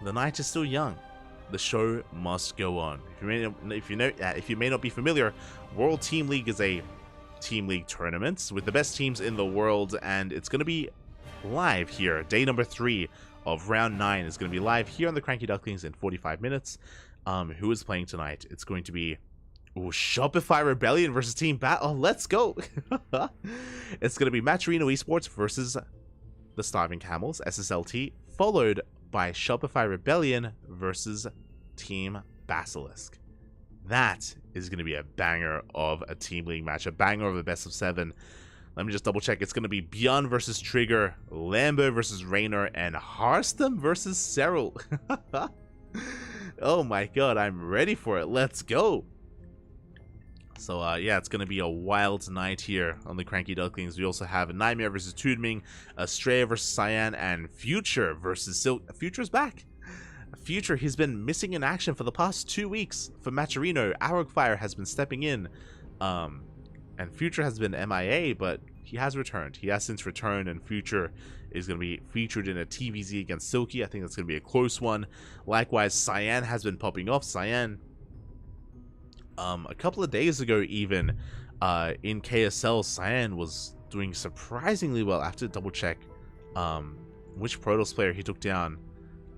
Speaker 1: the night is still young. The show must go on. If you may not be familiar, World Team League is a Team League tournament with the best teams in the world, and it's going to be live here. Day number 3 of round 9 is going to be live here on the CranKy Ducklings in 45 minutes. Who is playing tonight? It's going to be Shopify Rebellion versus Team Battle. Let's go. It's going to be Matcherino Esports versus the Starving Camels, SSLT, followed by Shopify Rebellion versus Team Basilisk. That is going to be a banger of a Team League match, a banger of a best of 7. Let me just double check. It's going to be Bjorn versus Trigger, Lambo versus Raynor, and Harstem versus Cyril. Oh my god, I'm ready for it. Let's go. So yeah, it's going to be a wild night here on the CranKy Ducklings. We also have Nightmare versus Tudming, Astrea versus Cyan, and Future versus Silk. Future's back. Future, he's been missing in action for the past 2 weeks. For Matcherino, Arrowfire has been stepping in. And Future has been MIA, but he has returned. He has since returned, and Future is going to be featured in a TVZ against Silky. I think that's going to be a close one. Likewise, Cyan has been popping off. Cyan, a couple of days ago even, in KSL, Cyan was doing surprisingly well. I have to double check which Protoss player he took down.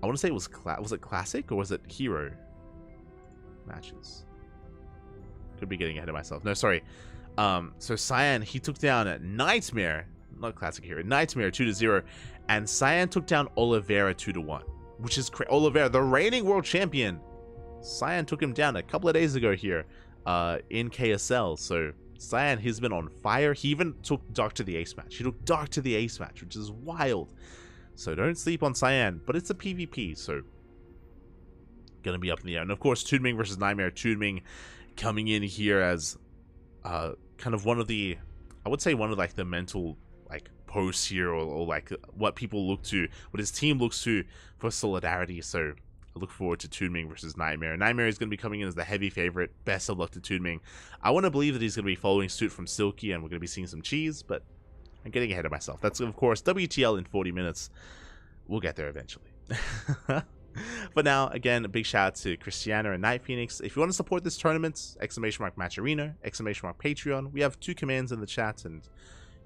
Speaker 1: I want to say it was it Classic or was it Hero matches? Could be getting ahead of myself. No, sorry. So Cyan, he took down Nightmare, not Classic Hero, Nightmare 2-0, and Cyan took down Oliveira 2-1, which is Oliveira, the reigning world champion. Cyan took him down a couple of days ago here in KSL. So Cyan, he's been on fire. He even took Dark to the Ace match. He took Dark to the Ace match, which is wild. So don't sleep on Cyan, but it's a PvP, so gonna be up in the air. And of course, Tudming versus Nightmare. Tudming coming in here as kind of one of the, I would say one of like the mental like posts here, or like what people look to, what his team looks to for solidarity. So I look forward to Tudming versus Nightmare. Nightmare is going to be coming in as the heavy favorite. Best of luck to Tudming. I want to believe that he's going to be following suit from Silky, and we're going to be seeing some cheese, but I'm getting ahead of myself. That's, of course, WTL in 40 minutes. We'll get there eventually. For now, again, a big shout out to Christiana and Night Phoenix. If you want to support this tournament, !Matcherino, !Patreon. We have 2 commands in the chat, and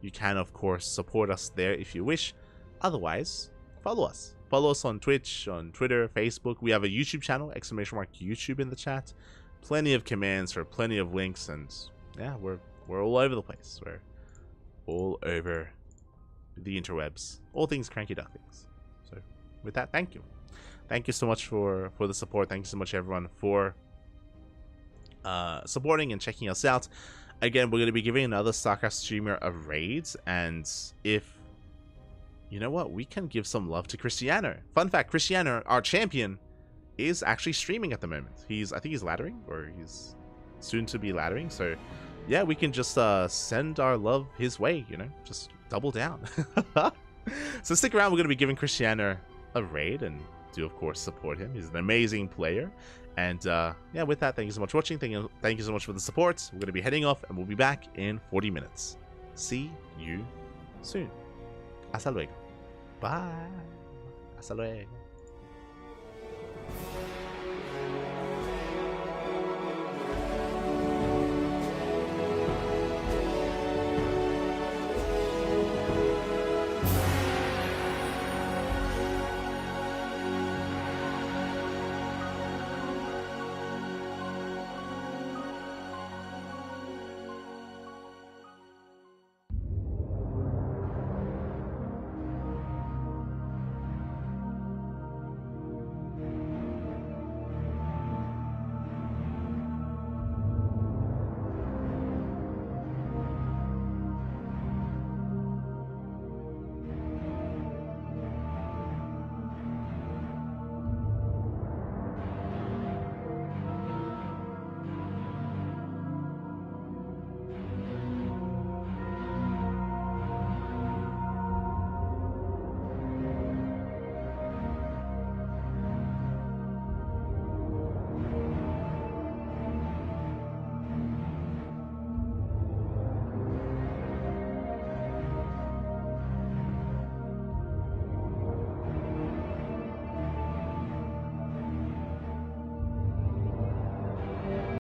Speaker 1: you can, of course, support us there if you wish. Otherwise, follow us. Follow us on Twitch, on Twitter, Facebook. We have a YouTube channel, !YouTube in the chat. Plenty of commands for plenty of links, and yeah, we're all over the place. We're all over the interwebs. All things CranKy Ducklings. So with that, thank you. Thank you so much for the support. Thank you so much, everyone, for supporting and checking us out. Again, we're going to be giving another StarCraft streamer a raid, and if you know what, we can give some love to Cristiano. Fun fact, Cristiano, our champion, is actually streaming at the moment. I think he's laddering, or he's soon to be laddering. So yeah, we can just send our love his way, you know, just double down. So stick around. We're going to be giving Cristiano a raid, and do, of course, support him. He's an amazing player. And yeah, with that, thank you so much for watching. Thank you so much for the support. We're going to be heading off, and we'll be back in 40 minutes. See you soon. Hasta luego. Bye. Hasta luego.